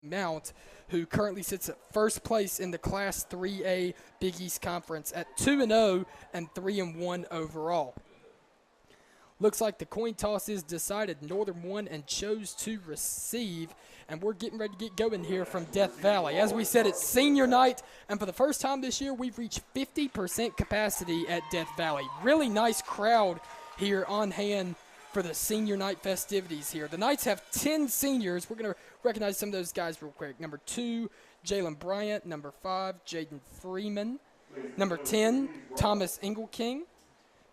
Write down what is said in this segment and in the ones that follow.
Mount, who currently sits at first place in the Class 3A Big East Conference at 2-0 and 3-1 overall. Looks like the coin toss is decided. Northern won and chose to receive, and we're getting ready to get going here from Death Valley. As we said, it's senior night, and for the first time this year, we've reached 50% capacity at Death Valley. Really nice crowd here on hand for the senior night festivities here. The Knights have 10 seniors. We're going to recognize some of those guys real quick. Number 2, Jalen Bryant. Number 5, Jaden Freeman. Number 10, Thomas Engelking.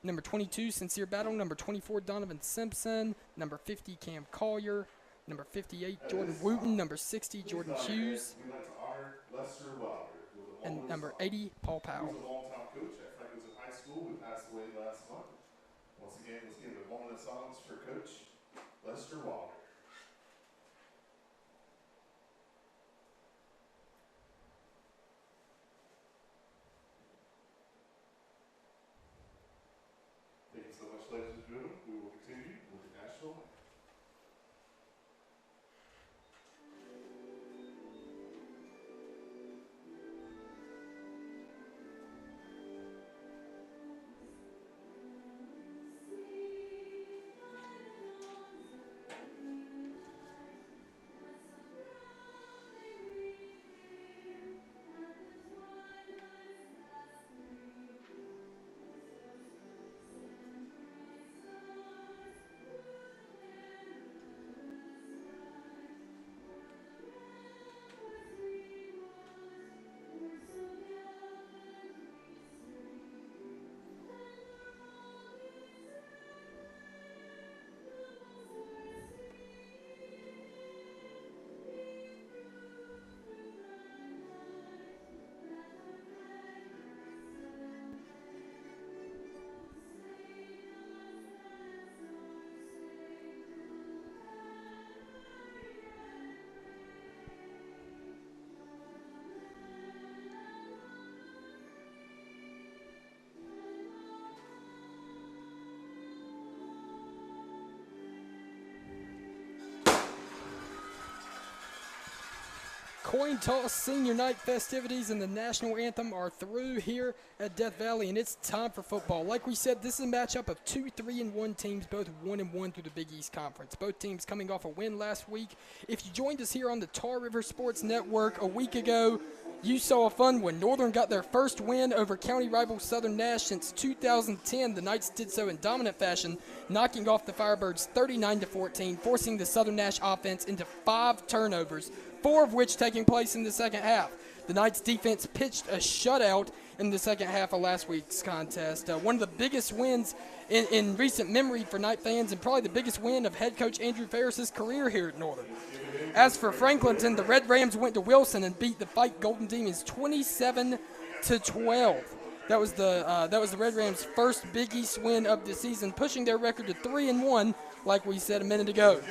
Number 22, Sincere Battle. Number 24, Donovan Simpson. Number 50, Cam Collier. Number 58, Jordan Wooten. Number 60, Jordan Hughes. And number 80, Paul Powell. He was a longtime coach at Franklinton High School who passed away last month. Once again, let's give a moment of silence for Coach Lester Wilder. Thank you so much, ladies and gentlemen. We will continue with the national anthem. Coin toss senior night festivities and the national anthem are through here at Death Valley, and it's time for football. Like we said, this is a matchup of 2 3-1 teams, both 1-1 through the Big East Conference. Both teams coming off a win last week. If you joined us here on the Tar River Sports Network a week ago, you saw a fun one. Northern got their first win over county rival Southern Nash since 2010. The Knights did so in dominant fashion, knocking off the Firebirds 39-14, forcing the Southern Nash offense into 5 turnovers, 4 of which taking place in the second half. The Knights defense pitched a shutout in the second half of last week's contest. One of the biggest wins in recent memory for Knight fans, and probably the biggest win of head coach Andrew Ferris's career here at Northern. As for Franklinton, the Red Rams went to Wilson and beat the Fight Golden Demons 27-12. That was the Red Rams' first Big East win of the season, pushing their record to 3-1, like we said a minute ago.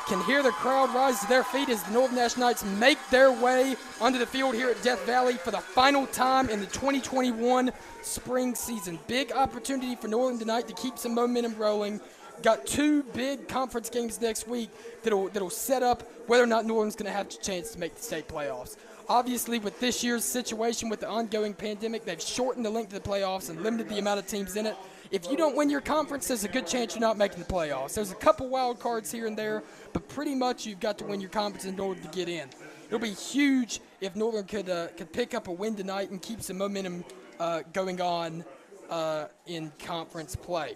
Can hear the crowd rise to their feet as the Northern Nash Knights make their way onto the field here at Death Valley for the final time in the 2021 spring season. Big opportunity for Northern tonight to keep some momentum rolling. Got 2 big conference games next week that'll set up whether or not Northern's going to have a chance to make the state playoffs. Obviously, with this year's situation with the ongoing pandemic, they've shortened the length of the playoffs and limited the amount of teams in it. If you don't win your conference, there's a good chance you're not making the playoffs. There's a couple wild cards here and there, but pretty much you've got to win your conference in order to get in. It'll be huge if Northern could pick up a win tonight and keep some momentum going on in conference play.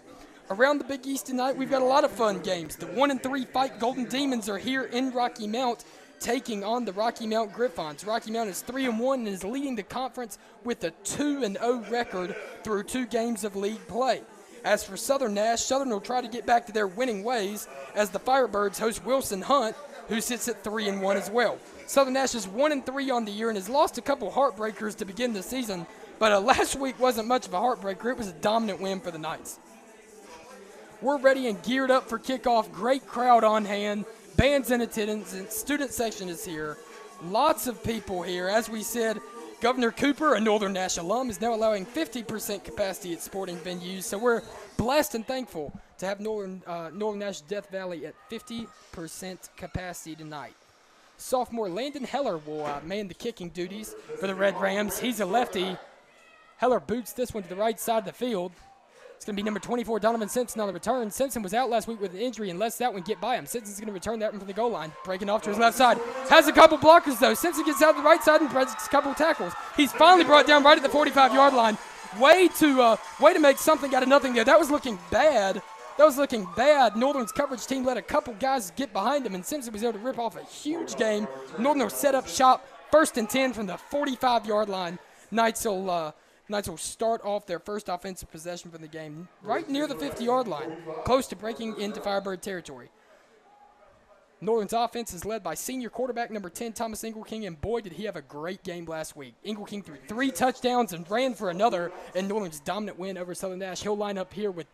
Around the Big East tonight, we've got a lot of fun games. The 1-3 Fight Golden Demons are here in Rocky Mount, taking on the Rocky Mount Griffons. Rocky Mount is 3-1 and is leading the conference with a 2-0 record through 2 games of league play. As for Southern Nash, Southern will try to get back to their winning ways as the Firebirds host Wilson Hunt, who sits at 3-1 as well. Southern Nash is 1-3 on the year and has lost a couple heartbreakers to begin the season, but last week wasn't much of a heartbreaker. It was a dominant win for the Knights. We're ready and geared up for kickoff. Great crowd on hand. Bands in attendance, and student section is here. Lots of people here. As we said, Governor Cooper, a Northern Nash alum, is now allowing 50% capacity at sporting venues, so we're blessed and thankful to have Northern Nash Death Valley at 50% capacity tonight. Sophomore Landon Heller will man the kicking duties for the Red Rams. He's a lefty. Heller boots this one to the right side of the field. It's going to be number 24, Donovan Simpson, on the return. Simpson was out last week with an injury and lets that one get by him. Simpson's going to return that one from the goal line, breaking off to his left side. Has a couple blockers, though. Simpson gets out to the right side and breaks a couple tackles. He's finally brought down right at the 45-yard line. Way to make something out of nothing there. That was looking bad. Northern's coverage team let a couple guys get behind him, and Simpson was able to rip off a huge game. Northern will set up shop, 1st and 10 from the 45-yard line. Knights will start off their first offensive possession from the game right near the 50-yard line, close to breaking into Firebird territory. Northern's offense is led by senior quarterback number 10, Thomas Ingleking, and boy, did he have a great game last week. Ingleking threw 3 touchdowns and ran for another in Northern's dominant win over Southern Nash. He'll line up here with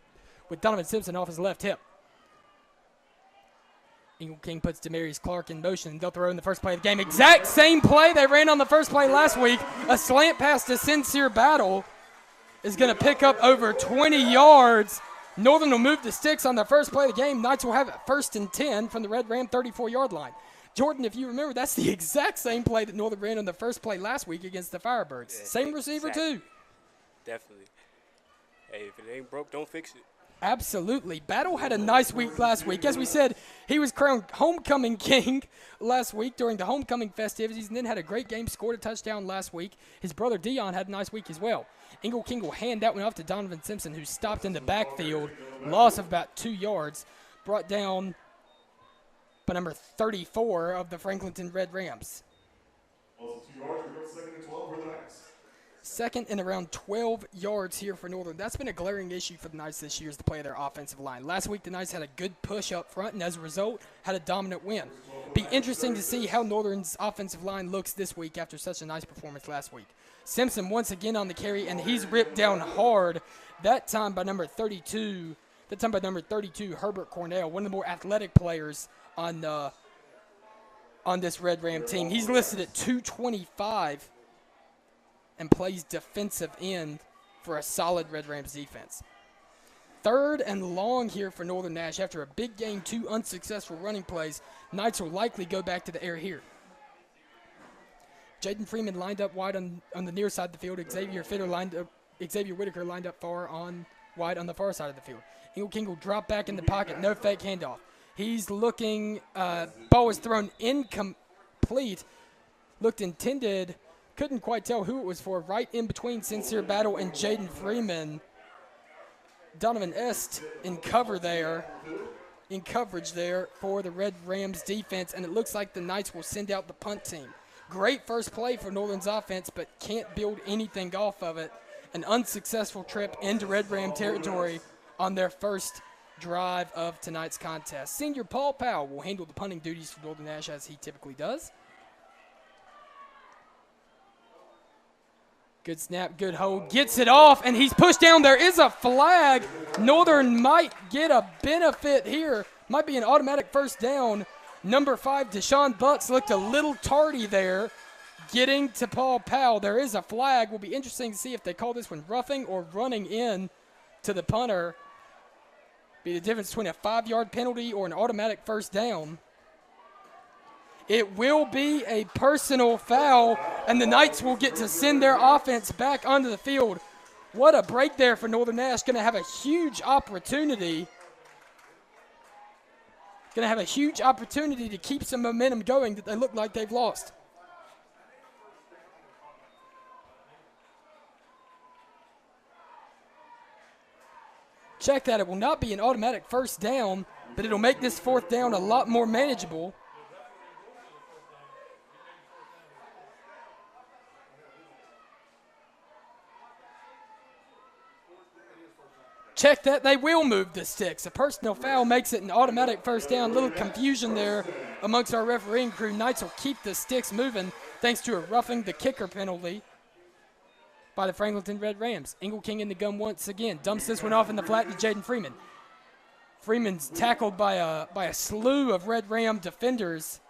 Donovan Simpson off his left hip. Ingleking puts Demarius Clark in motion, and they'll throw in the first play of the game. Exact same play they ran on the first play last week. A slant pass to Sincere Battle is going to pick up over 20 yards. Northern will move the sticks on their first play of the game. Knights will have it 1st and 10 from the Red Ram 34-yard line. Jordan, if you remember, that's the exact same play that Northern ran on the first play last week against the Firebirds. Yeah, same receiver, exactly. too. Definitely. Hey, if it ain't broke, don't fix it. Absolutely. Battle had a nice week last week. As we said, he was crowned homecoming king last week during the homecoming festivities, and then had a great game, scored a touchdown last week. His brother Dion had a nice week as well. Ingleking will hand that one off to Donovan Simpson, who stopped in the backfield, loss of about 2 yards, brought down by number 34 of the Franklinton Red Rams. Also 2 yards, we go 2nd and 12 for the Knights. Second and around 12 yards here for Northern. That's been a glaring issue for the Knights this year, is the play of their offensive line. Last week, the Knights had a good push up front, and as a result, had a dominant win. Be interesting to see how Northern's offensive line looks this week after such a nice performance last week. Simpson once again on the carry, and he's ripped down hard, that time by number 32. Herbert Cornell, one of the more athletic players on this Red Ram team. He's listed at 225 and plays defensive end for a solid Red Rams defense. 3rd and long here for Northern Nash. After a big game, 2 unsuccessful running plays, Knights will likely go back to the air here. Jaden Freeman lined up wide on the near side of the field. Xavier Whitaker lined up wide on the far side of the field. Ingleking will drop back in the pocket, no fake handoff. He's looking, ball was thrown incomplete, looked intended, couldn't quite tell who it was for, right in between Sincere Battle and Jaden Freeman. Donovan Est in coverage there for the Red Rams defense, and it looks like the Knights will send out the punt team. Great first play for Northern's offense, but can't build anything off of it. An unsuccessful trip into Red Ram territory on their first drive of tonight's contest. Senior Paul Powell will handle the punting duties for Northern Nash as he typically does. Good snap, good hold, gets it off, and he's pushed down. There is a flag. Northern might get a benefit here. Might be an automatic first down. Number 5, Deshaun Butts looked a little tardy there, getting to Paul Powell. There is a flag. Will be interesting to see if they call this one roughing or running in to the punter. Be the difference between a 5-yard penalty or an automatic first down. It will be a personal foul, and the Knights will get to send their offense back onto the field. What a break there for Northern Nash. Going to have a huge opportunity. To keep some momentum going that they look like they've lost. Check that. It will not be an automatic first down, but it'll make this 4th down a lot more manageable. Check that. They will move the sticks. A personal foul makes it an automatic first down. Little confusion there amongst our refereeing crew. Knights will keep the sticks moving thanks to a roughing the kicker penalty by the Franklinton Red Rams. Ingleking in the gun once again. Dumps this one off in the flat to Jaden Freeman. Freeman's tackled by a slew of Red Ram defenders.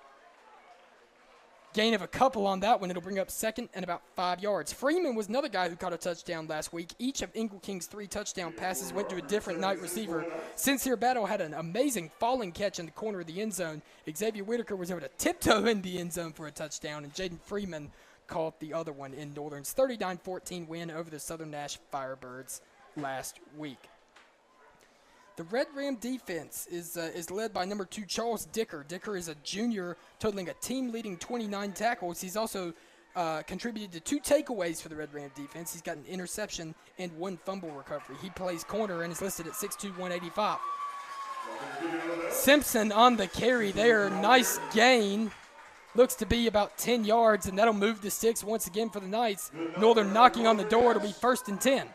Gain of a couple on that one. It'll bring up 2nd and about 5 yards. Freeman was another guy who caught a touchdown last week. Each of Ingle King's 3 touchdown passes went to a different Knight receiver. Sincere Battle had an amazing falling catch in the corner of the end zone. Xavier Whitaker was able to tiptoe in the end zone for a touchdown, and Jaden Freeman caught the other one in Northern's 39-14 win over the Southern Nash Firebirds last week. The Red Ram defense is led by number 2, Charles Dicker. Dicker is a junior, totaling a team-leading 29 tackles. He's also contributed to 2 takeaways for the Red Ram defense. He's got an interception and 1 fumble recovery. He plays corner and is listed at 6'2", 185. Simpson on the carry there. Nice gain. Looks to be about 10 yards, and that'll move the sticks once again for the Knights. Northern knocking on the door. It'll be 1st and 10.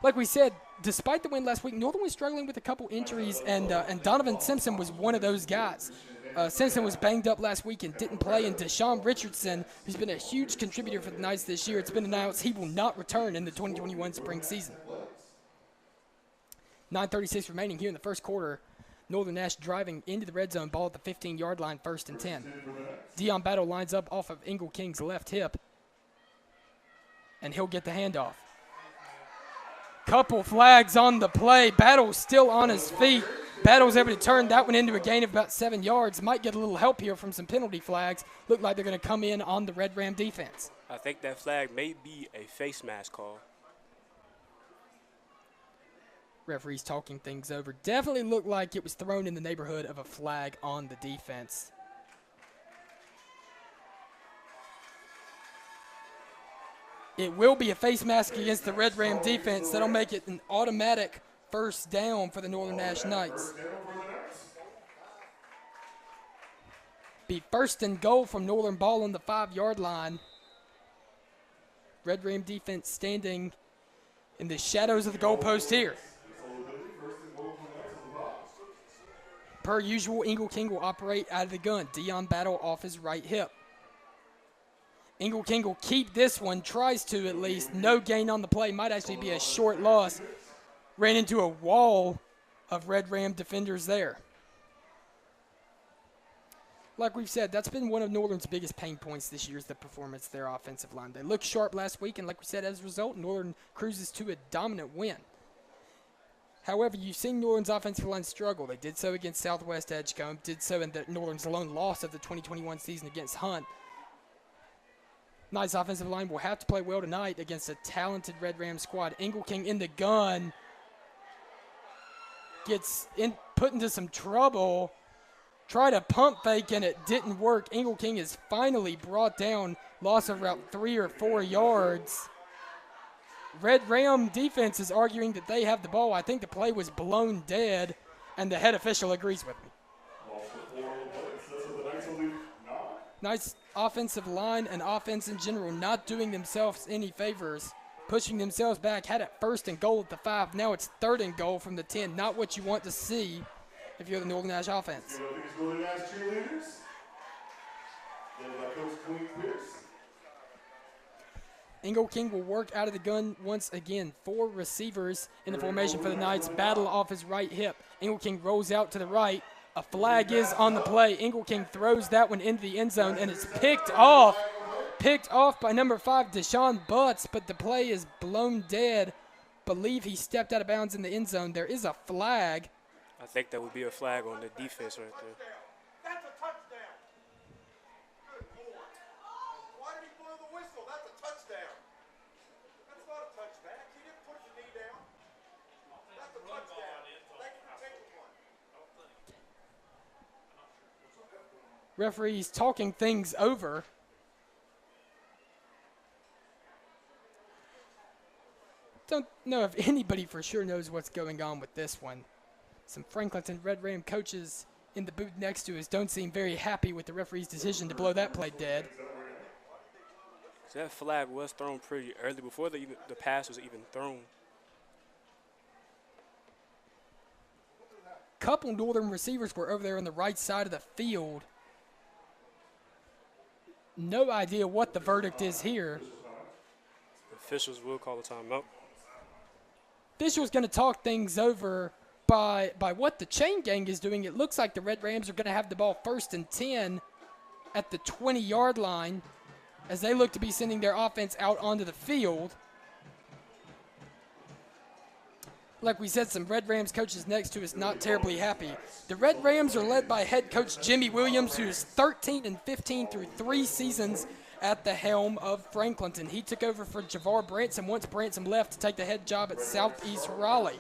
Like we said, despite the win last week, Northern was struggling with a couple injuries, and Donovan Simpson was one of those guys. Simpson was banged up last week and didn't play, and Deshaun Richardson, who's been a huge contributor for the Knights this year, it's been announced he will not return in the 2021 spring season. 9:36 remaining here in the first quarter. Northern Nash driving into the red zone, ball at the 15-yard line, 1st and 10. Dion Battle lines up off of Ingle King's left hip, and he'll get the handoff. Couple flags on the play. Battle's still on his feet. Battle's able to turn that one into a gain of about 7 yards. Might get a little help here from some penalty flags. Look like they're going to come in on the Red Ram defense. I think that flag may be a face mask call. Referees talking things over. Definitely looked like it was thrown in the neighborhood of a flag on the defense. It will be a face mask against the Red Ram defense. That'll make it an automatic 1st down for the Northern Nash Knights. Be 1st and goal from Northern, ball on the 5-yard line. Red Ram defense standing in the shadows of the goalpost here. Per usual, Ingle King will operate out of the gun. Dion Battle off his right hip. Ingle King will keep this one, tries to at least. No gain on the play, might actually be a short loss. Ran into a wall of Red Ram defenders there. Like we've said, that's been one of Northern's biggest pain points this year is the performance of their offensive line. They looked sharp last week, and like we said, as a result, Northern cruises to a dominant win. However, you've seen Northern's offensive line struggle. They did so against Southwest Edgecombe, did so in Northern's lone loss of the 2021 season against Hunt. Knight's offensive line will have to play well tonight against a talented Red Ram squad. Ingle King in the gun. Gets put into some trouble. Tried a pump fake and it didn't work. Ingle King is finally brought down. Loss of about 3 or 4 yards. Red Ram defense is arguing that they have the ball. I think the play was blown dead, and the head official agrees with me. Nice offensive line and offense in general not doing themselves any favors, pushing themselves back. Had it 1st and goal at the 5. Now it's 3rd and goal from the 10. Not what you want to see if you're the Northern Nash offense. Northern Nash cheerleaders, led by Coach Queen Pierce. Ingle King will work out of the gun once again. 4 receivers in the formation for the Knights. Battle off his right hip. Ingle King rolls out to the right. A flag is on the play. Ingle King throws that one into the end zone, and it's picked off. Picked off by number 5, Deshaun Butts, but the play is blown dead. Believe he stepped out of bounds in the end zone. There is a flag. I think that would be a flag on the defense right there. That's a touchdown. Good Lord. Why did he blow the whistle? That's a touchdown. That's not a touchback. He didn't put the knee down. That's a touchdown. Thank you for taking one. Referees talking things over. Don't know if anybody for sure knows what's going on with this one. Some Franklinton Red Ram coaches in the booth next to us don't seem very happy with the referee's decision to blow that play dead. So that flag was thrown pretty early before the pass was even thrown. Couple Northern receivers were over there on the right side of the field. No idea what the verdict is here. Officials will call a timeout. Officials going to talk things over by what the chain gang is doing. It looks like the Red Rams are going to have the ball 1st and 10 at the 20-yard line as they look to be sending their offense out onto the field. Like we said, some Red Rams coaches next to us not terribly happy. The Red Rams are led by head coach Jimmy Williams, who's 13-15 through 3 seasons at the helm of Franklinton. He took over for Javar Branson once Branson left to take the head job at Southeast Raleigh.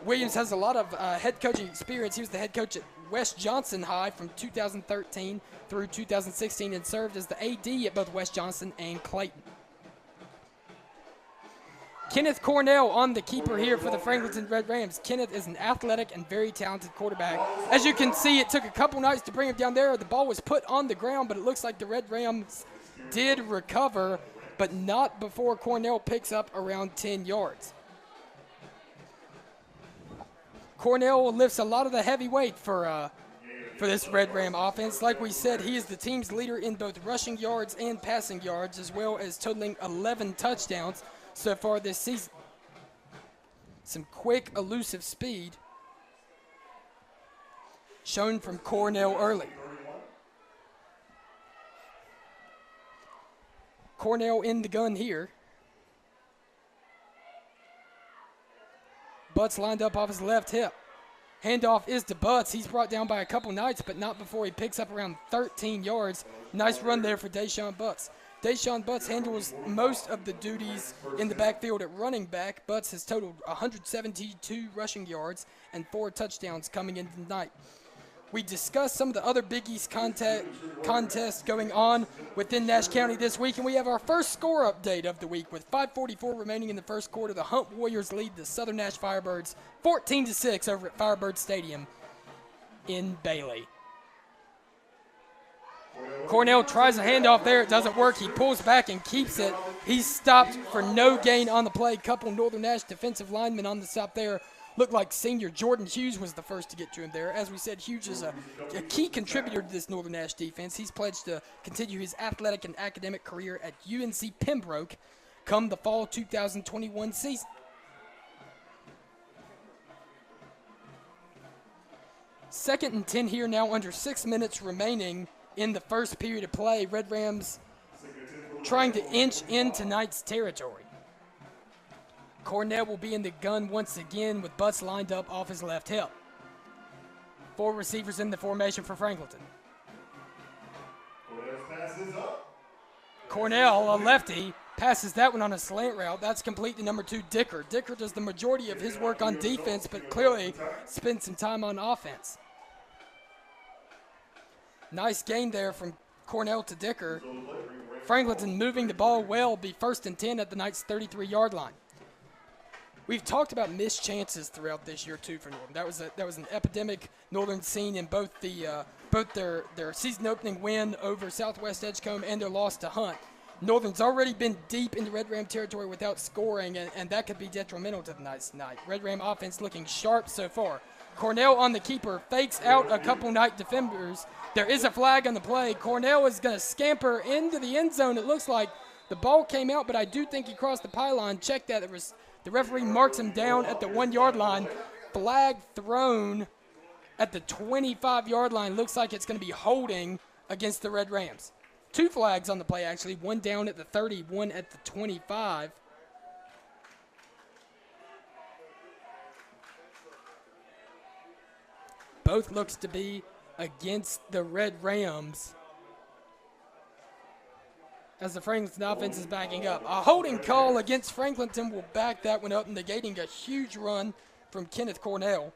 Williams has a lot of head coaching experience. He was the head coach at West Johnson High from 2013 through 2016 and served as the AD at both West Johnson and Clayton. Kenneth Cornell on the keeper here for the Franklinton Red Rams. Kenneth is an athletic and very talented quarterback. As you can see, it took a couple nights to bring him down there. The ball was put on the ground, but it looks like the Red Rams did recover, but not before Cornell picks up around 10 yards. Cornell lifts a lot of the heavy weight for this Red Ram offense. Like we said, he is the team's leader in both rushing yards and passing yards, as well as totaling 11 touchdowns so far this season. Some quick, elusive speed shown from Cornell early. Cornell in the gun here. Butts lined up off his left hip. Handoff is to Butts. He's brought down by a couple Knights, but not before he picks up around 13 yards. Nice run there for Deshaun Butts. Deshaun Butts handles most of the duties in the backfield at running back. Butts has totaled 172 rushing yards and 4 touchdowns coming into the night. We discussed some of the other Big East contests going on within Nash County this week, and we have our first score update of the week. With 5:44 remaining in the first quarter, the Hunt Warriors lead the Southern Nash Firebirds 14-6 over at Firebird Stadium in Bailey. Cornell tries a handoff there. It doesn't work. He pulls back and keeps it. He's stopped for no gain on the play. Couple Northern Nash defensive linemen on the stop there. Looked like senior Jordan Hughes was the first to get to him there. As we said, Hughes is a key contributor to this Northern Nash defense. He's pledged to continue his athletic and academic career at UNC Pembroke come the fall 2021 season. Second and 10 here now, under 6 minutes remaining in the first period of play. Red Rams trying to inch in tonight's territory. Cornell will be in the gun once again with Butts lined up off his left hip. 4 receivers in the formation for Franklinton. Cornell, a lefty, passes that one on a slant route. That's complete to number 2, Dicker. Dicker does the majority of his work on defense, but clearly spends some time on offense. Nice gain there from Cornell to Dicker. Franklinton moving the ball well, be first and 10 at the Knights' 33-yard line. We've talked about missed chances throughout this year too for Northern. That was an epidemic Northern scene in both their season opening win over Southwest Edgecombe and their loss to Hunt. Northern's already been deep into Red Ram territory without scoring, and that could be detrimental to the Knights tonight. Red Ram offense looking sharp so far. Cornell on the keeper, fakes out a couple Knight defenders. There is a flag on the play. Cornell is going to scamper into the end zone. It looks like the ball came out, but I do think he crossed the pylon. Check that. The referee marks him down at the 1-yard line. Flag thrown at the 25-yard line. Looks like it's going to be holding against the Red Rams. 2 flags on the play, actually. One down at the 30, one at the 25. Both looks to be against the Red Rams as the Franklinton offense is backing up. A holding call against Franklinton will back that one up, negating a huge run from Kenneth Cornell.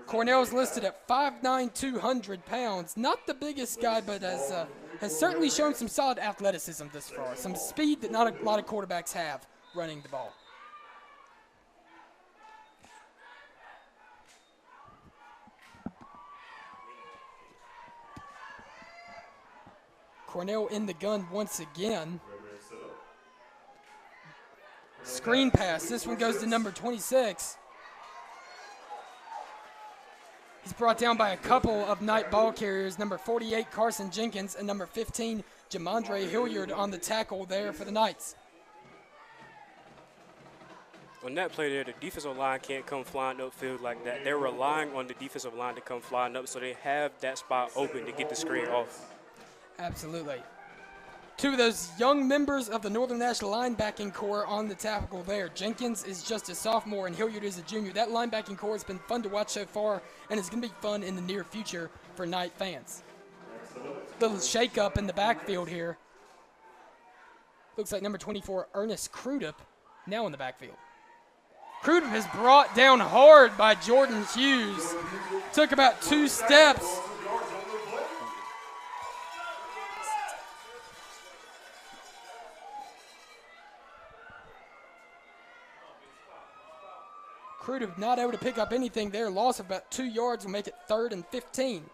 Cornell's listed at 5'9", 200 pounds. Not the biggest guy, but has certainly shown some solid athleticism this far. Some speed that not a lot of quarterbacks have running the ball. Cornell in the gun once again. Screen pass. This one goes to number 26. He's brought down by a couple of Knight ball carriers, number 48, Carson Jenkins, and number 15, Jamondre Hilliard on the tackle there for the Knights. On that play there, the defensive line can't come flying upfield like that. They're relying on the defensive line to come flying up, so they have that spot open to get the screen off. Absolutely. Two of those young members of the Northern Nash linebacking core on the tackle there. Jenkins is just a sophomore and Hilliard is a junior. That linebacking core has been fun to watch so far, and it's going to be fun in the near future for Knight fans. Little shake-up in the backfield here. Looks like number 24, Ernest Crudup, now in the backfield. Crudup is brought down hard by Jordan Hughes. Took about 2 steps. Crudup not able to pick up anything there. Loss of about 2 yards will make it 3rd and 15.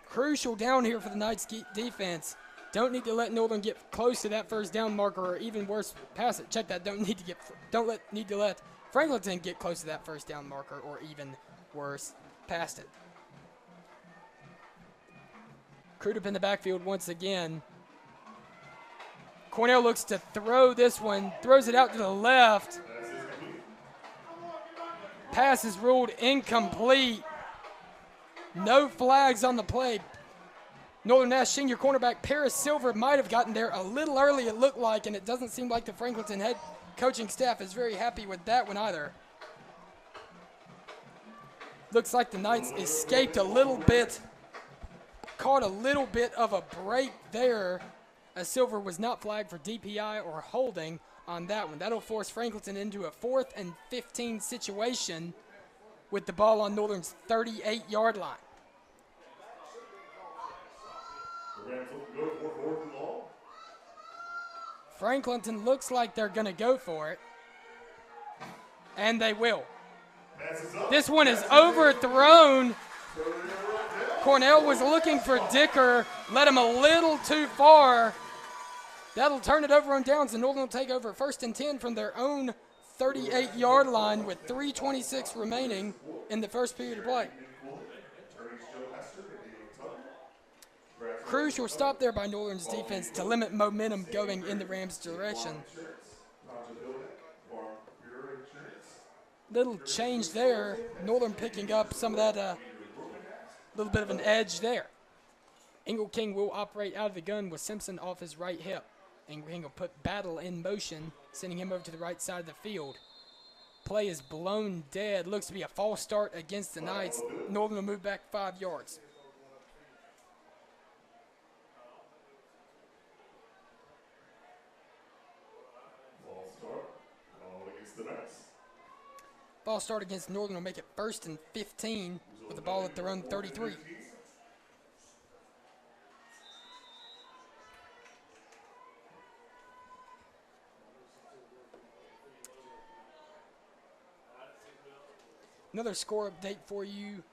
Crucial down here for the Knights defense. Don't need to let Northern get close to that first down marker, or even worse, pass it. Check that. Need to let Franklinton get close to that first down marker, or even worse, past it. Crudup in the backfield once again. Cornell looks to throw this one, throws it out to the left. Pass is ruled incomplete. No flags on the play. Northern Nash senior cornerback Paris Silver might have gotten there a little early, it looked like, and it doesn't seem like the Franklinton head coaching staff is very happy with that one either. Looks like the Knights escaped a little bit, caught a little bit of a break there, as Silver was not flagged for DPI or holding on that one. That'll force Franklinton into a 4th and 15 situation with the ball on Northern's 38-yard line. Franklinton looks like they're going to go for it, and they will. This one is overthrown. Cornell was looking for Dicker, led him a little too far. That'll turn it over on downs, and Northern will take over 1st and 10 from their own 38-yard line with 3:26 remaining in the first period of play. Crucial stop there by Northern's defense to limit momentum going in the Rams' direction. Little change there. Northern picking up some of that, little bit of an edge there. Ingle King will operate out of the gun with Simpson off his right hip. Ingle King will put Battle in motion, sending him over to the right side of the field. Play is blown dead. Looks to be a false start against the Knights. Northern will move back 5 yards. False start against Northern will make it 1st and 15 with the ball at their own 33. Another score update for you.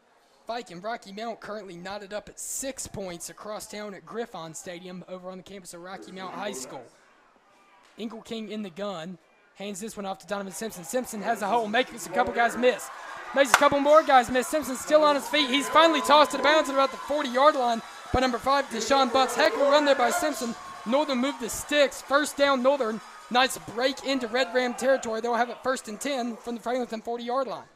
Fike and Rocky Mount currently knotted up at 6 points across town at Griffon Stadium over on the campus of Rocky Mount High School. Ingle King in the gun. Hands this one off to Donovan Simpson. Simpson has a hole, makes a couple guys miss. Makes a couple more guys miss. Simpson's still on his feet. He's finally tossed it bounds at about the 40-yard line by number 5, Deshaun Butts. Heck of a run there by Simpson. Northern moved the sticks. First down, Northern. Knights break into Red Ram territory. They'll have it 1st and 10 from the Franklinton 40-yard line.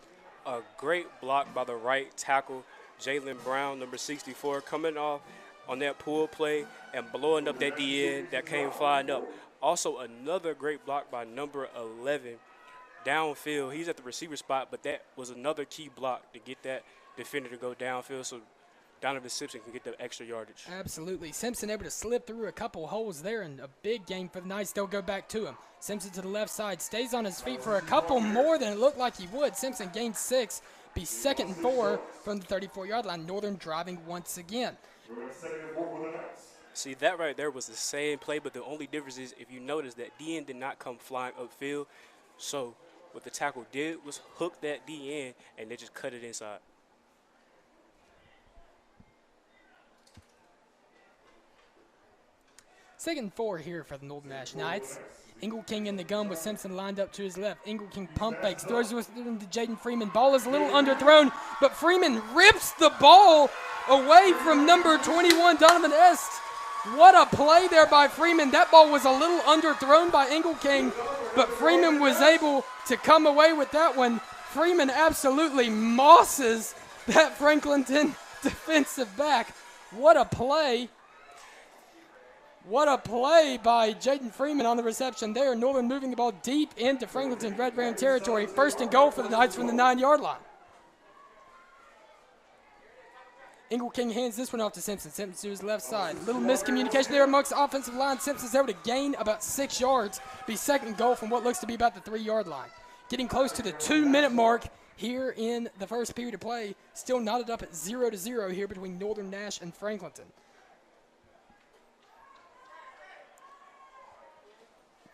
A great block by the right tackle, Jalen Brown, number 64, coming off on that pull play and blowing up that DN that came flying up. Also, another great block by number 11 downfield. He's at the receiver spot, but that was another key block to get that defender to go downfield so Donovan Simpson can get the extra yardage. Absolutely. Simpson able to slip through a couple holes there, and a big game for the Knights. They'll go back to him. Simpson to the left side, stays on his feet for a couple more than it looked like he would. Simpson gained 6, be 2nd and 4 from the 34-yard line. Northern driving once again. See, that right there was the same play, but the only difference is if you notice that DN did not come flying upfield. So what the tackle did was hook that DN, and they just cut it inside. Second and 4 here for the Northern Nash Knights. Ingle King in the gun with Simpson lined up to his left. Ingle King pump fakes, throws it to Jaden Freeman. Ball is a little underthrown, but Freeman rips the ball away from number 21, Donovan Est. What a play there by Freeman. That ball was a little underthrown by Ingle King, but Freeman was able to come away with that one. Freeman absolutely mosses that Franklinton defensive back. What a play. What a play by Jaden Freeman on the reception there. Northern moving the ball deep into Franklinton Red Ram territory. First and goal for the Knights from the 9-yard line. Ingle King hands this one off to Simpson. Simpson to his left side. Little miscommunication there amongst the offensive line. Simpson's able to gain about 6 yards. Be second goal from what looks to be about the 3-yard line. Getting close to the 2-minute mark here in the first period of play. Still knotted up at 0-0 here between Northern Nash and Franklinton.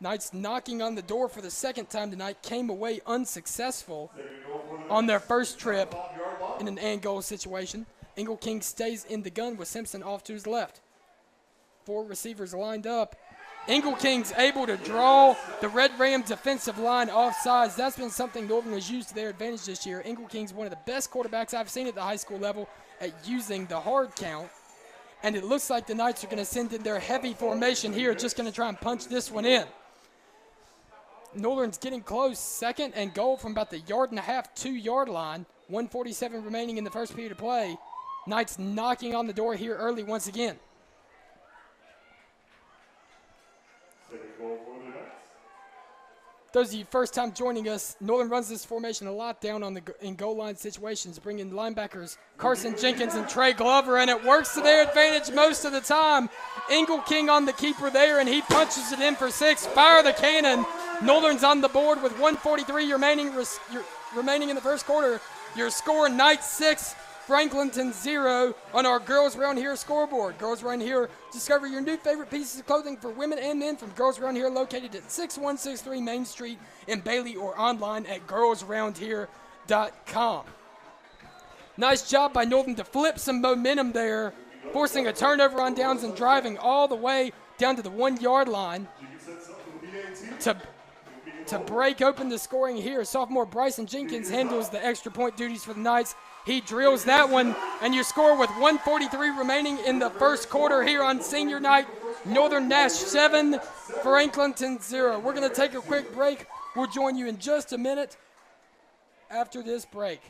Knights knocking on the door for the second time tonight. Came away unsuccessful on their first trip in an and goal situation. Ingle King stays in the gun with Simpson off to his left. 4 receivers lined up. Ingle King's able to draw the Red Ram defensive line off sides. That's been something Northern has used to their advantage this year. Ingle King's one of the best quarterbacks I've seen at the high school level at using the hard count. And it looks like the Knights are going to send in their heavy formation here, just going to try and punch this one in. Northern's getting close. Second and goal from about the 1.5 yard, 2-yard line. 1:47 remaining in the first period of play. Knights knocking on the door here early once again. Those of you first time joining us, Northern runs this formation a lot down on in goal line situations, bringing linebackers Carson Jenkins and Trey Glover, and it works to their advantage most of the time. Ingle King on the keeper there, and he punches it in for 6. Fire the cannon. Northern's on the board with 1:43 remaining in the first quarter. Your score, Knights 6, Franklinton 0 on our Girls Around Here scoreboard. Girls Around Here, discover your new favorite pieces of clothing for women and men from Girls Around Here, located at 6163 Main Street in Bailey, or online at girlsaroundhere.com. Nice job by Northern to flip some momentum there, forcing a turnover on downs and driving all the way down to the 1-yard line to break open the scoring here. Sophomore Bryson Jenkins handles the extra point duties for the Knights. He drills that one, and you score with 1:43 remaining in the first quarter here on senior night. Northern Nash 7, Franklinton 0. We're going to take a quick break. We'll join you in just a minute after this break.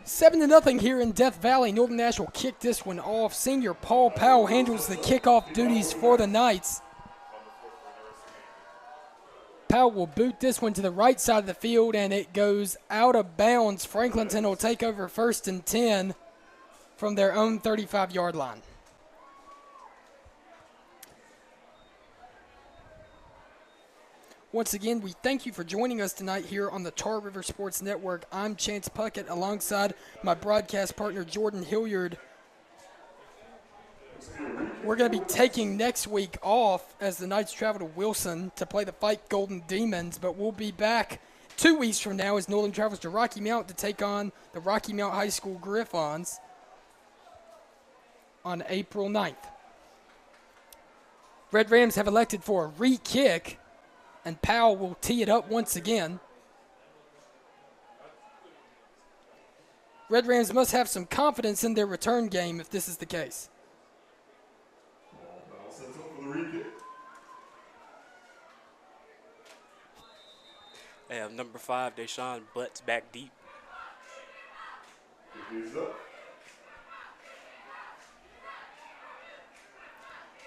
Seven to nothing here in Death Valley. Northern Nash will kick this one off. Senior Paul Powell handles the kickoff duties for the Knights. Powell will boot this one to the right side of the field, and it goes out of bounds. Franklinton will take over 1st and 10 from their own 35-yard line. Once again, we thank you for joining us tonight here on the Tar River Sports Network. I'm Chance Puckett alongside my broadcast partner, Jordan Hilliard. We're going to be taking next week off as the Knights travel to Wilson to play the Fight Golden Demons, but we'll be back 2 weeks from now as Northern travels to Rocky Mount to take on the Rocky Mount High School Griffons on April 9th. Red Rams have elected for a re-kick, and Powell will tee it up once again. Red Rams must have some confidence in their return game if this is the case. They have number 5, Deshaun Butts, back deep.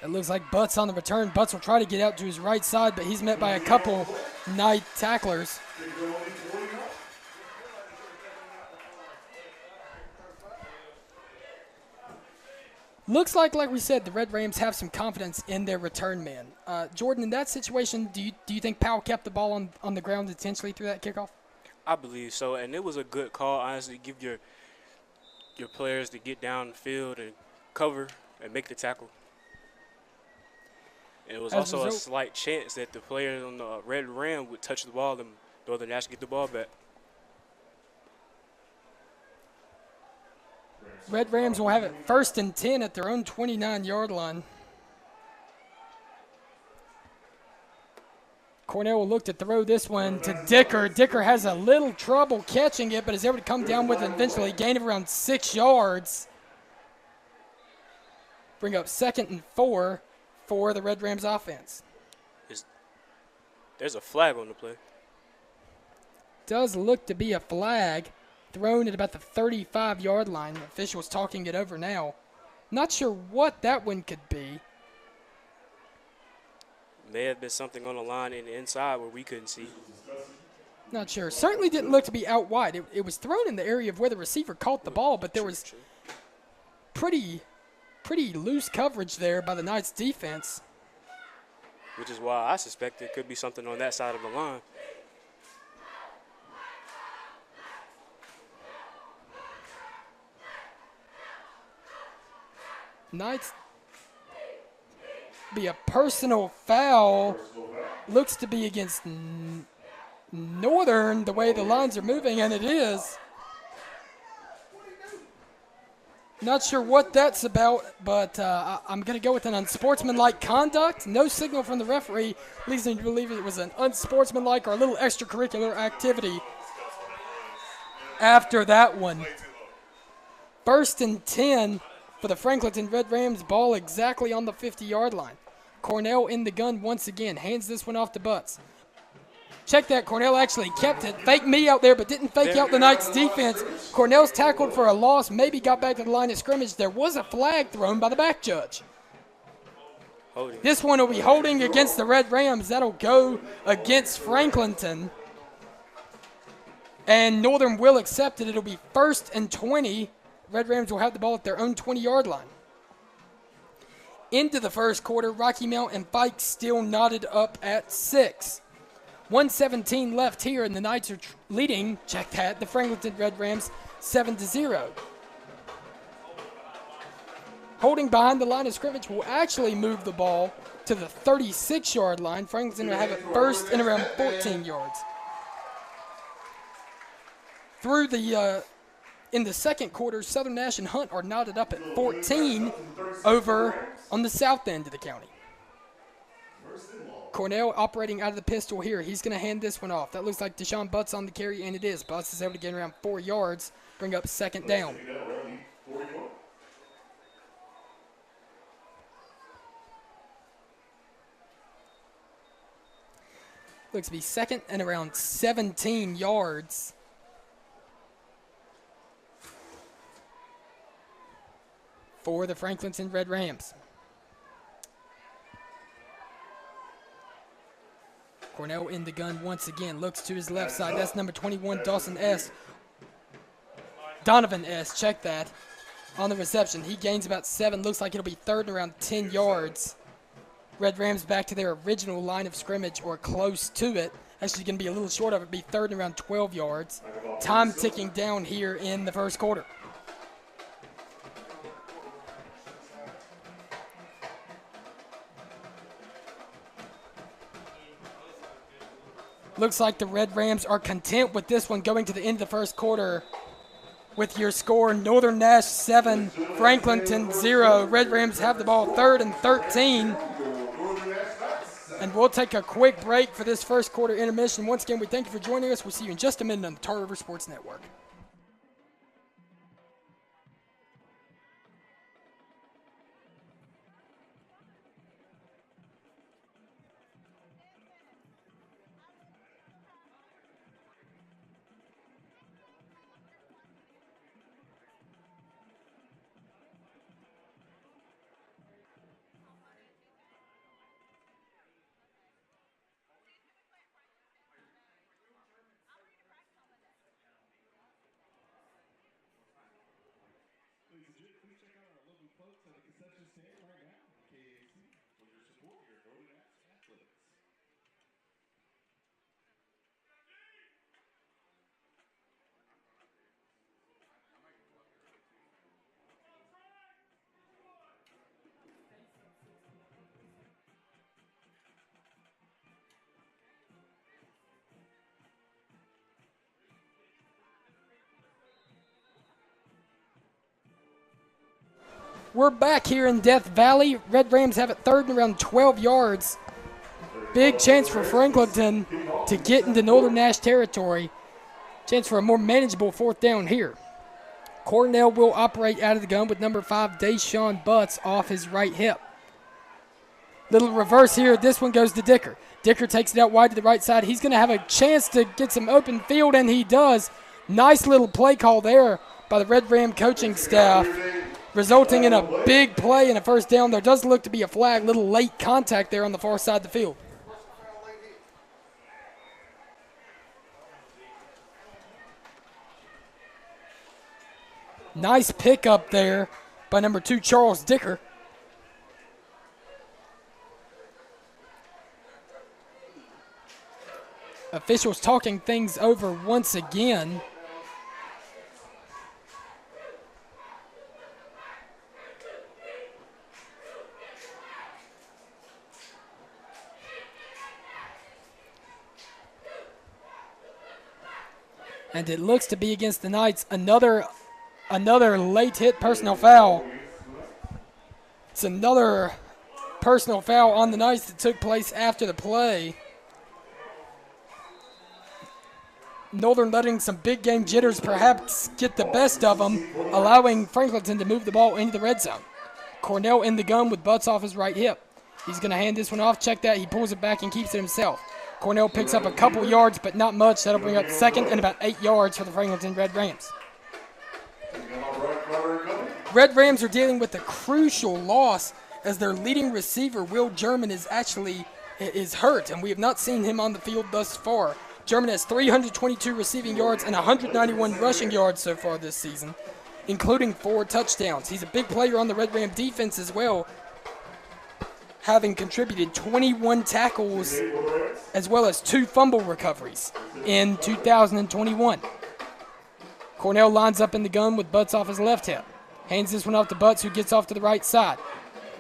It looks like Butts on the return. Butts will try to get out to his right side, but he's met by a couple Knight tacklers. Looks like we said, the Red Rams have some confidence in their return man. Jordan, in that situation, do you think Powell kept the ball on the ground intentionally through that kickoff? I believe so, and it was a good call. Honestly, give your players to get down the field and cover and make the tackle. And it was As a also a result- slight chance that the players on the Red Ram would touch the ball and Northern Nash get the ball back. Red Rams will have it 1st and 10 at their own 29-yard line. Cornell will look to throw this one to Dicker. Dicker has a little trouble catching it, but is able to come down with it eventually. Gain of around 6 yards. Bring up 2nd and 4 for the Red Rams offense. There's a flag on the play. Does look to be a flag thrown at about the 35-yard line. The official's talking it over now. Not sure what that one could be. May have been something on the line in the inside where we couldn't see. Not sure. Certainly didn't look to be out wide. It was thrown in the area of where the receiver caught the ball, but there was pretty loose coverage there by the Knights defense. Which is why I suspect it could be something on that side of the line. Knights be a personal foul. Looks to be against Northern the way the lines are moving, and it is. Not sure what that's about, but I'm going to go with an unsportsmanlike conduct. No signal from the referee leads me to believe it was an unsportsmanlike or a little extracurricular activity after that one. 1st and 10 for the Franklinton Red Rams, ball exactly on the 50-yard line. Cornell in the gun once again, hands this one off to Butts. Check that, Cornell actually kept it. Fake me out there, but didn't fake out the Knights defense. Cornell's tackled for a loss, maybe got back to the line of scrimmage. There was a flag thrown by the back judge. Holding. This one will be holding against the Red Rams. That'll go against Franklinton. And Northern will accept it. It'll be 1st and 20. Red Rams will have the ball at their own 20-yard line. Into the first quarter, Rocky Mount and Fike still knotted up at 6. 1:17 left here, and the Knights are leading, check that, the Franklinton Red Rams 7-0. Holding behind the line of scrimmage will actually move the ball to the 36-yard line. Franklinton will have it 1st and around 14 yards. Through the in the second quarter, Southern Nash and Hunt are knotted up at 14 over on the south end of the county. Cornell operating out of the pistol here. He's going to hand this one off. That looks like Deshaun Butts on the carry, and it is. Butts is able to gain around 4 yards, bring up 2nd down. Looks to be 2nd and around 17 yards. For the Franklinton Red Rams. Cornell in the gun once again. Looks to his left side. That's number 21, Donovan S. Check that. On the reception. He gains about 7. Looks like it'll be 3rd and around 10 yards. Red Rams back to their original line of scrimmage or close to it. Actually going to be a little short of it. Be 3rd and around 12 yards. Time ticking down here in the first quarter. Looks like the Red Rams are content with this one going to the end of the first quarter with your score. Northern Nash 7, Franklinton 0. Red Rams have the ball 3rd and 13. And we'll take a quick break for this first quarter intermission. Once again, we thank you for joining us. We'll see you in just a minute on the Tar River Sports Network. We're back here in Death Valley. Red Rams have it 3rd and around 12 yards. Big chance for Franklinton to get into Northern Nash territory. Chance for a more manageable 4th down here. Cornell will operate out of the gun with number 5, Deshaun Butts, off his right hip. Little reverse here. This one goes to Dicker. Dicker takes it out wide to the right side. He's going to have a chance to get some open field, and he does. Nice little play call there by the Red Ram coaching staff, resulting in a big play and a 1st down. There does look to be a flag, little late contact there on the far side of the field. Nice pickup there by number 2, Charles Dicker. Officials talking things over once again. And it looks to be against the Knights. Another late hit personal foul. It's another personal foul on the Knights that took place after the play. Northern letting some big game jitters perhaps get the best of them, allowing Franklinton to move the ball into the red zone. Cornell in the gun with Butts off his right hip. He's going to hand this one off. Check that. He pulls it back and keeps it himself. Cornell picks up a couple yards, but not much. That'll bring up 2nd and about 8 yards for the Franklinton Red Rams. Red Rams are dealing with a crucial loss as their leading receiver, Will German, is hurt, and we have not seen him on the field thus far. German has 322 receiving yards and 191 rushing yards so far this season, including 4 touchdowns. He's a big player on the Red Ram defense as well, having contributed 21 tackles as well as 2 fumble recoveries in 2021. Cornell lines up in the gun with Butts off his left hip. Hands this one off to Butts, who gets off to the right side.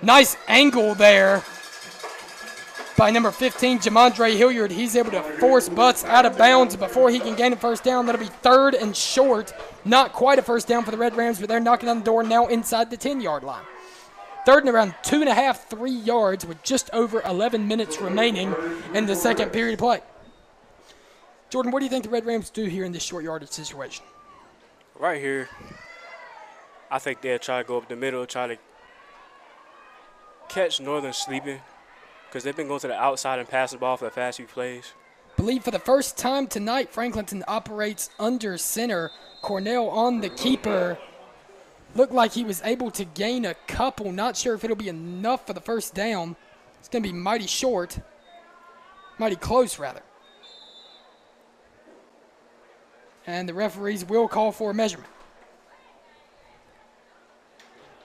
Nice angle there by number 15, Jamondre Hilliard. He's able to force Butts out of bounds before he can gain a 1st down. That'll be 3rd and short. Not quite a 1st down for the Red Rams, but they're knocking on the door now inside the 10-yard line. 3rd and around 2.5, 3 yards with just over 11 minutes remaining in the 2nd period of play. Jordan, what do you think the Red Rams do here in this short yardage situation? Right here, I think they'll try to go up the middle, try to catch Northern sleeping, because they've been going to the outside and passing the ball for the past few plays. Believe for the first time tonight, Franklinton operates under center. Cornell on the keeper. Looked like he was able to gain a couple. Not sure if it'll be enough for the 1st down. It's going to be mighty short. Mighty close, rather. And the referees will call for a measurement.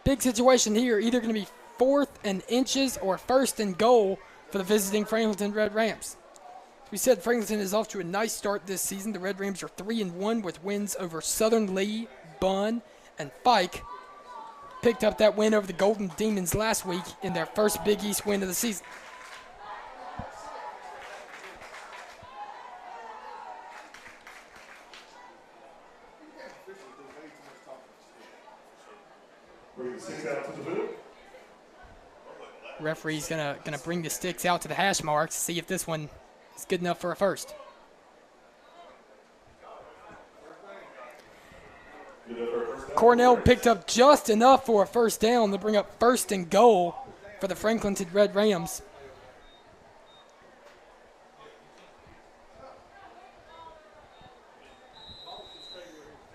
Big situation here. Either going to be 4th and inches or 1st and goal for the visiting Franklinton Red Rams. As we said, Franklinton is off to a nice start this season. The Red Rams are 3-1 with wins over Southern Lee, Bunn, and Fike. Picked up that win over the Golden Demons last week in their first Big East win of the season. Referee's gonna bring the sticks out to the hash marks, see if this one is good enough for a 1st. Cornell picked up just enough for a 1st down to bring up 1st and goal for the Franklinton Red Rams.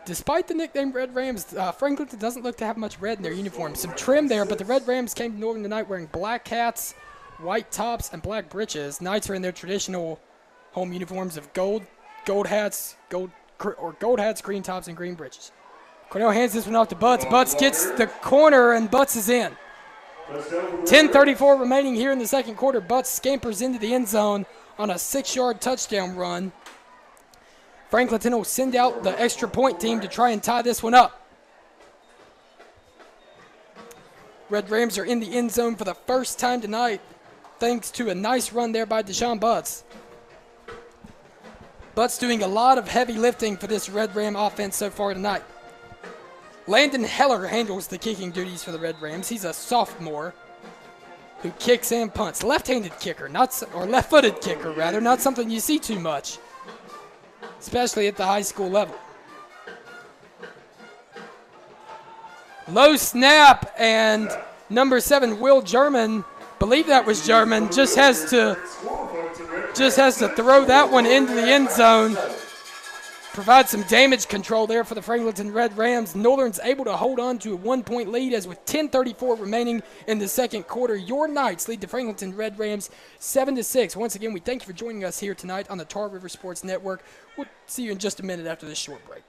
Despite the nickname Red Rams, Franklinton doesn't look to have much red in their uniform. Some trim there, but the Red Rams came to Northern tonight wearing black hats, white tops, and black breeches. Knights are in their traditional home uniforms of gold hats, green tops, and green breeches. Cornell hands this one off to Butts. Butts gets the corner, and Butts is in. 10:34 remaining here in the second quarter. Butts scampers into the end zone on a 6-yard touchdown run. Franklinton will send out the extra point team to try and tie this one up. Red Rams are in the end zone for the first time tonight, thanks to a nice run there by Deshaun Butts. Butts doing a lot of heavy lifting for this Red Ram offense so far tonight. Landon Heller handles the kicking duties for the Red Rams. He's a sophomore who kicks and punts. Left-handed kicker, or left-footed kicker, rather, not something you see too much, especially at the high school level. Low snap, and number 7, Will German, believe that was German, just has to throw that one into the end zone. Provide some damage control there for the Franklinton Red Rams. Northern's able to hold on to a 1-point lead as with 10:34 remaining in the second quarter. Your Knights lead the Franklinton Red Rams 7-6. Once again, we thank you for joining us here tonight on the Tar River Sports Network. We'll see you in just a minute after this short break.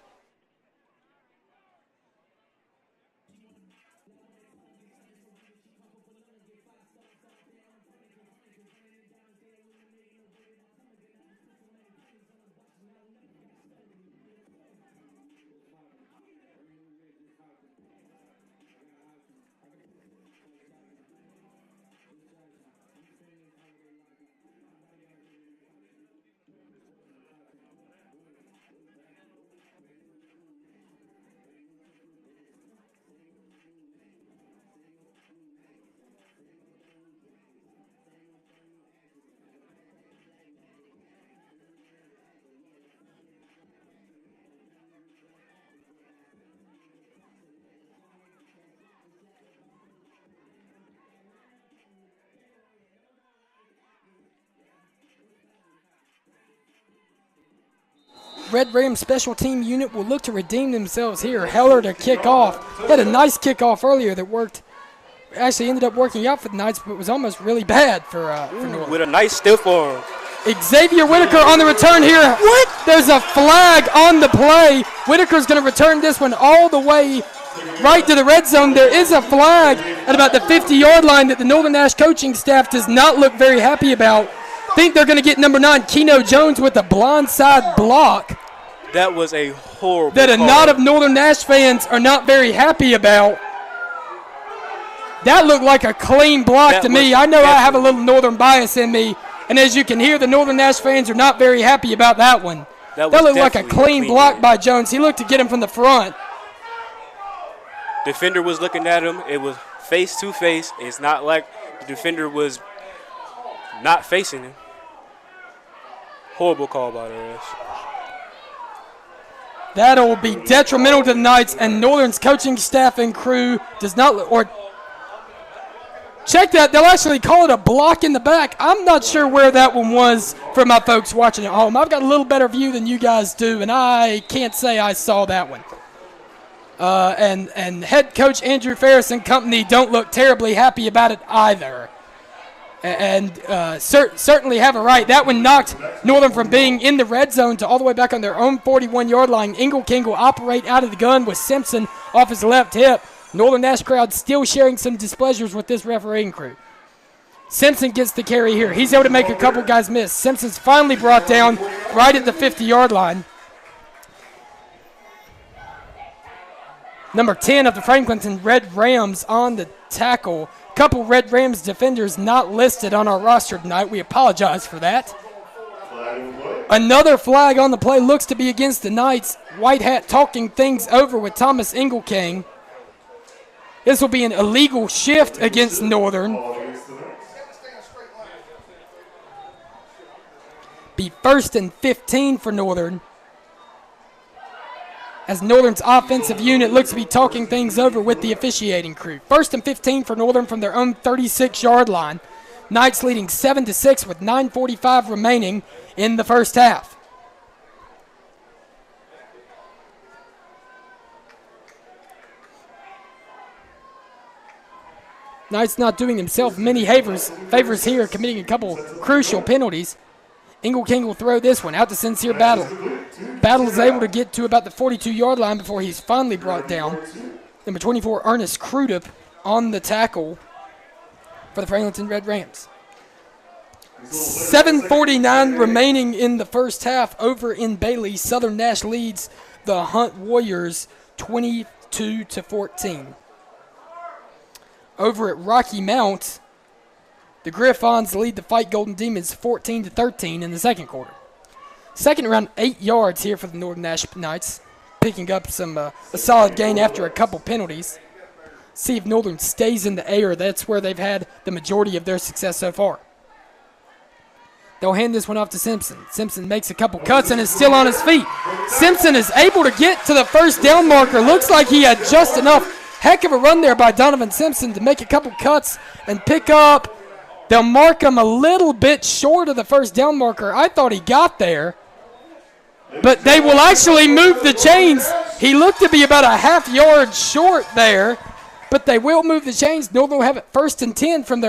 Red Rams special team unit will look to redeem themselves here. Heller to kick off. He had a nice kickoff earlier that actually ended up working out for the Knights, but was almost really bad for Northern. With a nice stiff arm. Xavier Whitaker on the return here. What? There's a flag on the play. Whitaker's going to return this one all the way right to the red zone. There is a flag at about the 50-yard line that the Northern Nash coaching staff does not look very happy about. Think they're going to get number 9, Keno Jones, with a blindside block. That was a horrible that a call. lot of Northern Nash fans are not very happy about. That looked like a clean block to me. I know I have a little Northern bias in me, and as you can hear, the Northern Nash fans are not very happy about that one. That looked like a clean block by Jones. He looked to get him from the front. Defender was looking at him. It was face to face. It's not like the defender was not facing him. Horrible call by the refs. That'll be detrimental to the Knights, and Northern's coaching staff and crew does not, or check that, they'll actually call it a block in the back. I'm not sure where that one was for my folks watching at home. I've got a little better view than you guys do, and I can't say I saw that one. And head coach Andrew Ferris and company don't look terribly happy about it either. And certainly have a right. That one knocked Northern from being in the red zone to all the way back on their own 41-yard line. King will operate out of the gun with Simpson off his left hip. Northern Nash crowd still sharing some displeasures with this refereeing crew. Simpson gets the carry here. He's able to make a couple guys miss. Simpson's finally brought down right at the 50-yard line. Number 10 of the Franklinton Red Rams on the tackle. Couple Red Rams defenders not listed on our roster tonight. We apologize for that. Another flag on the play looks to be against the Knights. White Hat talking things over with Thomas King. This will be an illegal shift against Northern. Be 1st and 15 for Northern, as Northern's offensive unit looks to be talking things over with the officiating crew. 1st and 15 for Northern from their own 36-yard line. Knights leading 7-6 with 9:45 remaining in the first half. Knights not doing themselves many favors here, committing a couple crucial penalties. King will throw this one out to Sincere Battle. Battle is able to get to about the 42-yard line before he's finally brought down. Number 24, Ernest Crudup on the tackle for the Franklinton Red Rams. 7:49 remaining in the first half over in Bailey. Southern Nash leads the Hunt Warriors 22-14. Over at Rocky Mount, the Griffons lead the Fight Golden Demons 14-13 in the second quarter. Second around 8 yards here for the Northern Nash Knights, picking up a solid gain after a couple penalties. See if Northern stays in the air. That's where they've had the majority of their success so far. They'll hand this one off to Simpson. Simpson makes a couple cuts and is still on his feet. Simpson is able to get to the first down marker. Looks like he had just enough. Heck of a run there by Donovan Simpson to make a couple cuts and pick up. They'll mark him a little bit short of the first down marker. I thought he got there, but they will actually move the chains. He looked to be about a half yard short there, but they will move the chains. Northern will have it 1st and 10 from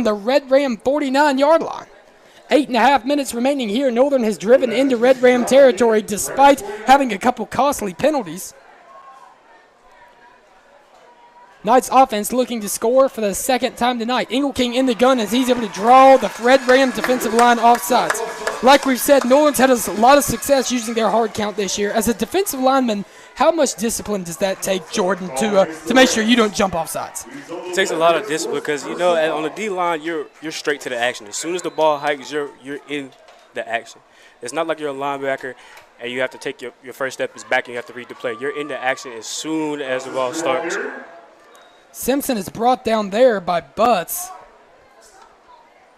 the Red Ram 49-yard line. 8.5 minutes remaining here. Northern has driven into Red Ram territory despite having a couple costly penalties. Knights offense looking to score for the second time tonight. King in the gun as he's able to draw the Red Ram defensive line offsides. Like we've said, Northern's had a lot of success using their hard count this year. As a defensive lineman, how much discipline does that take, Jordan, to make sure you don't jump off sides? It takes a lot of discipline because, on the D-line, you're straight to the action. As soon as the ball hikes, you're in the action. It's not like you're a linebacker and you have to take your first step is back and you have to read the play. You're in the action as soon as the ball starts. Simpson is brought down there by Butts.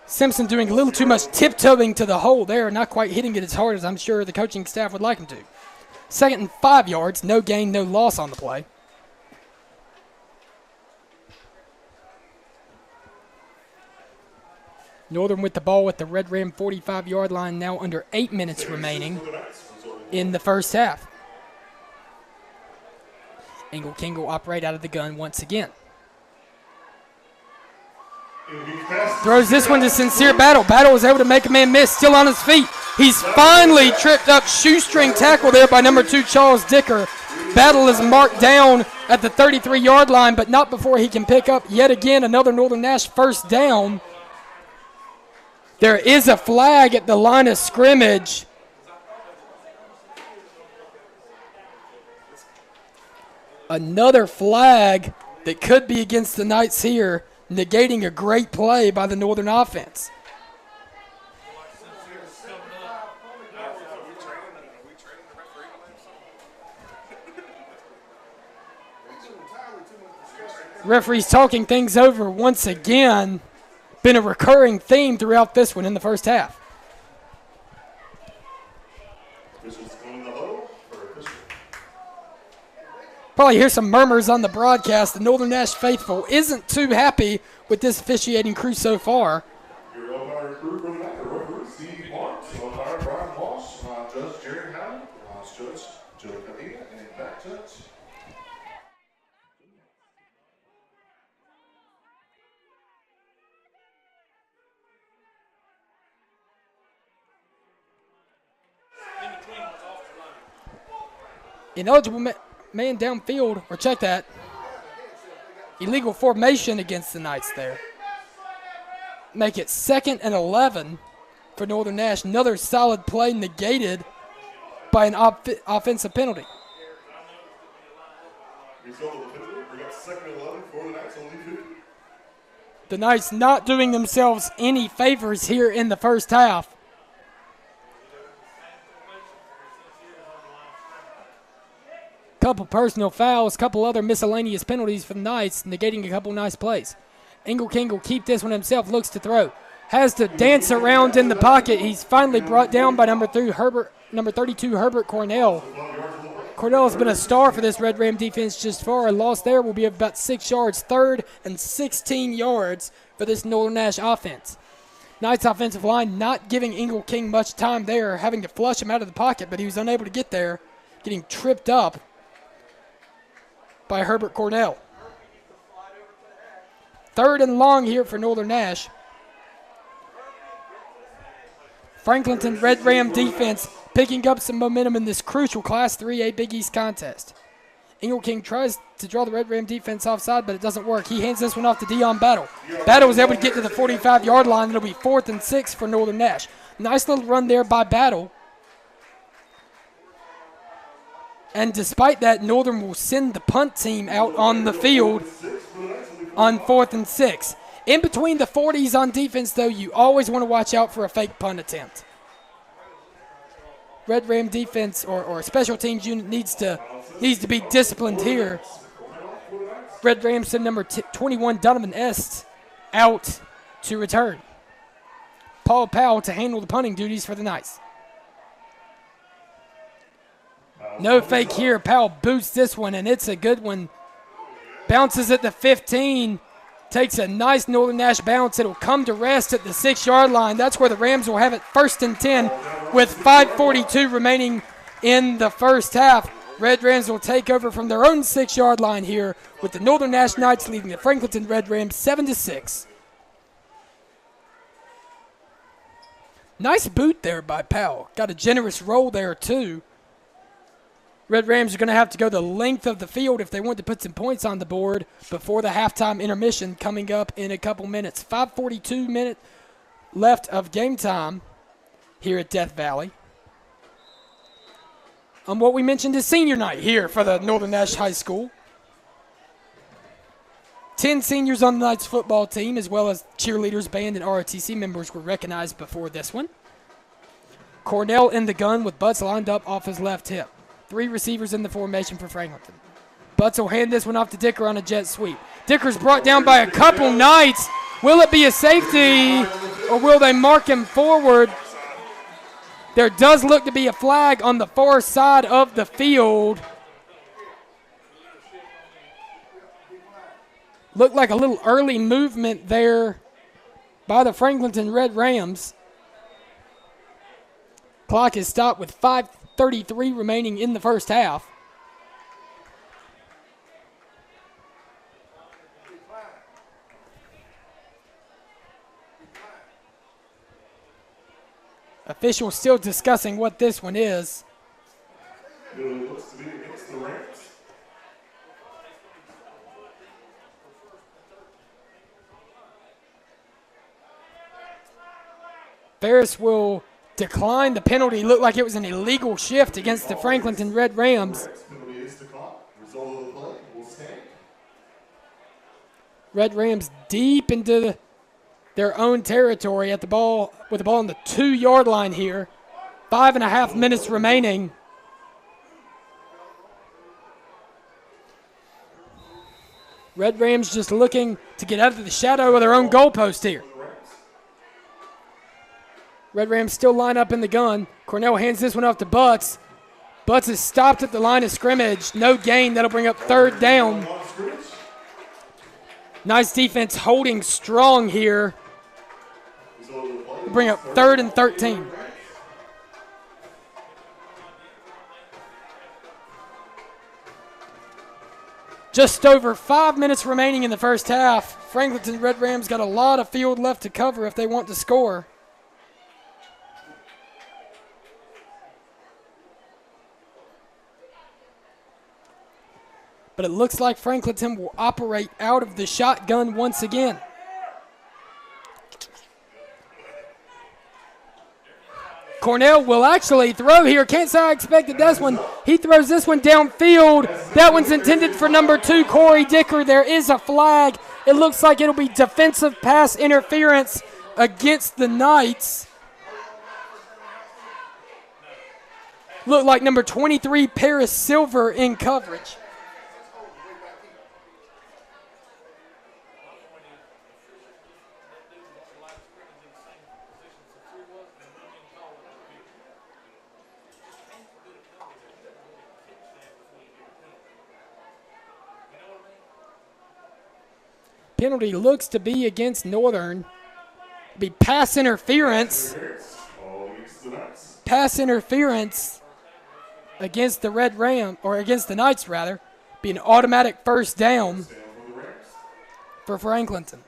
Simpson doing a little too much tiptoeing to the hole there, not quite hitting it as hard as I'm sure the coaching staff would like him to. 2nd and 5 yards, no gain, no loss on the play. Northern with the ball at the Red Ram 45-yard line, now under 8 minutes remaining in the first half. King will operate out of the gun once again. Throws this one to Sincere Battle. Battle is able to make a man miss, still on his feet. He's finally tripped up. Shoestring tackle there by number 2, Charles Dicker. Battle is marked down at the 33-yard line, but not before he can pick up yet again another Northern Nash first down. There is a flag at the line of scrimmage. Another flag that could be against the Knights here, negating a great play by the Northern offense. Referees talking things over once again. Been a recurring theme throughout this one in the first half. Probably hear some murmurs on the broadcast. The Northern Nash faithful isn't too happy with this officiating crew so far. Your umpire crew from the night, referee Steve Marks, umpire Brian Walsh, Judge Jerry Howard, Judge Joe Cadena, and back judge. Ineligible man downfield, or check that. Illegal formation against the Knights there. Make it 2nd and 11 for Northern Nash. Another solid play negated by an offensive penalty. The Knights not doing themselves any favors here in the first half. Couple personal fouls, couple other miscellaneous penalties for the Knights, negating a couple nice plays. King will keep this one himself, looks to throw. Has to dance around in the pocket. He's finally brought down by number 32, Herbert Cornell. Cornell has been a star for this Red Ram defense just far. A loss there will be about 6 yards. 3rd and 16 yards for this Northern Nash offense. Knights offensive line not giving King much time there, having to flush him out of the pocket, but he was unable to get there, getting tripped up by Herbert Cornell. 3rd and long here for Northern Nash. Franklinton Red Ram defense picking up some momentum in this crucial Class 3A Big East contest. Ingle King tries to draw the Red Ram defense offside, but it doesn't work. He hands this one off to Dion Battle. Battle was able to get to the 45-yard line. It'll be 4th and 6 for Northern Nash. Nice little run there by Battle. And despite that, Northern will send the punt team out on the field on 4th and 6. In between the 40s on defense, though, you always want to watch out for a fake punt attempt. Red Ram defense or special teams unit needs to be disciplined here. Red Rams send number 21, Donovan Est, out to return. Paul Powell to handle the punting duties for the Knights. No fake here. Powell boots this one, and it's a good one. Bounces at the 15. Takes a nice Northern Nash bounce. It'll come to rest at the 6-yard line. That's where the Rams will have it 1st and 10 with 5:42 remaining in the first half. Red Rams will take over from their own 6-yard line here with the Northern Nash Knights leading the Franklinton Red Rams 7-6. Nice boot there by Powell. Got a generous roll there too. Red Rams are going to have to go the length of the field if they want to put some points on the board before the halftime intermission coming up in a couple minutes. 5:42 minutes left of game time here at Death Valley. On what we mentioned is senior night here for the Northern Nash High School. 10 seniors on the Knights football team, as well as cheerleaders, band, and ROTC members were recognized before this one. Cornell in the gun with Butts lined up off his left hip. 3 receivers in the formation for Franklinton. Butts will hand this one off to Dicker on a jet sweep. Dicker's brought down by a couple Knights. Will it be a safety, or will they mark him forward? There does look to be a flag on the far side of the field. Looked like a little early movement there by the Franklinton Red Rams. Clock is stopped with 5:33 remaining in the first half. Officials still discussing what this one is. It looks to be against the Rams. Ferris will decline the penalty. Looked like it was an illegal shift against the Franklinton Red Rams. Penalty is declined. Result of the play will stand. Red Rams deep into their own territory at the ball, with the ball on the 2-yard line here. 5.5 minutes remaining. Red Rams just looking to get out of the shadow of their own goalpost here. Red Rams still line up in the gun. Cornell hands this one off to Butts. Butts is stopped at the line of scrimmage. No gain. That'll bring up 3rd down. Nice defense holding strong here. Bring up 3rd and 13. Just over 5 minutes remaining in the first half. Franklinton Red Rams got a lot of field left to cover if they want to score. But it looks like Franklinton will operate out of the shotgun once again. Cornell will actually throw here. Can't say I expected this one. He throws this one downfield. That one's intended for number 2, Corey Dicker. There is a flag. It looks like it'll be defensive pass interference against the Knights. Looked like number 23, Paris Silver, in coverage. Penalty looks to be against Northern. Be pass interference. Pass interference against the Red Ram, or against the Knights rather. Be an automatic first down for Franklinton.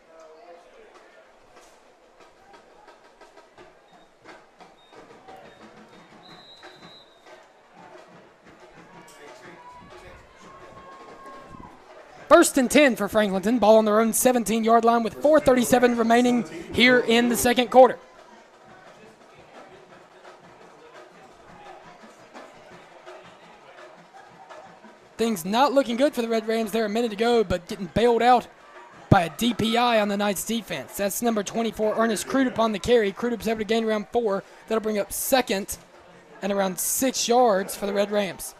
First and 10 for Franklinton. Ball on their own 17-yard line with 4:37 remaining here in the second quarter. Things not looking good for the Red Rams there a minute ago, but getting bailed out by a DPI on the Knights defense. That's number 24, Ernest Crudup on the carry. Crudup's able to gain around 4. That'll bring up second and around 6 yards for the Red Rams.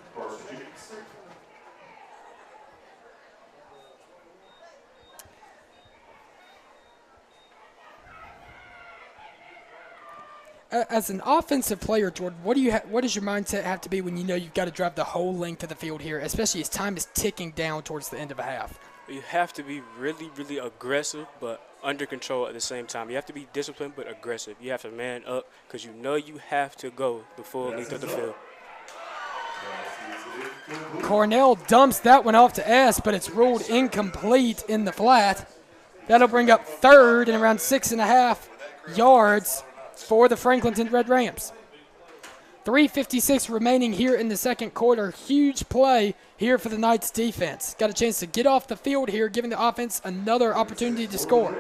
As an offensive player, Jordan, what does your mindset have to be when you know you've got to drive the whole length of the field here, especially as time is ticking down towards the end of a half? You have to be really, really aggressive, but under control at the same time. You have to be disciplined, but aggressive. You have to man up because you know you have to go the full length of the field. Cornell dumps that one off to S, but it's ruled incomplete in the flat. That'll bring up third and around 6.5 yards for the Franklinton Red Rams. 3:56 remaining here in the second quarter. Huge play here for the Knights defense. Got a chance to get off the field here, giving the offense another opportunity to score.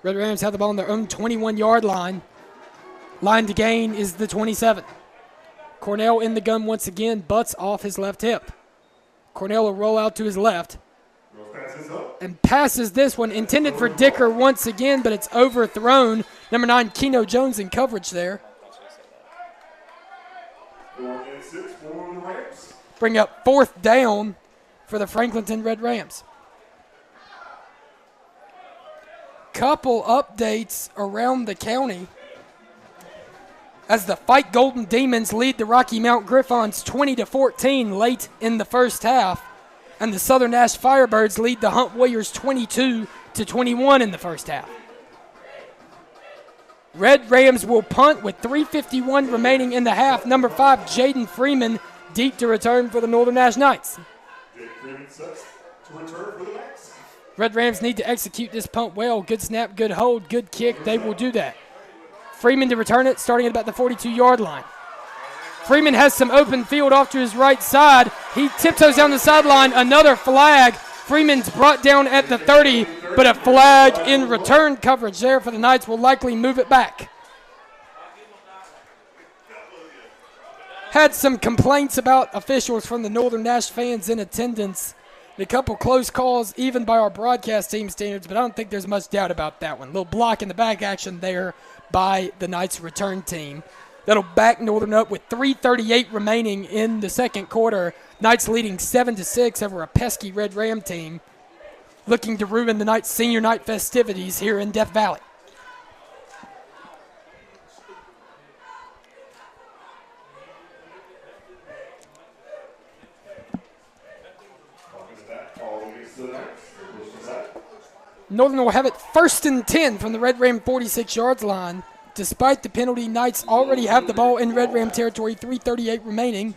Red Rams have the ball on their own 21-yard line. Line to gain is the 27. Cornell in the gun once again, butts off his left hip. Cornell will roll out to his left and passes this one, intended for Dicker once again, but it's overthrown. Number 9, Keno Jones in coverage there. Bring up fourth down for the Franklinton Red Rams. Couple updates around the county as the Fight Golden Demons lead the Rocky Mount Griffons 20-14 late in the first half, and the Southern Nash Firebirds lead the Hunt Warriors 22-21 in the first half. Red Rams will punt with 3:51 remaining in the half. Number 5, Jaden Freeman, deep to return for the Northern Nash Knights. Red Rams need to execute this punt well. Good snap, good hold, good kick. They will do that. Freeman to return it, starting at about the 42-yard line. Freeman has some open field off to his right side. He tiptoes down the sideline. Another flag. Freeman's brought down at the 30, but a flag in return coverage there for the Knights will likely move it back. Had some complaints about officials from the Northern Nash fans in attendance. A couple close calls, even by our broadcast team standards, but I don't think there's much doubt about that one. Little block in the back action there by the Knights return team. That'll back Northern up with 3:38 remaining in the second quarter. Knights leading 7-6 over a pesky Red Ram team, looking to ruin the Knights senior night festivities here in Death Valley. Northern will have it first and 10 from the Red Ram 46 yards line. Despite the penalty, Knights already have the ball in Red Ram territory, 3:38 remaining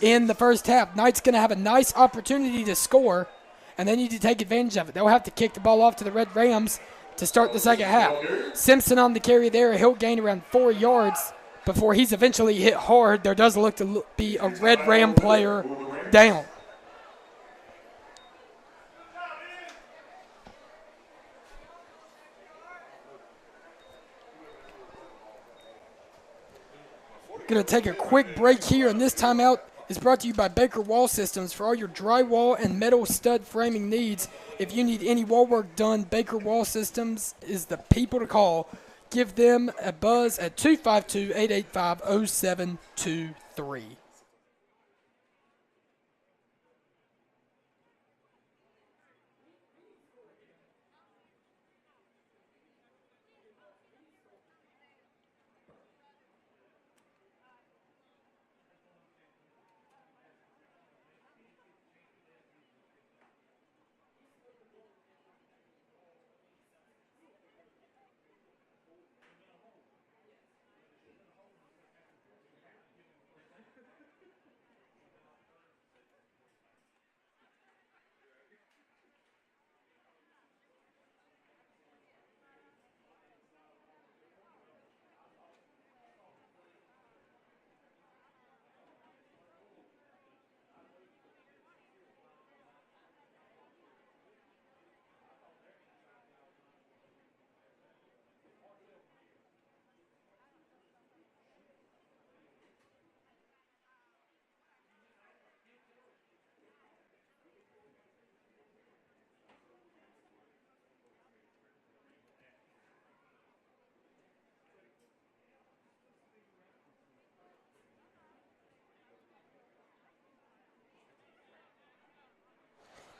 in the first half. Knights going to have a nice opportunity to score, and they need to take advantage of it. They'll have to kick the ball off to the Red Rams to start the second half. Simpson on the carry there. He'll gain around 4 yards before he's eventually hit hard. There does look to be a Red Ram player down. Going to take a quick break here, and this timeout is brought to you by Baker Wall Systems. For all your drywall and metal stud framing needs, if you need any wall work done, Baker Wall Systems is the people to call. Give them a buzz at 252-885-0723.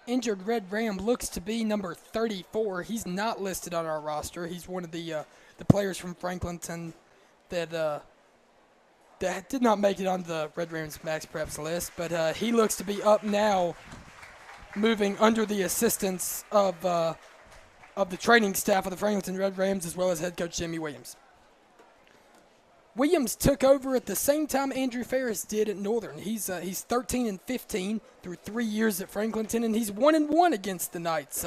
injured Red Ram looks to be number 34. He's not listed on our roster. He's one of the players from Franklinton that did not make it on the Red Rams Max Preps list, but he looks to be up now, moving under the assistance of the training staff of the Franklinton Red Rams, as well as head coach Jimmy Williams. Williams took over at the same time Andrew Ferris did at Northern. He's 13-15 through 3 years at Franklinton, and he's 1-1 against the Knights.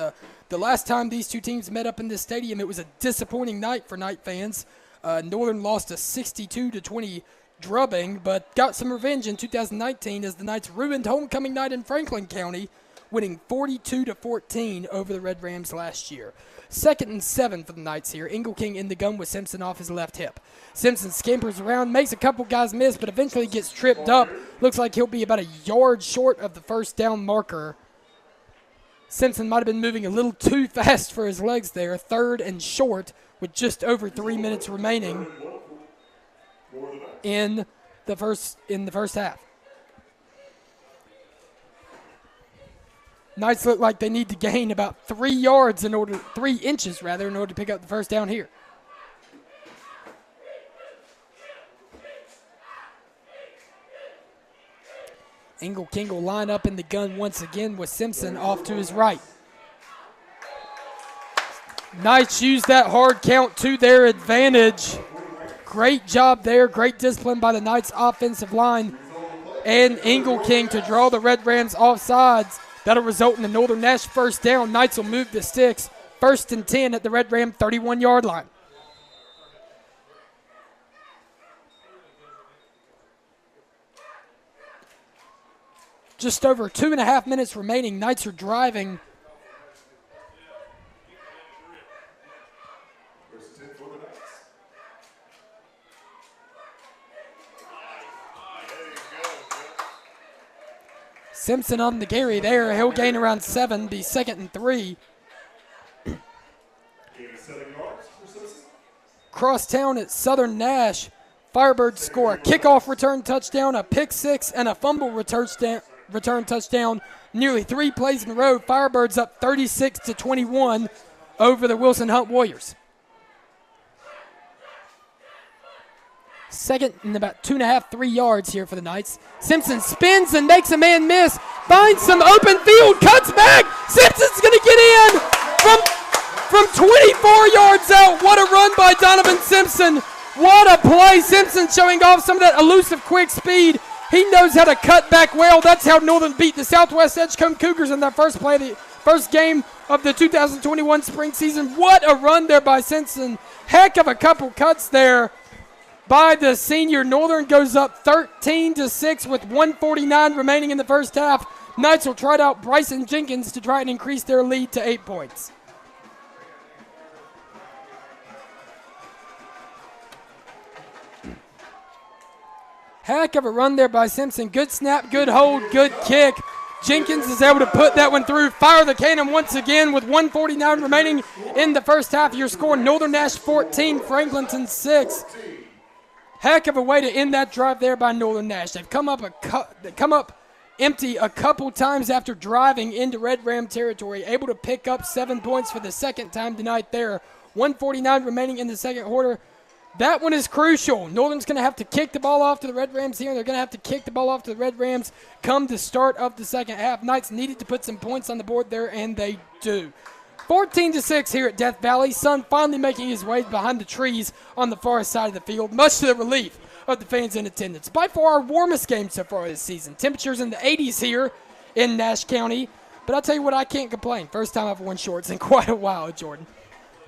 The last time these two teams met up in this stadium, it was a disappointing night for Knight fans. Northern lost a 62-20 drubbing, but got some revenge in 2019 as the Knights ruined homecoming night in Franklin County, winning 42-14 over the Red Rams last year. 2nd and 7 for the Knights here. Ingle King in the gun with Simpson off his left hip. Simpson scampers around, makes a couple guys miss, but eventually gets tripped up. Looks like he'll be about a yard short of the first down marker. Simpson might have been moving a little too fast for his legs there. 3rd and short with just over 3 minutes remaining in the first half. Knights look like they need to gain about 3 inches in order to pick up the first down here. Ingle King will line up in the gun once again with Simpson off to his right. Knights use that hard count to their advantage. Great job there. Great discipline by the Knights offensive line and Ingle King to draw the Red Rams offsides. That'll result in a Northern Nash first down. Knights will move the sticks. 1st and 10 at the Red Ram 31-yard line. Just over 2.5 minutes remaining. Knights are driving. Simpson on the carry there. He'll gain around 7, be 2nd and 3. Crosstown at Southern Nash. Firebirds score a kickoff return touchdown, a pick six, and a fumble return touchdown. Nearly 3 plays in a row. Firebirds up 36-21 over the Wilson Hunt Warriors. 2nd and about 2.5, 3 yards here for the Knights. Simpson spins and makes a man miss. Finds some open field, cuts back. Simpson's going to get in from 24 yards out. What a run by Donovan Simpson. What a play. Simpson showing off some of that elusive quick speed. He knows how to cut back well. That's how Northern beat the Southwest Edgecombe Cougars in their first game of the 2021 spring season. What a run there by Simpson. Heck of a couple cuts there by the senior. Northern goes up 13-6 with 1:49 remaining in the first half. Knights will try out Bryson Jenkins to try and increase their lead to 8 points. Heck of a run there by Simpson. Good snap, good hold, good kick. Jenkins is able to put that one through. Fire the cannon once again with 1:49 remaining in the first half. Your score, Northern Nash 14, Franklinton 6. Heck of a way to end that drive there by Northern Nash. They've come up empty a couple times after driving into Red Ram territory, able to pick up 7 points for the second time tonight there. 1:49 remaining in the second quarter. That one is crucial. Northern's going to have to kick the ball off to the Red Rams here. They're going to have to kick the ball off to the Red Rams come the start of the second half. Knights needed to put some points on the board there, and they do. 14-6 here at Death Valley. Sun finally making his way behind the trees on the far side of the field, much to the relief of the fans in attendance. By far our warmest game so far this season. Temperatures in the 80s here in Nash County. But I'll tell you what, I can't complain. First time I've worn shorts in quite a while, Jordan.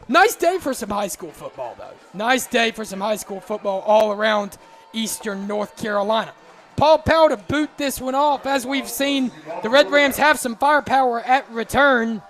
Nice day for some high school football, though. Nice day for some high school football all around eastern North Carolina. Paul Powell to boot this one off. As we've seen, the Red Rams have some firepower at return.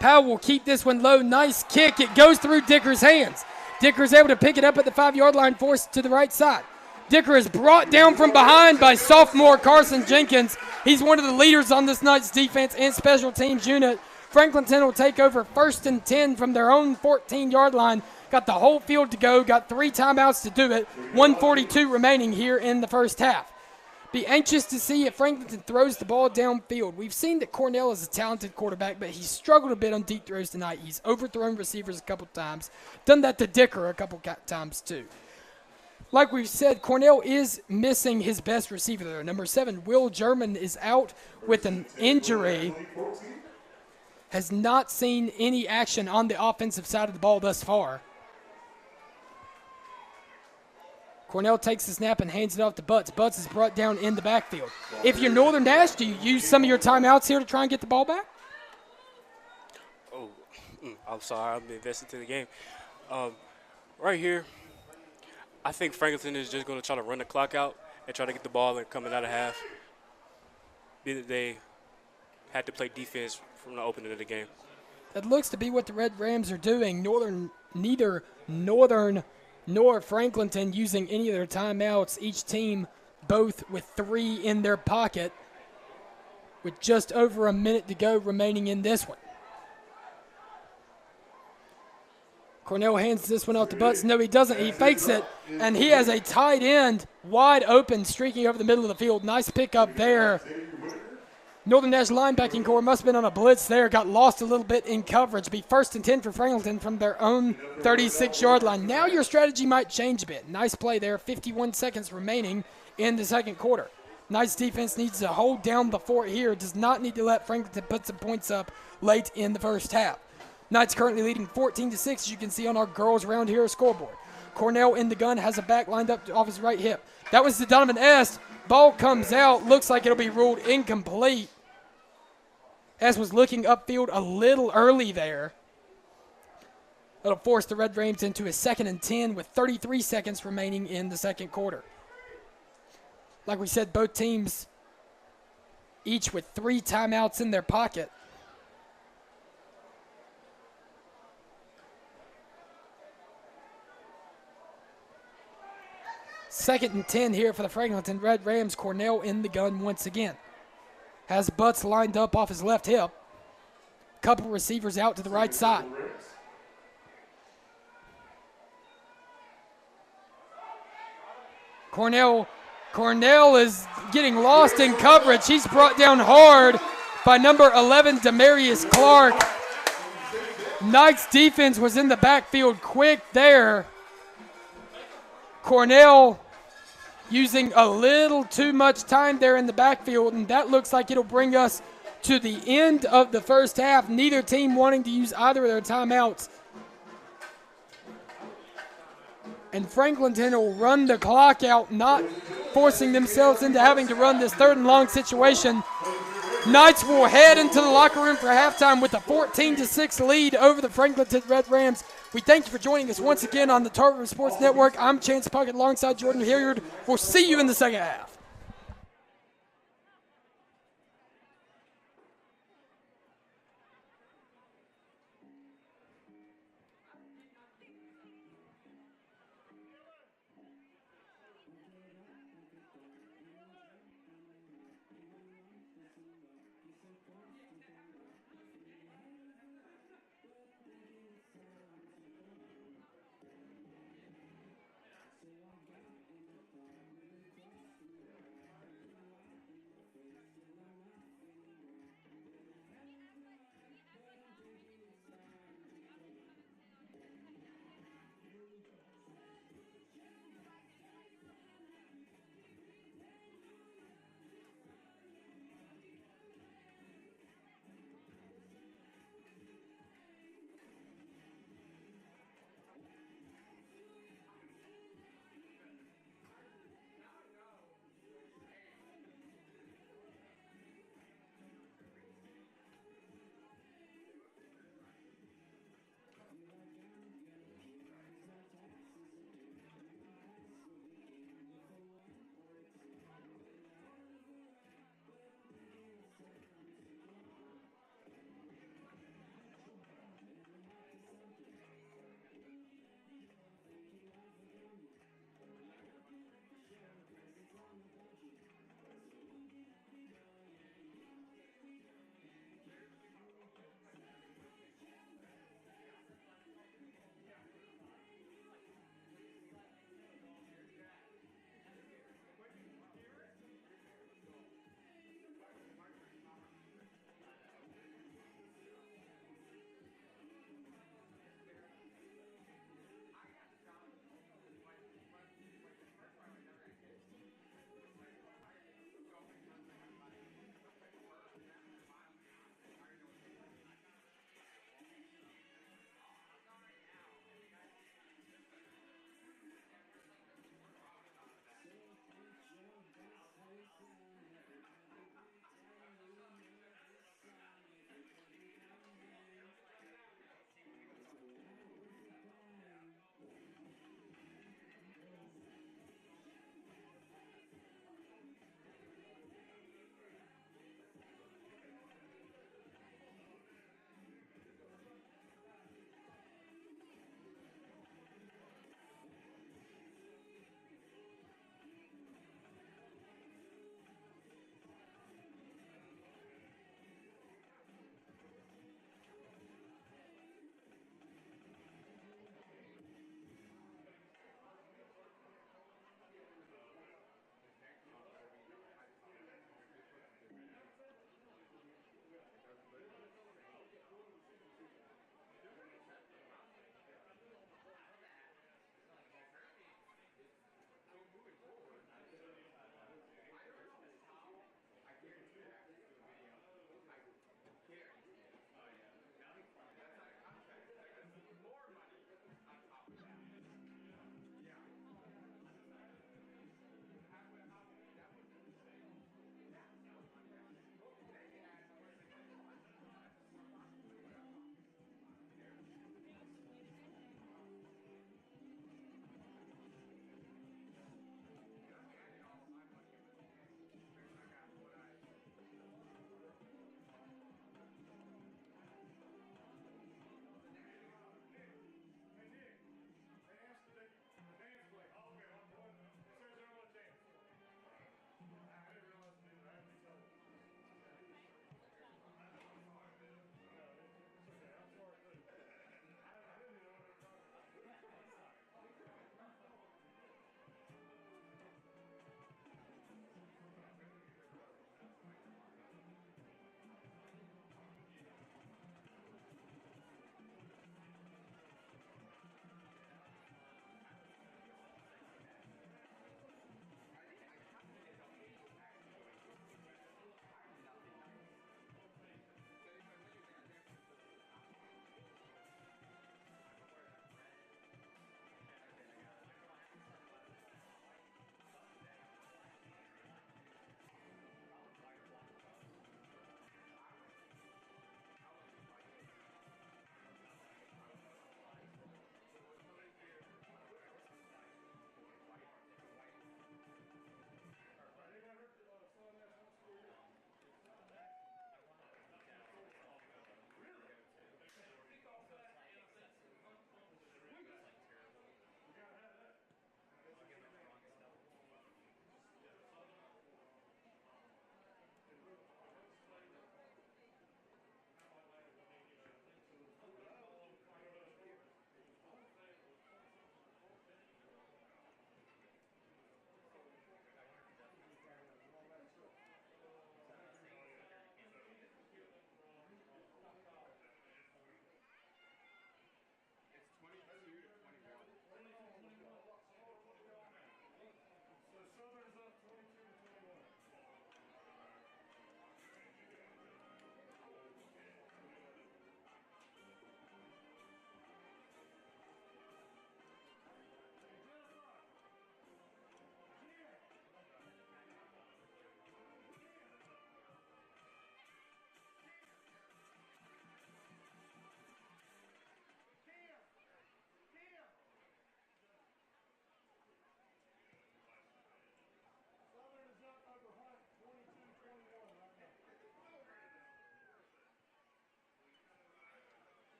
Powell will keep this one low. Nice kick. It goes through Dicker's hands. Dicker's able to pick it up at the 5-yard line, forced to the right side. Dicker is brought down from behind by sophomore Carson Jenkins. He's one of the leaders on this night's defense and special teams unit. Franklinton will take over 1st and 10 from their own 14-yard line. Got the whole field to go. Got 3 timeouts to do it. 1:42 remaining here in the first half. Be anxious to see if Franklinton throws the ball downfield. We've seen that Cornell is a talented quarterback, but he's struggled a bit on deep throws tonight. He's overthrown receivers a couple times. Done that to Dicker a couple times too. Like we've said, Cornell is missing his best receiver there. Number 7, Will German, is out with an injury. Has not seen any action on the offensive side of the ball thus far. Cornell takes the snap and hands it off to Butts. Butts is brought down in the backfield. If you're Northern Nash, do you use some of your timeouts here to try and get the ball back? Oh, I'm sorry. I'm invested to the game. Right here, I think Franklinton is just going to try to run the clock out and try to get the ball and coming out of half. They had to play defense from the opening of the game. That looks to be what the Red Rams are doing. Neither Northern nor Franklinton using any of their timeouts. Each team both with 3 in their pocket with just over a minute to go remaining in this one. Cornell hands this one out to Butts. No, he doesn't. He fakes it, and he has a tight end wide open streaking over the middle of the field. Nice pickup there. Northern Nash linebacking core must have been on a blitz there. Got lost a little bit in coverage. Be 1st and 10 for Franklinton from their own 36-yard line. Now your strategy might change a bit. Nice play there. 51 seconds remaining in the second quarter. Nice defense, needs to hold down the fort here. Does not need to let Franklinton put some points up late in the first half. Knights currently leading 14-6, as you can see on our Girls Round Here scoreboard. Cornell in the gun, has a back lined up off his right hip. That was to Donovan S. Ball comes out. Looks like it'll be ruled incomplete. S was looking upfield a little early there. That'll force the Red Rams into a 2nd and 10 with 33 seconds remaining in the second quarter. Like we said, both teams each with 3 timeouts in their pocket. Second and 10 here for the Franklinton Red Rams. Cornell in the gun once again. Has Butts lined up off his left hip. Couple receivers out to the right side. Cornell is getting lost in coverage. He's brought down hard by number 11, Demarius Clark. Knights defense was in the backfield quick there. Cornell using a little too much time there in the backfield, and that looks like it'll bring us to the end of the first half. Neither team wanting to use either of their timeouts. And Franklinton will run the clock out, not forcing themselves into having to run this 3rd and long situation. Knights will head into the locker room for halftime with a 14-6 lead over the Franklinton Red Rams. We thank you for joining us once again on the Target Room Sports Network. I'm Chance Puckett alongside Jordan Hilliard. We'll see you in the second half.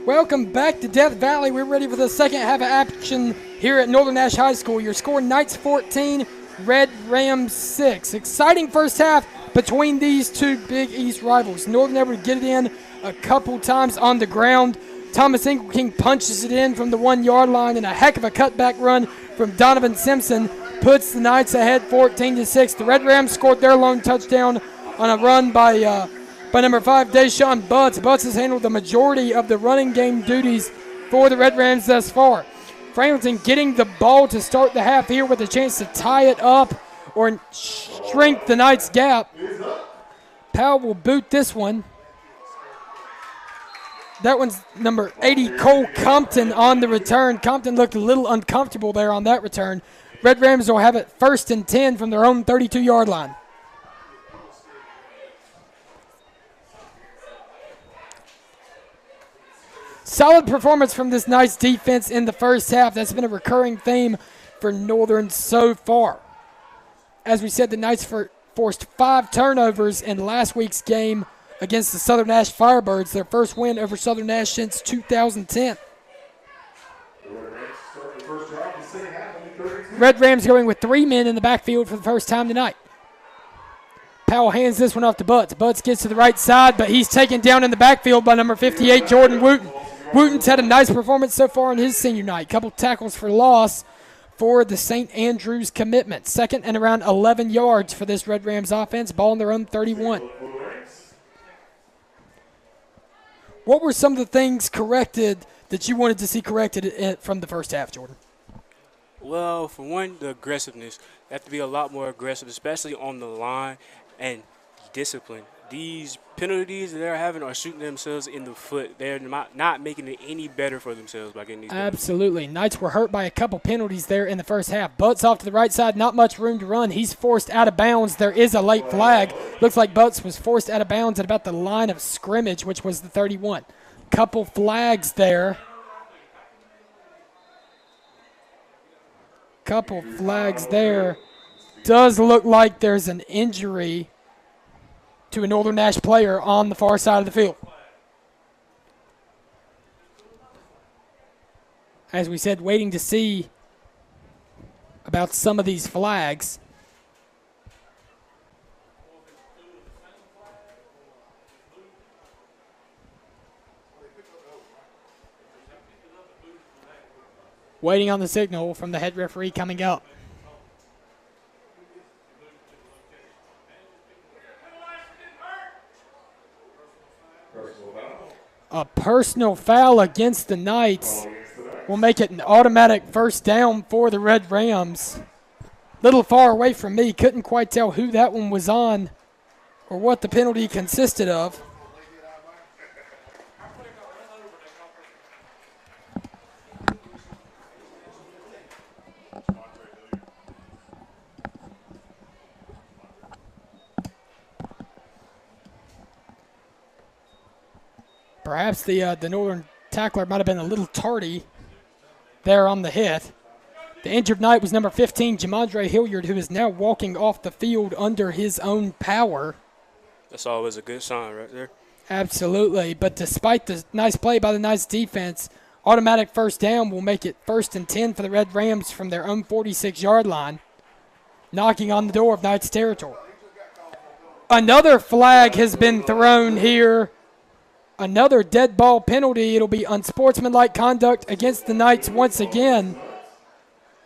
Welcome back to Death Valley. We're ready for the second half of action here at Northern Nash High School. Your score, Knights 14, Red Rams 6. Exciting first half between these two Big East rivals. Northern able to get it in a couple times on the ground. Thomas King punches it in from the 1 yard line, and a heck of a cutback run from Donovan Simpson puts the Knights ahead 14-6. The Red Rams scored their lone touchdown on a run by number 5, Deshaun Butts. Butts has handled the majority of the running game duties for the Red Rams thus far. Franklinton getting the ball to start the half here with a chance to tie it up or shrink the Knights' gap. Powell will boot this one. That one's number 80, Cole Compton, on the return. Compton looked a little uncomfortable there on that return. Red Rams will have it 1st and 10 from their own 32-yard line. Solid performance from this Knights defense in the first half. That's been a recurring theme for Northern so far. As we said, the Knights forced 5 turnovers in last week's game against the Southern Nash Firebirds, their first win over Southern Nash since 2010. Red Rams going with 3 men in the backfield for the first time tonight. Powell hands this one off to Butts. Butts gets to the right side, but he's taken down in the backfield by number 58, Jordan Wooten. Wooten's had a nice performance so far on his senior night. Couple tackles for loss for the St. Andrews commitment. Second and around 11 yards for this Red Rams offense. Ball on their own 31. What were some of the things corrected that you wanted to see corrected from the first half, Jordan? Well, for one, the aggressiveness. They have to be a lot more aggressive, especially on the line, and discipline. These penalties that they're having are shooting themselves in the foot. They're not making it any better for themselves by getting these penalties. Absolutely. Knights were hurt by a couple penalties there in the first half. Butts off to the right side, not much room to run. He's forced out of bounds. There is a late flag. Looks like Butts was forced out of bounds at about the line of scrimmage, which was the 31. Couple flags there. Couple flags there. Does look like there's an injury to a Northern Nash player on the far side of the field. As we said, waiting to see about some of these flags. Waiting on the signal from the head referee coming up. A personal foul against the Knights will make it an automatic first down for the Red Rams. Little far away from me. Couldn't quite tell who that one was on or what the penalty consisted of. Perhaps the Northern tackler might have been a little tardy there on the hit. The injured Knight was number 15, Jamondre Hilliard, who is now walking off the field under his own power. That's always a good sign right there. Absolutely, but despite the nice play by the Knights defense, automatic first down will make it 1st and 10 for the Red Rams from their own 46-yard line, knocking on the door of Knights territory. Another flag has been thrown here. Another dead ball penalty. It'll be unsportsmanlike conduct against the Knights once again.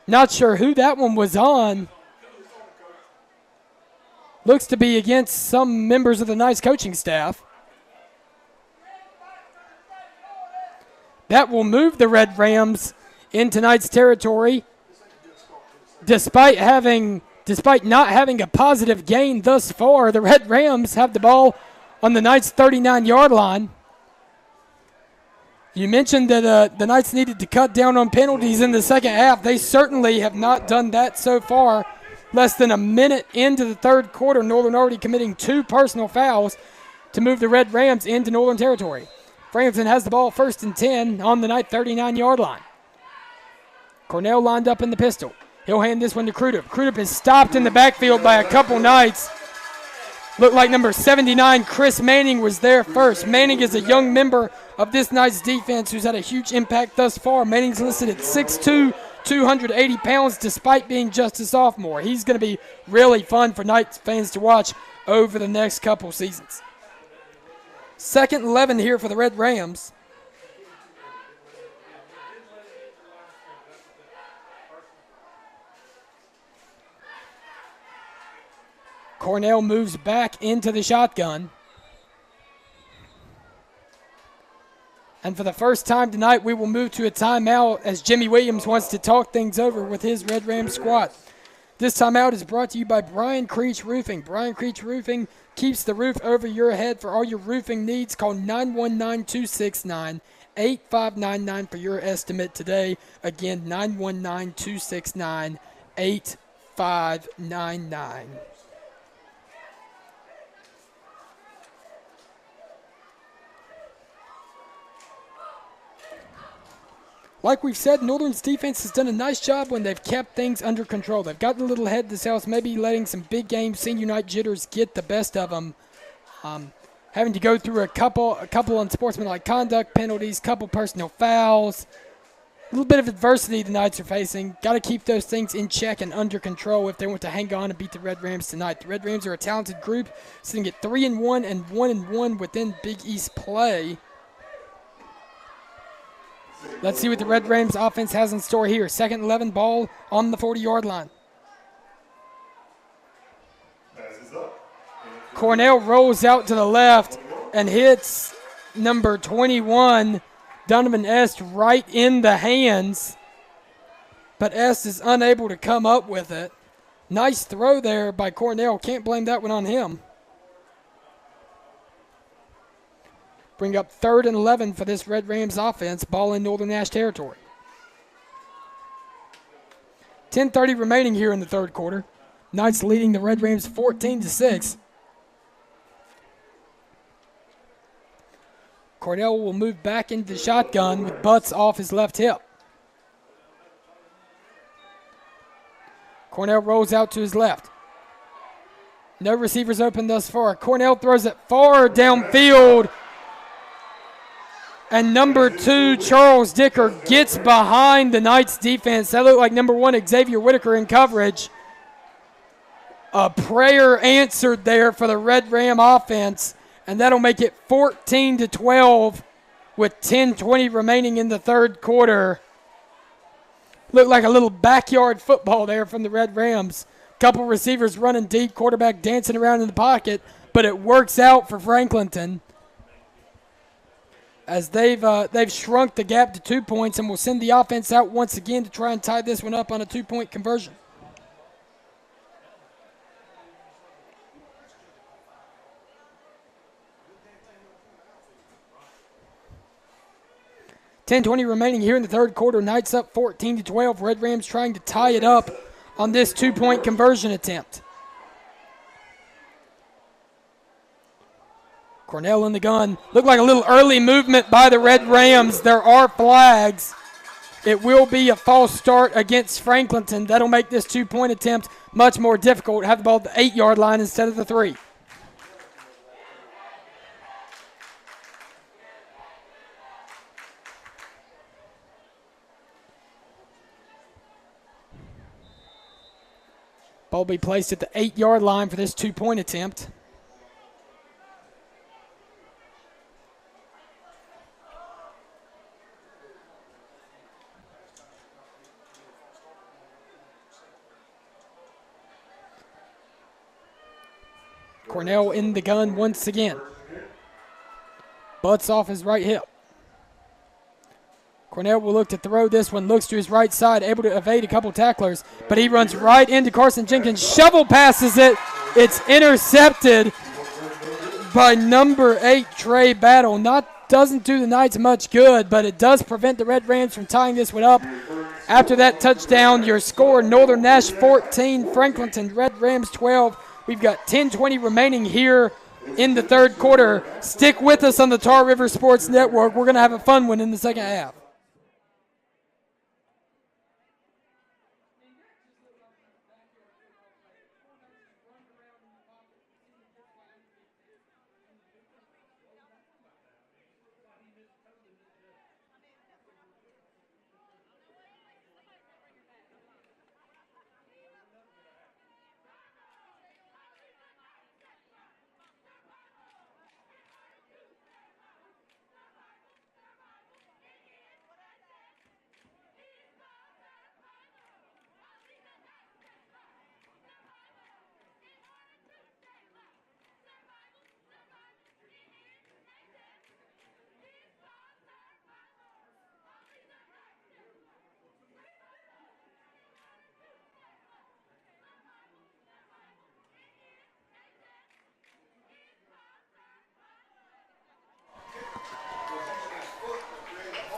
Not sure who that one was on. Looks to be against some members of the Knights coaching staff. That will move the Red Rams into Knights territory. Despite not having a positive gain thus far, the Red Rams have the ball on the Knights 39-yard line. You mentioned that the Knights needed to cut down on penalties in the second half. They certainly have not done that so far. Less than a minute into the third quarter, Northern already committing 2 personal fouls to move the Red Rams into Northern territory. Franklinton has the ball 1st and 10 on the Knight 39-yard line. Cornell lined up in the pistol. He'll hand this one to Crudup. Crudup is stopped in the backfield by a couple Knights. Looked like number 79, Chris Manning, was there first. Manning is a young member of this Knights defense who's had a huge impact thus far. Manning's listed at 6'2", 280 pounds, despite being just a sophomore. He's going to be really fun for Knights fans to watch over the next couple seasons. 2nd and 11 here for the Red Rams. Cornell moves back into the shotgun. And for the first time tonight, we will move to a timeout as Jimmy Williams wants to talk things over with his Red Rams squad. This timeout is brought to you by Brian Creech Roofing. Brian Creech Roofing keeps the roof over your head. For all your roofing needs, call 919-269-8599 for your estimate today. Again, 919-269-8599. Like we've said, Northern's defense has done a nice job when they've kept things under control. They've gotten a little ahead of themselves, maybe letting some big game senior night jitters get the best of them. Having to go through a couple unsportsmanlike conduct penalties, couple personal fouls, a little bit of adversity the Knights are facing. Got to keep those things in check and under control if they want to hang on and beat the Red Rams tonight. The Red Rams are a talented group, sitting at 3-1 and 1-1 within Big East play. Let's see what the Red Rams offense has in store here. 2nd and 11, ball on the 40-yard line. Cornell rolls out to the left and hits number 21, Donovan Est, right in the hands. But Est is unable to come up with it. Nice throw there by Cornell. Can't blame that one on him. Bring up 3rd and 11 for this Red Rams offense. Ball in Northern Nash territory. 10:30 remaining here in the third quarter. Knights leading the Red Rams 14-6. Cornell will move back into the shotgun with Butts off his left hip. Cornell rolls out to his left. No receivers open thus far. Cornell throws it far downfield. And number 2, Charles Dicker, gets behind the Knights defense. That looked like number 1, Xavier Whitaker, in coverage. A prayer answered there for the Red Ram offense. And that'll make it 14-12 with 10:20 remaining in the third quarter. Looked like a little backyard football there from the Red Rams. Couple receivers running deep, quarterback dancing around in the pocket, but it works out for Franklinton as they've shrunk the gap to 2 points and will send the offense out once again to try and tie this one up on a 2-point conversion. $10:20 remaining here in the third quarter. Knights up 14-12. Red Rams trying to tie it up on this 2-point conversion attempt. Cornell in the gun. Looked like a little early movement by the Red Rams. There are flags. It will be a false start against Franklinton. That'll make this 2-point attempt much more difficult. Have the ball at the 8-yard line instead of the 3. Ball will be placed at the 8-yard line for this 2-point attempt. Cornell in the gun once again. Butts off his right hip. Cornell will look to throw this one, looks to his right side, able to evade a couple tacklers, but he runs right into Carson Jenkins. Shovel passes it. It's intercepted by number 8, Trey Battle. Doesn't do the Knights much good, but it does prevent the Red Rams from tying this one up. After that touchdown, your score, Northern Nash 14, Franklinton Red Rams 12. We've got 10:20 remaining here in the third quarter. Stick with us on the Tar River Sports Network. We're going to have a fun one in the second half.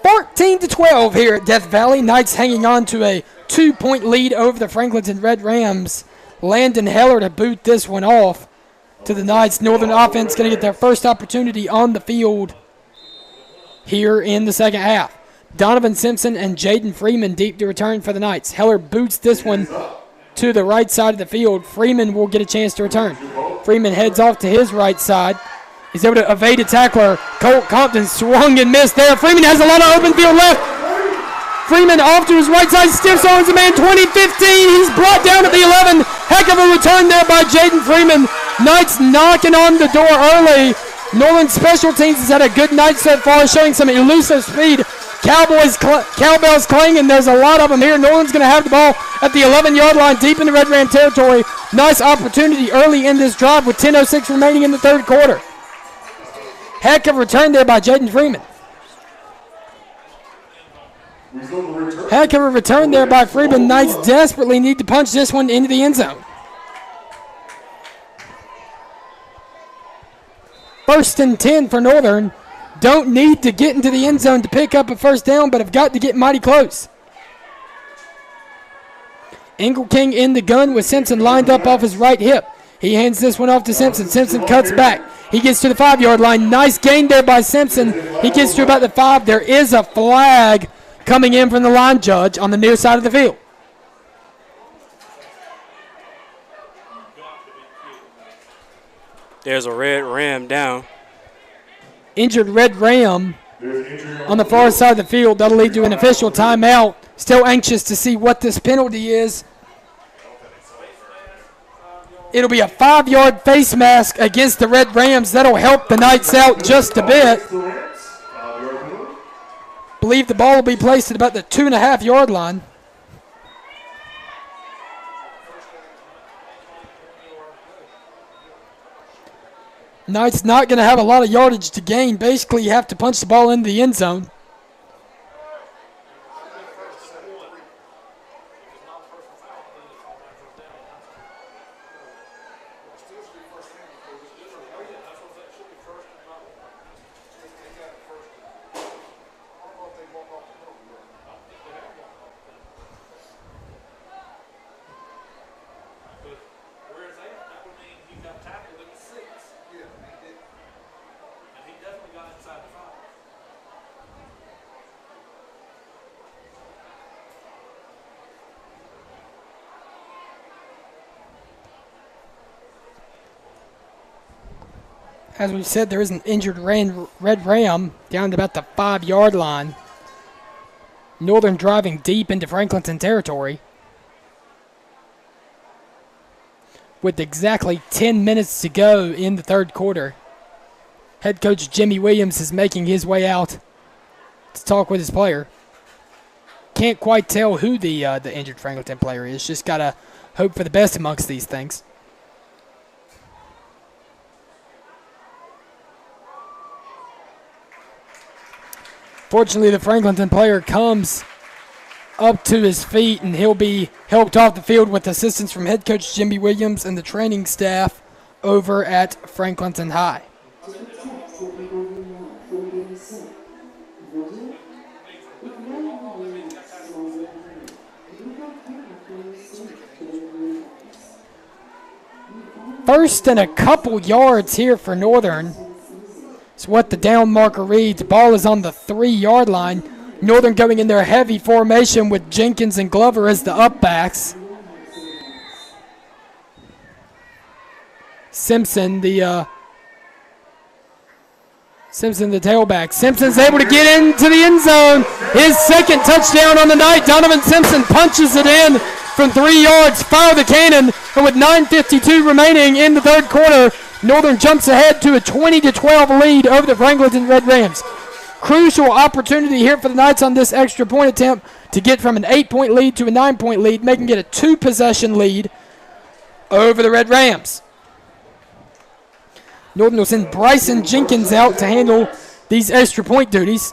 14-12 here at Death Valley. Knights hanging on to a 2-point lead over the Franklinton Red Rams. Landon Heller to boot this one off to the Knights. Northern offense going to get their first opportunity on the field here in the second half. Donovan Simpson and Jaden Freeman deep to return for the Knights. Heller boots this one to the right side of the field. Freeman will get a chance to return. Freeman heads off to his right side. He's able to evade a tackler. Colt Compton swung and missed there. Freeman has a lot of open field left. Freeman off to his right side, stiffs owns a man, 20-15. He's brought down at the 11. Heck of a return there by Jaden Freeman. Knights knocking on the door early. Northern Special Teams has had a good night so far, showing some elusive speed. Cowbells clanging. There's a lot of them here. Northern's going to have the ball at the 11-yard line, deep in the Red Ram territory. Nice opportunity early in this drive with 10:06 remaining in the third quarter. Heck of a return there by Jaden Freeman. Heck of a return there by Freeman. Knights desperately need to punch this one into the end zone. First and 10 for Northern. Don't need to get into the end zone to pick up a first down, but have got to get mighty close. Engelking in the gun with Simpson lined up off his right hip. He hands this one off to Simpson. Simpson cuts back. He gets to the 5-yard line. Nice gain there by Simpson. He gets to about the 5. There is a flag coming in from the line judge on the near side of the field. There's a Red Ram down. Injured Red Ram on the far side of the field. That'll lead to an official timeout. Still anxious to see what this penalty is. It'll be a 5-yard face mask against the Red Rams. That'll help the Knights out just a bit. Believe the ball will be placed at about the 2.5-yard line. Knights not going to have a lot of yardage to gain. Basically, you have to punch the ball into the end zone. As we said, there is an injured Red Ram down to about the 5-yard line. Northern driving deep into Franklinton territory. With exactly 10 minutes to go in the third quarter. Head coach Jimmy Williams is making his way out to talk with his player. Can't quite tell who the injured Franklinton player is. Just got to hope for the best amongst these things. Fortunately, the Franklinton player comes up to his feet, and he'll be helped off the field with assistance from head coach Jimmy Williams and the training staff over at Franklinton High. First and a couple yards here for Northern. It's what the down marker reads. Ball is on the 3-yard line. Northern going in their heavy formation with Jenkins and Glover as the up-backs. Simpson, the tailback. Simpson's able to get into the end zone. His second touchdown on the night. Donovan Simpson punches it in from 3 yards. Fire the cannon. And with 9:52 remaining in the third quarter, Northern jumps ahead to a 20-12 lead over the Franklinton Red Rams. Crucial opportunity here for the Knights on this extra point attempt to get from an 8-point lead to a 9-point lead, making it a 2-possession lead over the Red Rams. Northern will send Bryson Jenkins out to handle these extra point duties.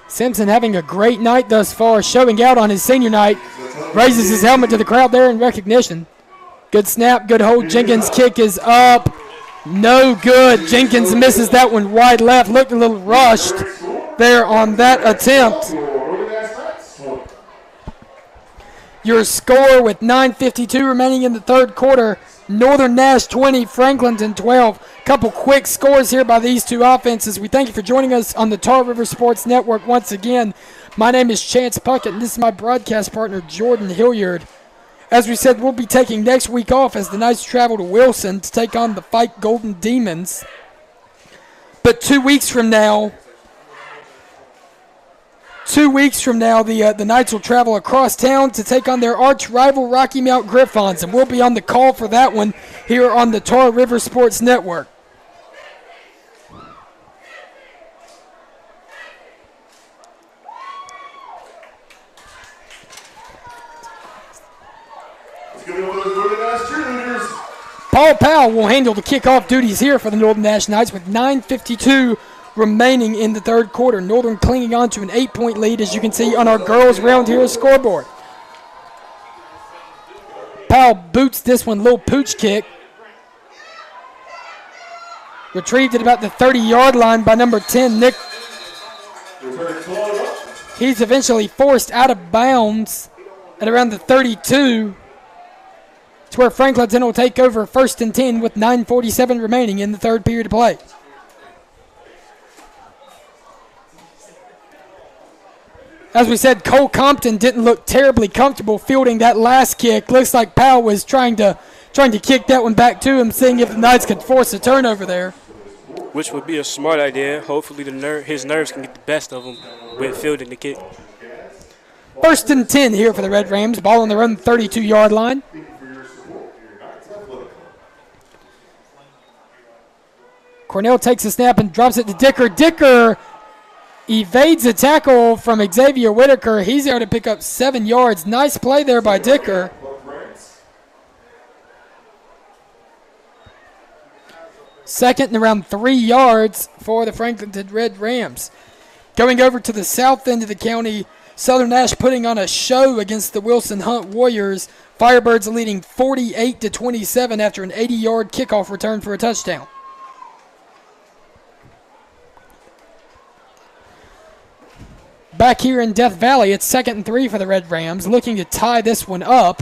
Simpson having a great night thus far, showing out on his senior night. raises his helmet to the crowd there in recognition. Good snap, good hold. Jenkins' kick is up. No good. Jenkins misses that one wide left. Looked a little rushed there on that attempt. Your score with 9:52 remaining in the third quarter. Northern Nash 20, Franklinton 12. Couple quick scores here by these two offenses. We thank you for joining us on the Tar River Sports Network once again. My name is Chance Puckett, and this is my broadcast partner, Jordan Hilliard. As we said, we'll be taking next week off as the Knights travel to Wilson to take on the Fight Golden Demons. But 2 weeks from now, the Knights will travel across town to take on their arch rival Rocky Mount Griffons, and we'll be on the call for that one here on the Tar River Sports Network. Paul Powell will handle the kickoff duties here for the Northern Nash Knights with 9:52 remaining in the third quarter. Northern clinging on to an 8-point lead, as you can see on our girls round here scoreboard. Powell boots this one, little pooch kick. Retrieved at about the 30-yard line by number 10, Nick. He's eventually forced out of bounds at around the 32. It's where Franklinton will take over 1st and 10 with 9:47 remaining in the third period of play. As we said, Cole Compton didn't look terribly comfortable fielding that last kick. Looks like Powell was trying to kick that one back to him, seeing if the Knights could force a turnover there. Which would be a smart idea. Hopefully his nerves can get the best of him when fielding the kick. 1st and 10 here for the Red Rams. Ball on their own 32-yard line. Cornell takes a snap and drops it to Dicker. Dicker evades a tackle from Xavier Whitaker. He's able to pick up 7 yards. Nice play there by Dicker. Second and around 3 yards for the Franklinton Red Rams. Going over to the south end of the county, Southern Nash putting on a show against the Wilson Hunt Warriors. Firebirds leading 48-27 after an 80-yard kickoff return for a touchdown. Back here in Death Valley, it's 2nd and 3 for the Red Rams, looking to tie this one up.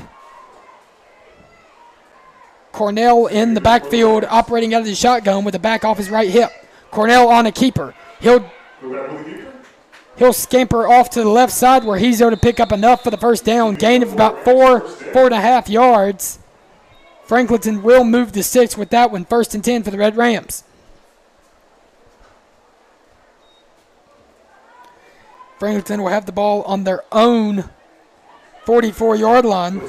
Cornell in the backfield, operating out of the shotgun with the back off his right hip. Cornell on a keeper. He'll scamper off to the left side where he's able to pick up enough for the first down. Gain of about 4.5 yards. Franklinton will move to 6 with that one. 1st and 10 for the Red Rams. Franklinton will have the ball on their own 44-yard line.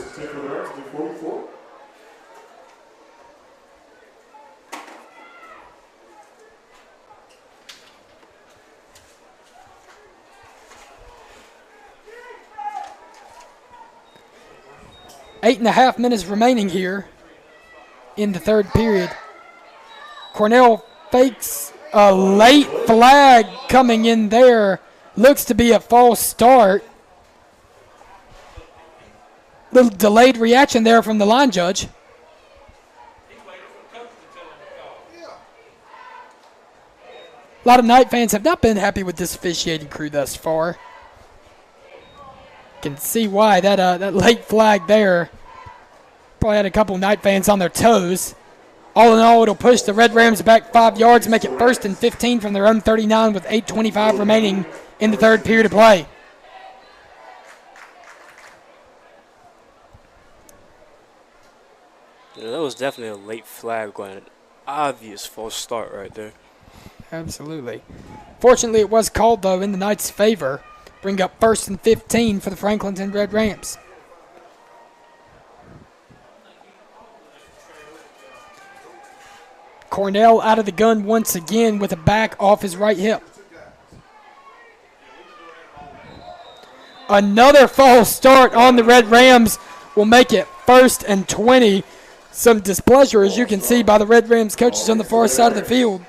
Eight and a half minutes remaining here in the third period. Cornell fakes a late flag coming in there. Looks to be a false start. Little delayed reaction there from the line judge. A lot of Knight fans have not been happy with this officiating crew thus far. Can see why that late flag there probably had a couple Knight fans on their toes. All in all, it'll push the Red Rams back 5 yards, make it 1st and 15 from their own 39 with 8:25 remaining in the third period of play. Yeah, that was definitely a late flag going. An obvious false start right there. Absolutely. Fortunately, it was called, though, in the Knights' favor. Bring up 1st and 15 for the Franklinton Red Rams. Cornell out of the gun once again with a back off his right hip. Another false start on the Red Rams will make it 1st and 20. Some displeasure, as you can see, by the Red Rams coaches on the far side of the field.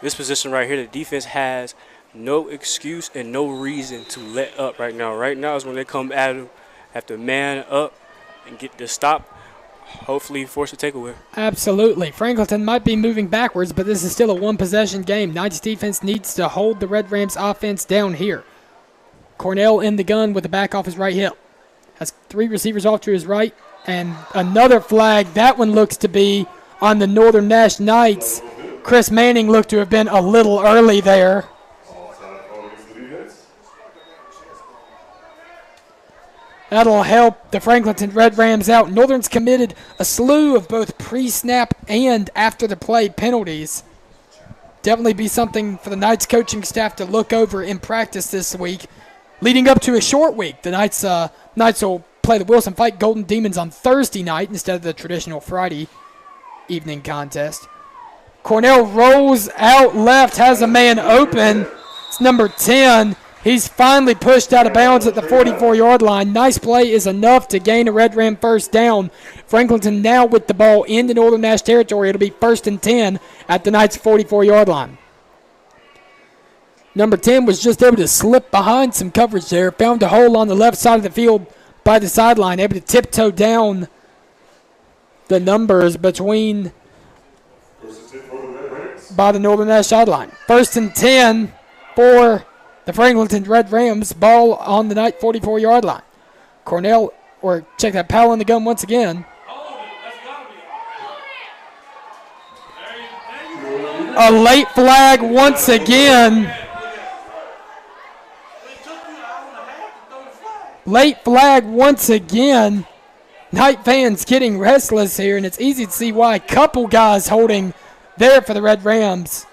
This position right here, the defense has no excuse and no reason to let up right now. Right now is when they come at him, have to man up and get the stop, hopefully force a takeaway. Absolutely. Franklinton might be moving backwards, but this is still a one-possession game. Knights defense needs to hold the Red Rams offense down here. Cornell in the gun with the back off his right hip. Has 3 receivers off to his right, and another flag. That one looks to be on the Northern Nash Knights. Chris Manning looked to have been a little early there. That'll help the Franklinton Red Rams out. Northern's committed a slew of both pre-snap and after-the-play penalties. Definitely be something for the Knights coaching staff to look over in practice this week. Leading up to a short week, the Knights will play the Wilson Fight Golden Demons on Thursday night instead of the traditional Friday evening contest. Cornell rolls out left, has a man open. It's number 10. He's finally pushed out of bounds at the 44-yard line. Nice play is enough to gain a Red Ram first down. Franklinton now with the ball in the Northern Nash territory. It'll be 1st and 10 at the Knights' 44-yard line. Number 10 was just able to slip behind some coverage there. Found a hole on the left side of the field by the sideline. Able to tiptoe down the numbers between by the Northern Nash sideline. 1st and 10 for the Franklinton Red Rams. Ball on the Knight 44-yard line. Cornell, or check that, Powell in the gun once again. A late flag once again. Late flag once again. Knight fans getting restless here, and it's easy to see why. Couple guys holding there for the Red Rams.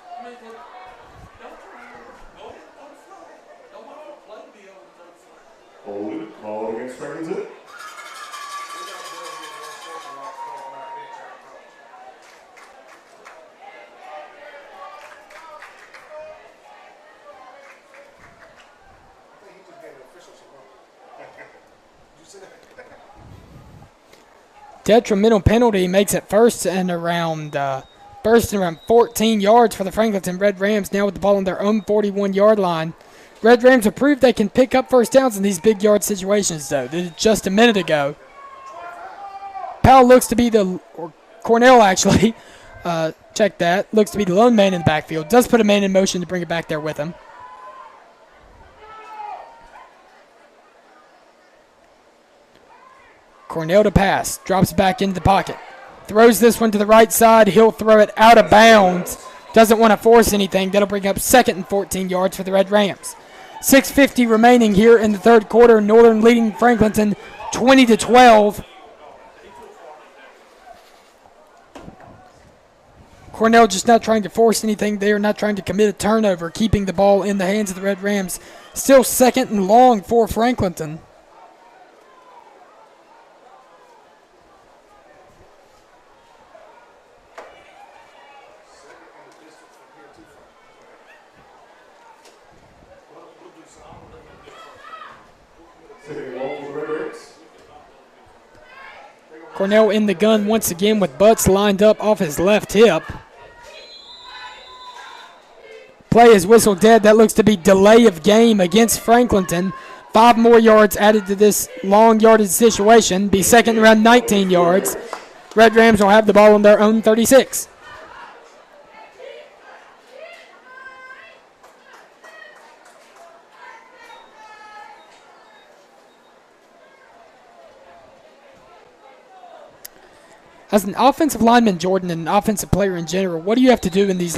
Ball against Franklinton. Detrimental penalty makes it first and around 14 yards for the Franklinton Red Rams, now with the ball on their own 41-yard line. Red Rams have proved they can pick up first downs in these big yard situations, though. They did just a minute ago. Powell looks to be or Cornell actually, check that, looks to be the lone man in the backfield. Does put a man in motion to bring it back there with him. Cornell to pass, drops back into the pocket. Throws this one to the right side. He'll throw it out of bounds. Doesn't want to force anything. That'll bring up 2nd and 14 yards for the Red Rams. 6:50 remaining here in the third quarter. Northern leading Franklinton 20-12. Cornell just not trying to force anything there, not trying to commit a turnover, keeping the ball in the hands of the Red Rams. Still 2nd and long for Franklinton. Cornell in the gun once again with Butts lined up off his left hip. Play is whistled dead. That looks to be delay of game against Franklinton. 5 more yards added to this long yardage situation. Be 2nd and around 19 yards. Red Rams will have the ball on their own 36. As an offensive lineman, Jordan, and an offensive player in general, what do you have to do in these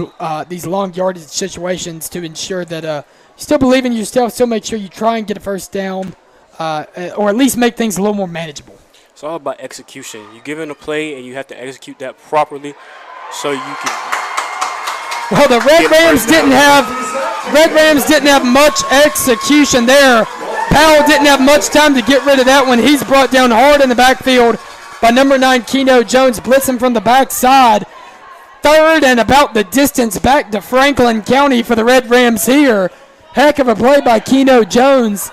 long yardage situations to ensure that you still believe in yourself, still make sure you try and get a first down, or at least make things a little more manageable? It's all about execution. You're given a play, and you have to execute that properly so you can. Well, the Red Rams didn't have much execution there. Powell didn't have much time to get rid of that one. He's brought down hard in the backfield by number 9, Keno Jones, blitzing from the backside. 3rd and about the distance back to Franklin County for the Red Rams here. Heck of a play by Keno Jones.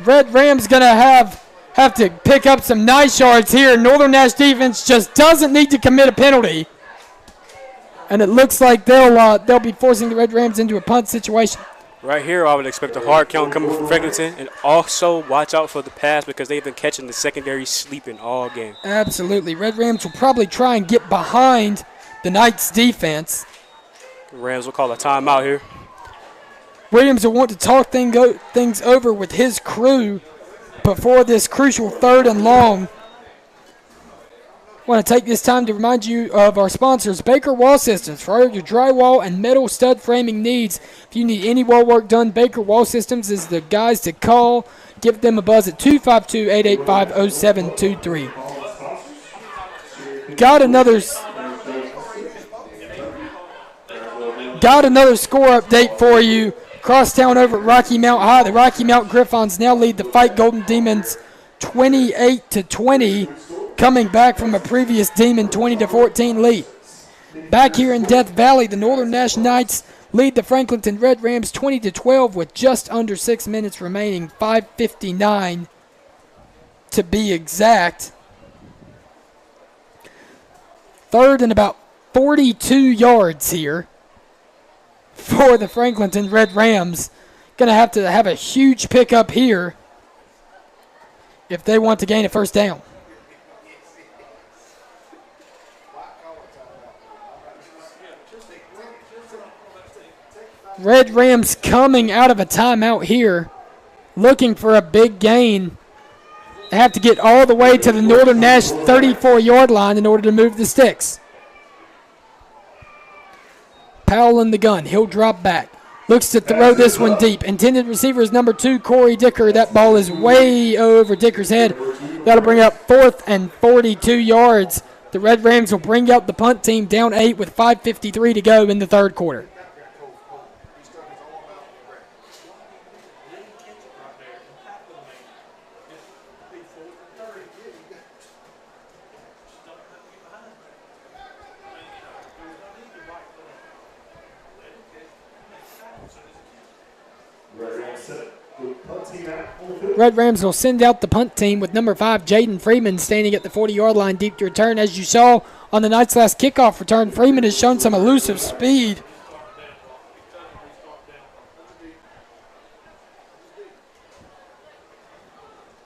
Red Rams going to have have to pick up some nice yards here. Northern Nash defense just doesn't need to commit a penalty. And it looks like they'll be forcing the Red Rams into a punt situation. Right here, I would expect a hard count coming from Franklinton. And also watch out for the pass because they've been catching the secondary sleeping all game. Absolutely. Red Rams will probably try and get behind the Knights defense. Rams will call a timeout here. Williams will want to talk things over with his crew before this crucial 3rd and long. I want to take this time to remind you of our sponsors, Baker Wall Systems, for all your drywall and metal stud framing needs. If you need any wall work done, Baker Wall Systems is the guys to call. Give them a buzz at 252-885-0723. Got another score update for you. Crosstown over at Rocky Mount High. The Rocky Mount Griffons now lead the Fight Golden Demons 28-20. Coming back from a previous Demon 20-14 lead. Back here in Death Valley, the Northern Nash Knights lead the Franklinton Red Rams 20-12 with just under 6 minutes remaining, 5:59 to be exact. 3rd and about 42 yards here for the Franklinton Red Rams. Going to have a huge pickup here if they want to gain a first down. Red Rams coming out of a timeout here, looking for a big gain. They have to get all the way to the Northern Nash 34-yard line in order to move the sticks. Powell in the gun. He'll drop back. Looks to throw this one deep. Intended receiver is number 2, Corey Dicker. That ball is way over Dicker's head. That'll bring up 4th and 42 yards. The Red Rams will bring out the punt team down 8 with 5:53 to go in the 3rd quarter. Red Rams will send out the punt team with number 5, Jaden Freeman, standing at the 40-yard line deep to return. As you saw on the Knights' last kickoff return, Freeman has shown some elusive speed.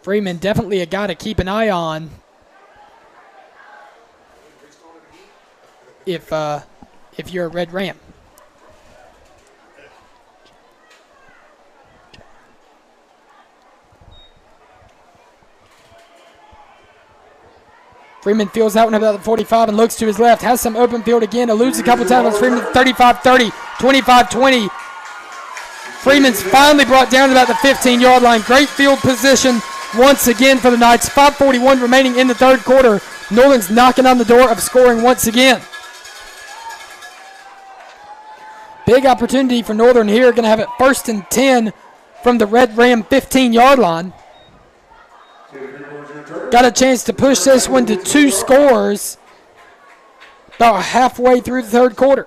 Freeman definitely a guy to keep an eye on if you're a Red Ram. Freeman feels that one about the 45 and looks to his left. Has some open field again. Eludes a couple times. Freeman 35-30, 25-20. Freeman's finally brought down to about the 15-yard line. Great field position once again for the Knights. 5:41 remaining in the 3rd quarter. Northern's knocking on the door of scoring once again. Big opportunity for Northern here. Going to have it 1st and 10 from the Red Ram 15-yard line. Got a chance to push this one to 2 scores about halfway through the 3rd quarter.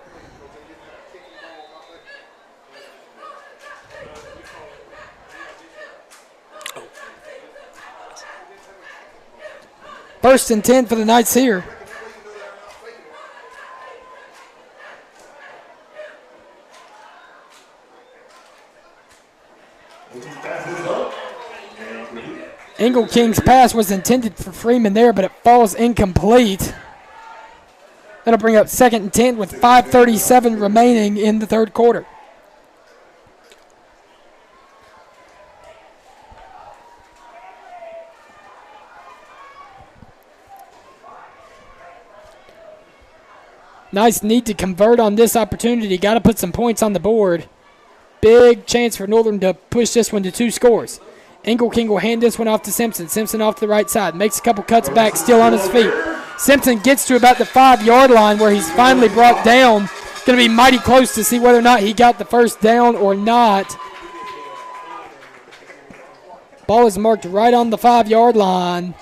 First and 10 for the Knights here. Engle King's pass was intended for Freeman there, but it falls incomplete. That'll bring up 2nd and 10 with 5:37 remaining in the 3rd quarter. Nice need to convert on this opportunity. Got to put some points on the board. Big chance for Northern to push this one to 2 scores. Engle King will hand this one off to Simpson. Simpson off to the right side. Makes a couple cuts back, still on his feet. Simpson gets to about the 5-yard line where he's finally brought down. Going to be mighty close to see whether or not he got the first down or not. Ball is marked right on the 5-yard line.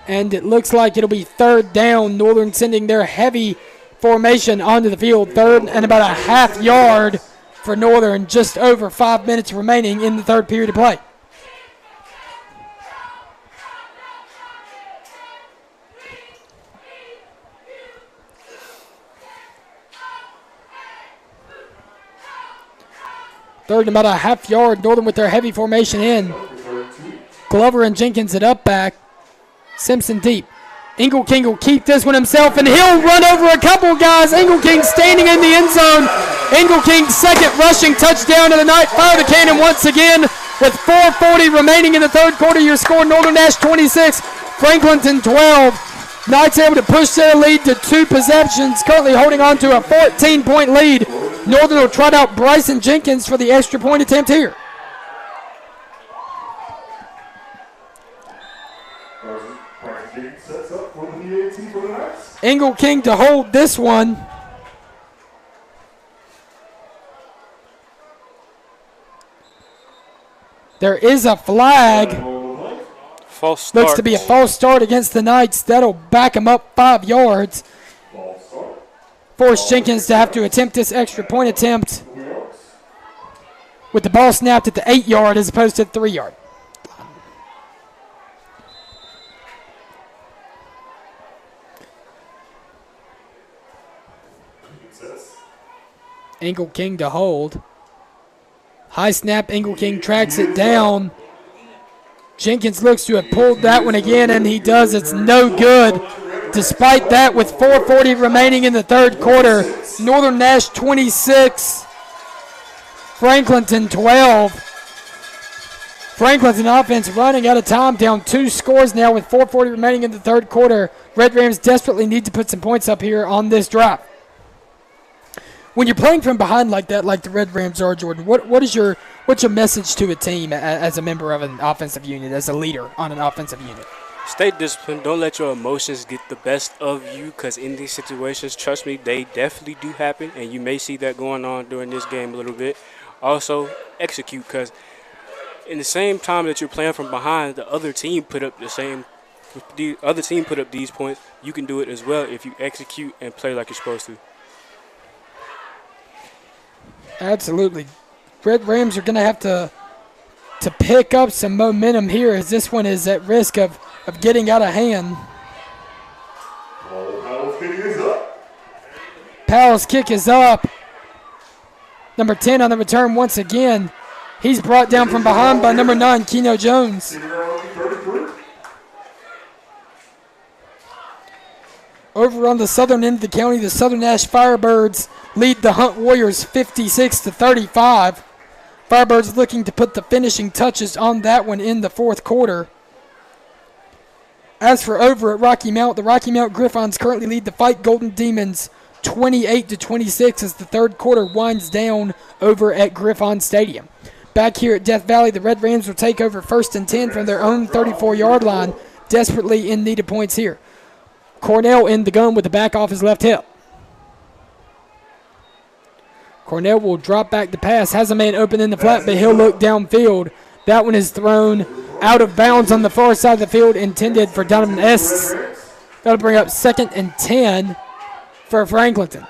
And it looks like it'll be 3rd down. Northern sending their heavy formation onto the field. 3rd and about a half yard for Northern. Just over 5 minutes remaining in the 3rd period of play. Third and about a half yard. Northern with their heavy formation in. Glover and Jenkins it up back. Simpson deep. Ingle King will keep this one himself, and he'll run over a couple guys. Ingle King standing in the end zone. Ingle King's second rushing touchdown of the night. Fire the cannon once again with 4:40 remaining in the third quarter. Your score, Northern Nash 26, Franklinton 12. Knights able to push their lead to 2 possessions, currently holding on to a 14-point lead. Northern will trot out Bryson Jenkins for the extra point attempt here. Sets up for the PAT for the Knights. Ingle King to hold this one. There is a flag. False start. Looks to be a false start against the Knights. That'll back them up 5 yards. Force Jenkins to have to attempt this extra point attempt with the ball snapped at the 8-yard as opposed to the 3-yard. Ingle King to hold. High snap, Ingle King tracks it down. Jenkins looks to have pulled that one again, and he does. It's no good. Despite that, with 4:40 remaining in the third quarter, Northern Nash 26, Franklinton 12. Franklinton offense running out of time, down 2 scores now with 4:40 remaining in the third quarter. Red Rams desperately need to put some points up here on this drive. When you're playing from behind like that, like the Red Rams are, Jordan, what's your message to a team as a member of an offensive unit, as a leader on an offensive unit? Stay disciplined. Don't let your emotions get the best of you, because in these situations, trust me, they definitely do happen, and you may see that going on during this game a little bit. Also, execute, because in the same time that you're playing from behind, the other team put up these points. You can do it as well if you execute and play like you're supposed to. Absolutely. Red Rams are going to have to pick up some momentum here, as this one is at risk of getting out of hand. Powell's kick is up. Number 10 on the return once again. He's brought down from behind by number 9, Keno Jones. Over on the southern end of the county, the Southern Nash Firebirds lead the Hunt Warriors 56-35. Firebirds looking to put the finishing touches on that one in the fourth quarter. As for over at Rocky Mount, the Rocky Mount Griffons currently lead the Fight Golden Demons 28-26 as the third quarter winds down over at Griffon Stadium. Back here at Death Valley, the Red Rams will take over 1st and 10 from their own 34-yard line, desperately in need of points here. Cornell in the gun with the back off his left hip. Cornell will drop back the pass. Has a man open in the flat, but he'll look downfield. That one is thrown out of bounds on the far side of the field, intended for Donovan Estes. That'll bring up 2nd and 10 for Franklinton.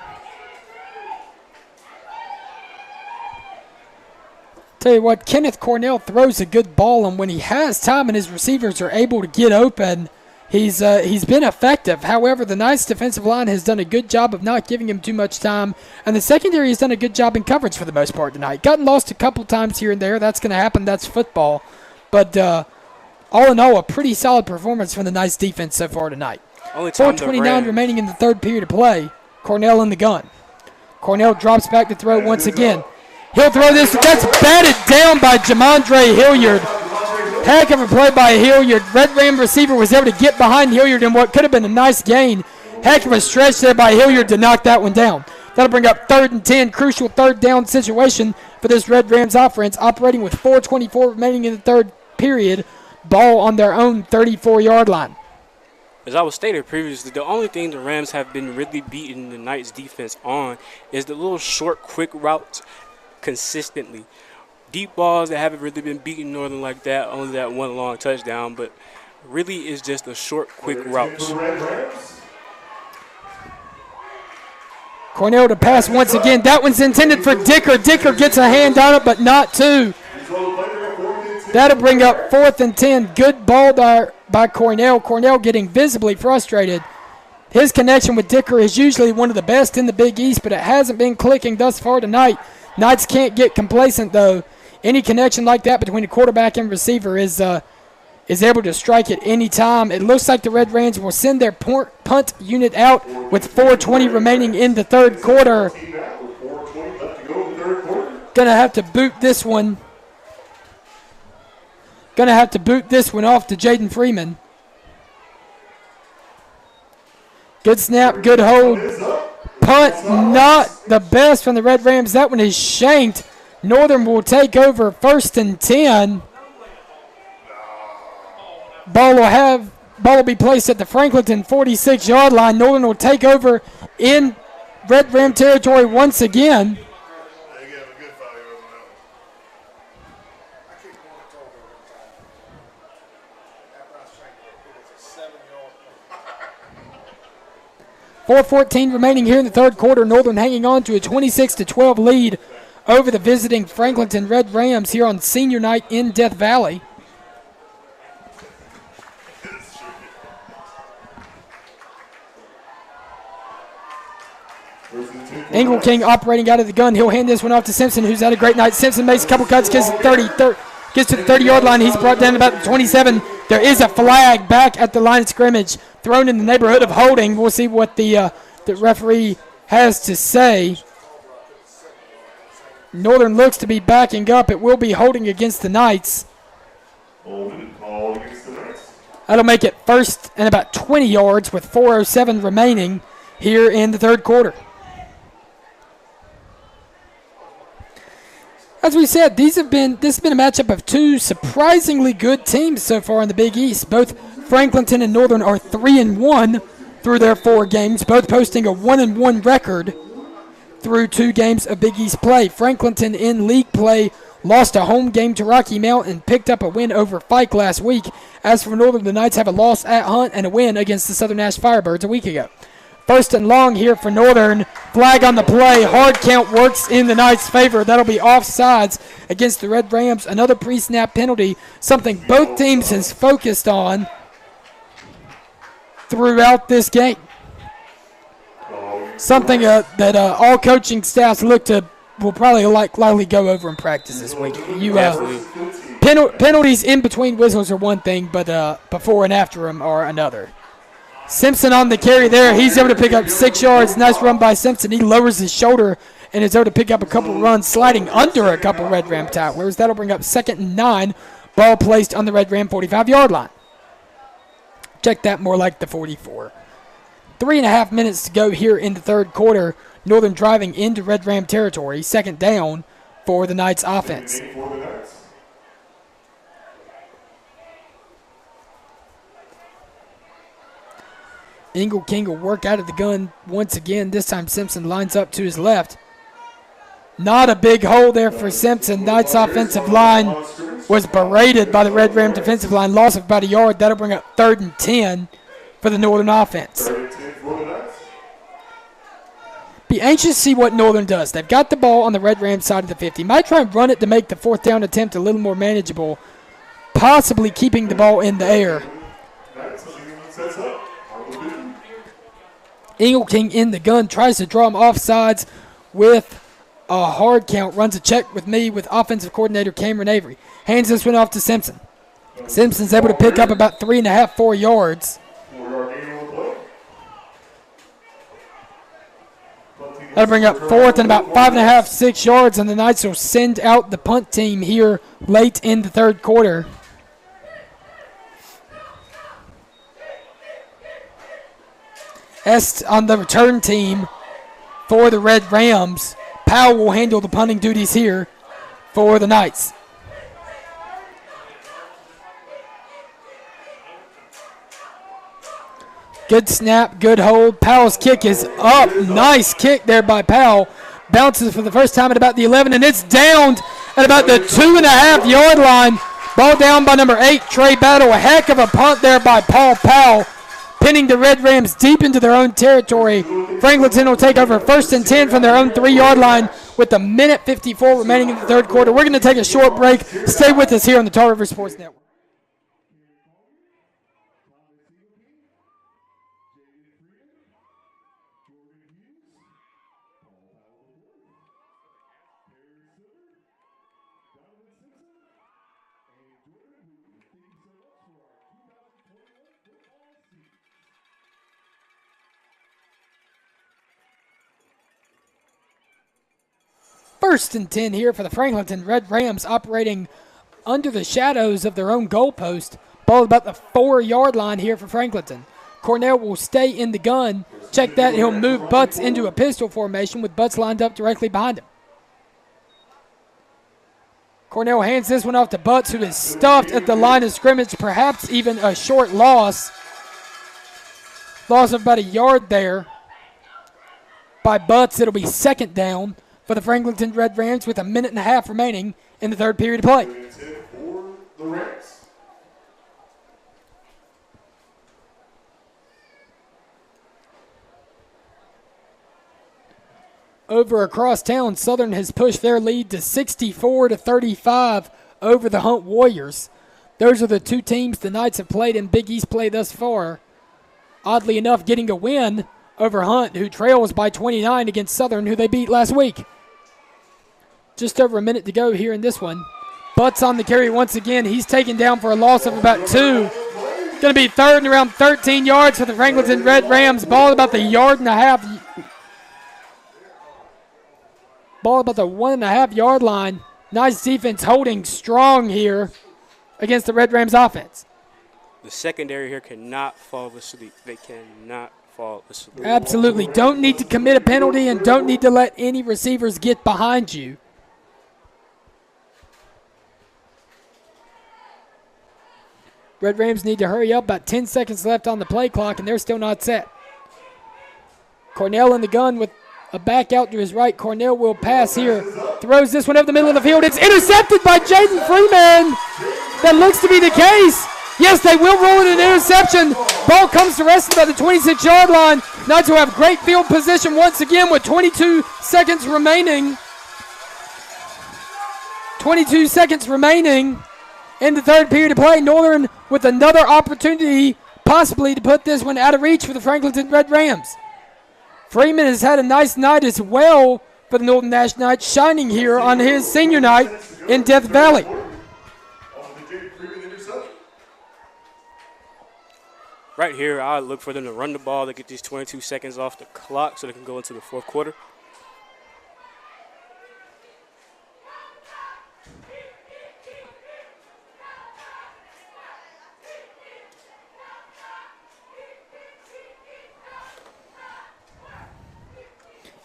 Tell you what, Kenneth Cornell throws a good ball, and when he has time and his receivers are able to get open, he's been effective. However, the Knights defensive line has done a good job of not giving him too much time, and the secondary has done a good job in coverage for the most part tonight. Gotten lost a couple times here and there. That's going to happen. That's football. But all in all, a pretty solid performance from the Knights defense so far tonight. 4:29 remaining in the third period of play. Cornell in the gun. Cornell drops back to throw once again. He'll throw this. That's batted down by Jamondre Hilliard. Heck of a play by Hilliard. Red Ram receiver was able to get behind Hilliard in what could have been a nice gain. Heck of a stretch there by Hilliard to knock that one down. That'll bring up 3rd and 10. Crucial third down situation for this Red Rams offense, operating with 4:24 remaining in the third period. Ball on their own 34-yard line. As I was stated previously, the only thing the Rams have been really beating the Knights defense on is the little short, quick routes consistently. Deep balls that haven't really been beating Northern like that, only that one long touchdown, but really is just the short, quick routes. Cornell to pass once again. That one's intended for Dicker. Dicker gets a hand on it, but not two. That'll bring up 4th and 10. Good ball by Cornell. Cornell getting visibly frustrated. His connection with Dicker is usually one of the best in the Big East, but it hasn't been clicking thus far tonight. Knights can't get complacent, though. Any connection like that between the quarterback and receiver is able to strike at any time. It looks like the Red Rams will send their punt unit out with 4:20 remaining in the third quarter. Going to have to boot this one. Going to have to boot this one off to Jaden Freeman. Good snap, good hold. Punt, not the best from the Red Rams. That one is shanked. Northern will take over 1st and 10. Ball will be placed at the Franklinton 46-yard line. Northern will take over in Red Ram territory once again. They gave a good 5 yards on that one. I keep going to talk over time. After I shanked it, it was a 7-yard punt. 4:14 remaining here in the third quarter. Northern hanging on to a 26-12 lead over the visiting Franklinton Red Rams here on senior night in Death Valley. Ingle King operating out of the gun. He'll hand this one off to Simpson, who's had a great night. Simpson makes a couple cuts, gets to the 30-yard line. He's brought down about the 27. There is a flag back at the line of scrimmage, thrown in the neighborhood of holding. We'll see what the referee has to say. Northern looks to be backing up. It will be holding against the Knights. That'll make it 1st and about 20 yards with 4:07 remaining here in the third quarter. As we said, this has been a matchup of two surprisingly good teams so far in the Big East. Both Franklinton and Northern are 3-1 through their 4 games, both posting a 1-1 record through 2 games of Big East play. Franklinton in league play lost a home game to Rocky Mount and picked up a win over Fike last week. As for Northern, the Knights have a loss at Hunt and a win against the Southern Nash Firebirds a week ago. 1st and long here for Northern. Flag on the play. Hard count works in the Knights' favor. That'll be offsides against the Red Rams. Another pre-snap penalty, something both teams has focused on throughout this game. Something that all coaching staffs will probably likely go over in practice this week. Penalties in between whistles are one thing, but before and after them are another. Simpson on the carry there. He's able to pick up 6 yards. Nice run by Simpson. He lowers his shoulder and is able to pick up a couple runs, sliding under a couple Red Ram tacklers. That'll bring up 2nd and 9. Ball placed on the Red Ram 45-yard line. Check that, more like the 44. 3.5 minutes to go here in the third quarter. Northern driving into Red Ram territory. 2nd down for the Knights offense. Ingle King will work out of the gun once again. This time Simpson lines up to his left. Not a big hole there for Simpson. Knights offensive line was berated by the Red Ram defensive line. Loss of about a yard. That'll bring up 3rd and 10 for the Northern offense. Be anxious to see what Northern does. They've got the ball on the Red Ram side of the 50. Might try and run it to make the 4th down attempt a little more manageable, possibly keeping the ball in the air. Ingle King in the gun, tries to draw him offsides with a hard count. Runs a check with me with offensive coordinator Cameron Avery. Hands this one off to Simpson. Simpson's able to pick up about 3.5, 4 yards. That'll bring up 4th and about 5.5, 6 yards, and the Knights will send out the punt team here late in the third quarter. Est on the return team for the Red Rams. Powell will handle the punting duties here for the Knights. Good snap, good hold. Powell's kick is up. Nice kick there by Powell. Bounces for the first time at about the 11, and it's downed at about the 2.5-yard line. Ball down by number 8, Trey Battle. A heck of a punt there by Paul Powell, pinning the Red Rams deep into their own territory. Franklinton will take over 1st and 10 from their own 3-yard line with a minute 54 remaining in the third quarter. We're going to take a short break. Stay with us here on the Tar River Sports Network. First and 10 here for the Franklinton Red Rams, operating under the shadows of their own goalpost. Ball about the 4-yard line here for Franklinton. Cornell will stay in the gun. Check that. He'll move Butts into a pistol formation with Butts lined up directly behind him. Cornell hands this one off to Butts, who is stuffed at the line of scrimmage, perhaps even a short loss. Loss of about a yard there by Butts. It'll be second down for the Franklinton Red Rams with a minute and a half remaining in the third period of play. For the Rams. Over across town, Southern has pushed their lead to 64-35 over the Hunt Warriors. Those are the two teams the Knights have played in Big East play thus far. Oddly enough, getting a win over Hunt, who trails by 29 against Southern, who they beat last week. Just over a minute to go here in this one. Butts on the carry once again. He's taken down for a loss of about 2. Going to be third and around 13 yards for the Franklinton Red Rams. Ball about the 1.5 Ball about the 1.5 yard line. Nice defense holding strong here against the Red Rams offense. The secondary here cannot fall asleep. They cannot fall asleep. Absolutely. Don't need to commit a penalty and don't need to let any receivers get behind you. Red Rams need to hurry up. About 10 seconds left on the play clock, and they're still not set. Cornell in the gun with a back out to his right. Cornell will pass here. Throws this one up the middle of the field. It's intercepted by Jaden Freeman. That looks to be the case. Yes, they will roll it an interception. Ball comes to rest about the 26-yard line. Knights will have great field position once again with 22 seconds remaining. 22 seconds remaining in the third period of play. Northern with another opportunity possibly to put this one out of reach for the Franklinton Red Rams. Freeman has had a nice night as well for the Northern Nash Knights, shining here on his senior night in Death Valley. Right here, I look for them to run the ball to get these 22 seconds off the clock so they can go into the fourth quarter.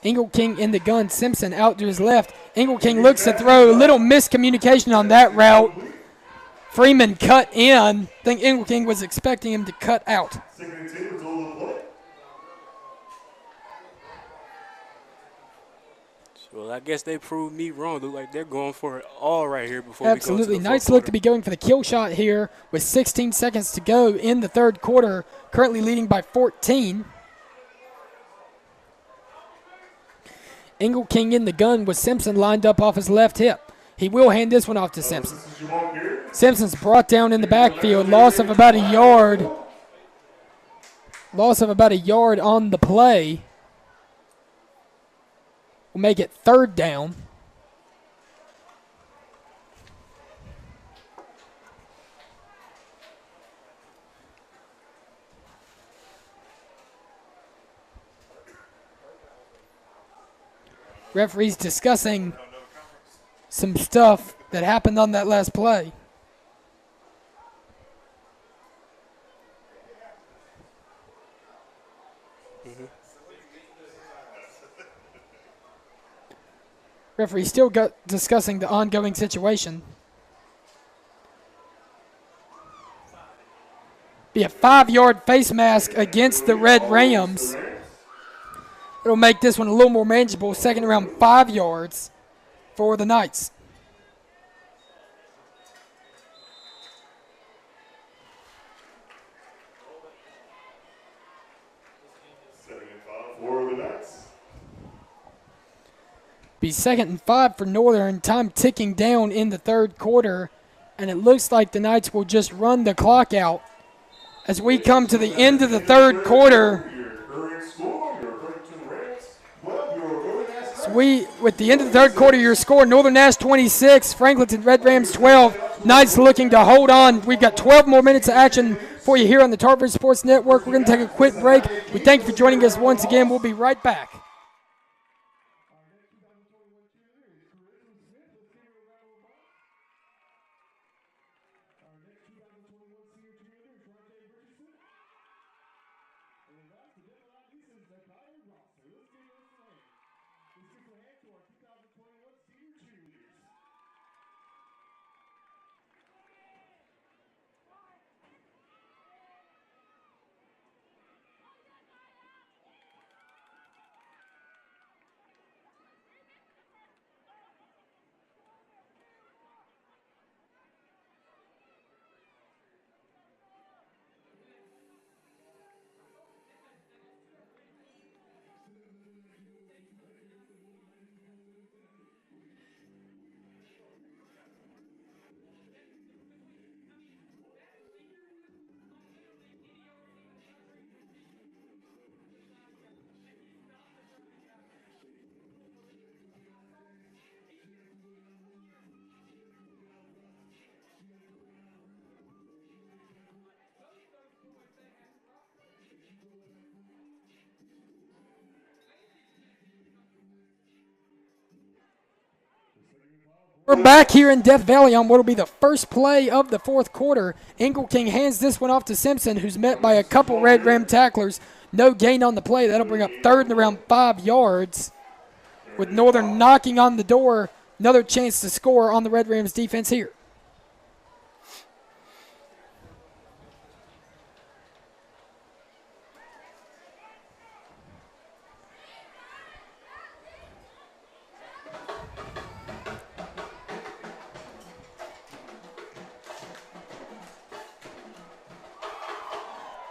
Ingle King in the gun. Simpson out to his left. Ingle King looks to throw. Little miscommunication on that route. Freeman cut in. I think Ingle King was expecting him to cut out. Well, I guess they proved me wrong. Look like they're going for it all right here before Absolutely. we go into the Knights fourth look quarter. to be going for the kill shot here with 16 seconds to go in the third quarter. Currently leading by 14. Ingle King in the gun with Simpson lined up off his left hip. He will hand this one off to Simpson. Simpson's brought down in the backfield. Loss of about a yard. Loss of about a yard on the play. We'll make it third down. Referees discussing some stuff that happened on that last play. Referee still discussing the ongoing situation. Be a 5-yard face mask against the Red Rams. It'll make this one a little more manageable. Second around 5 yards for the Knights. Be 2nd and 5 for Northern. Time ticking down in the third quarter. And it looks like the Knights will just run the clock out as we come to the end of the third quarter. So with the end of the third quarter, your score, Northern Nash 26, Franklinton Red Rams 12. Knights looking to hold on. We've got 12 more minutes of action for you here on the Tarver Sports Network. We're going to take a quick break. We thank you for joining us once again. We'll be right back. We're back here in Death Valley on what will be the first play of the fourth quarter. Engle King hands this one off to Simpson, who's met by a couple Red Ram tacklers. No gain on the play. That'll bring up third and around 5 yards. With Northern knocking on the door, another chance to score on the Red Rams defense here.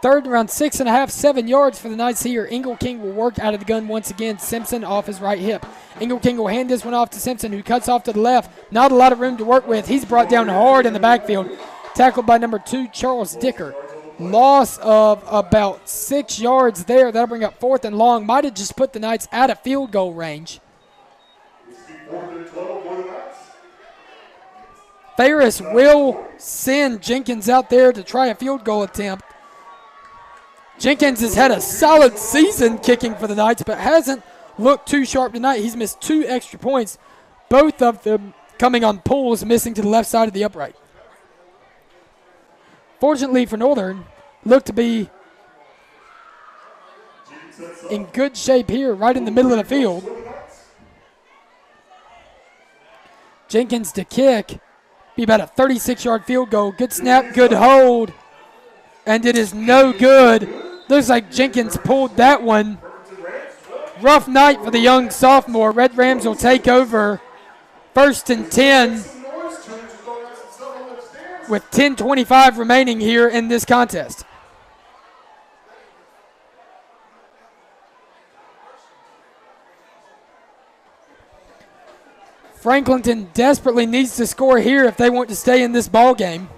Third around 6.5, 7 yards for the Knights here. Engle King will work out of the gun once again. Simpson off his right hip. Engle King will hand this one off to Simpson, who cuts off to the left. Not a lot of room to work with. He's brought down hard in the backfield. Tackled by number 2, Charles Dicker. Loss of about 6 yards there. That'll bring up fourth and long. Might have just put the Knights out of field goal range. Ferris will send Jenkins out there to try a field goal attempt. Jenkins has had a solid season kicking for the Knights, but hasn't looked too sharp tonight. He's missed 2 extra points, both of them coming on pulls, missing to the left side of the upright. Fortunately for Northern, looked to be in good shape here, right in the middle of the field. Jenkins to kick, be about a 36-yard field goal. Good snap, good hold, and it is no good. Looks like Jenkins pulled that one. Rough night for the young sophomore. Red Rams will take over 1st and 10 with 10:25 remaining here in this contest. Franklinton desperately needs to score here if they want to stay in this ball game.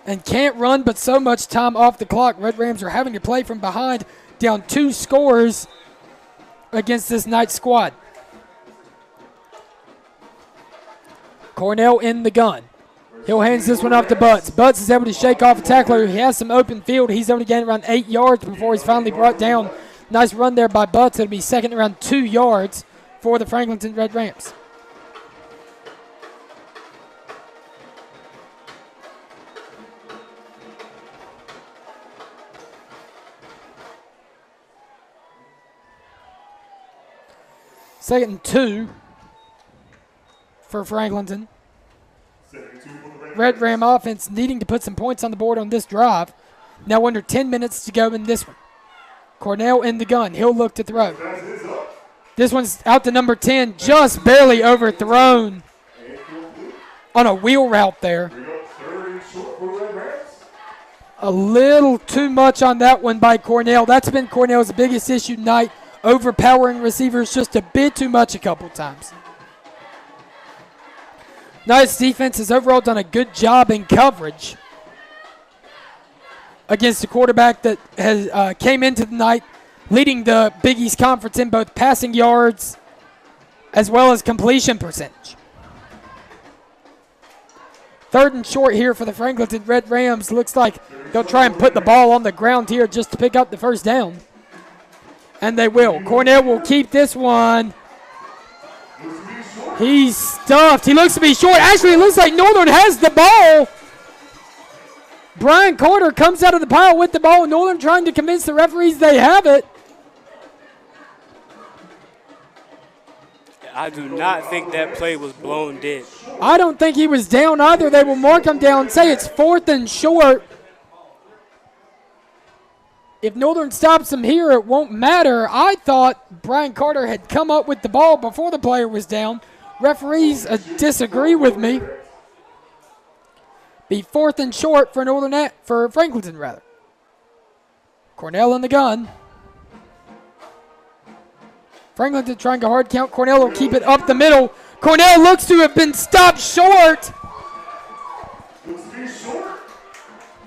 And can't run, but so much time off the clock. Red Rams are having to play from behind, down 2 scores against this Knights squad. Cornell in the gun. He'll hands this one off to Butts. Butts is able to shake off a tackler. He has some open field. He's only gained around 8 yards before he's finally brought down. Nice run there by Butts. It'll be second around 2 yards for the Franklinton Red Rams. Second and 2 for Franklinton. Red Ram offense needing to put some points on the board on this drive. Now under 10 minutes to go in this one. Cornell in the gun. He'll look to throw. This one's out to number 10, just barely overthrown on a wheel route there. A little too much on that one by Cornell. That's been Cornell's biggest issue tonight. Overpowering receivers just a bit too much a couple times. Knights defense has overall done a good job in coverage against a quarterback that has came into the night leading the Big East Conference in both passing yards as well as completion percentage. 3rd and short here for the Franklinton Red Rams. Looks like they'll try and put the ball on the ground here just to pick up the first down. And they will. Cornell will keep this one. He's stuffed. He looks to be short. Actually, it looks like Northern has the ball. Brian Carter comes out of the pile with the ball. Northern trying to convince the referees they have it. I do not think that play was blown dead. I don't think he was down either. They will mark him down, say it's 4th and short. If Northern stops him here, it won't matter. I thought Brian Carter had come up with the ball before the player was down. Referees disagree with me. Be 4th and short for for Franklinton rather. Cornell in the gun. Franklinton trying to hard count. Cornell will keep it up the middle. Cornell looks to have been stopped short.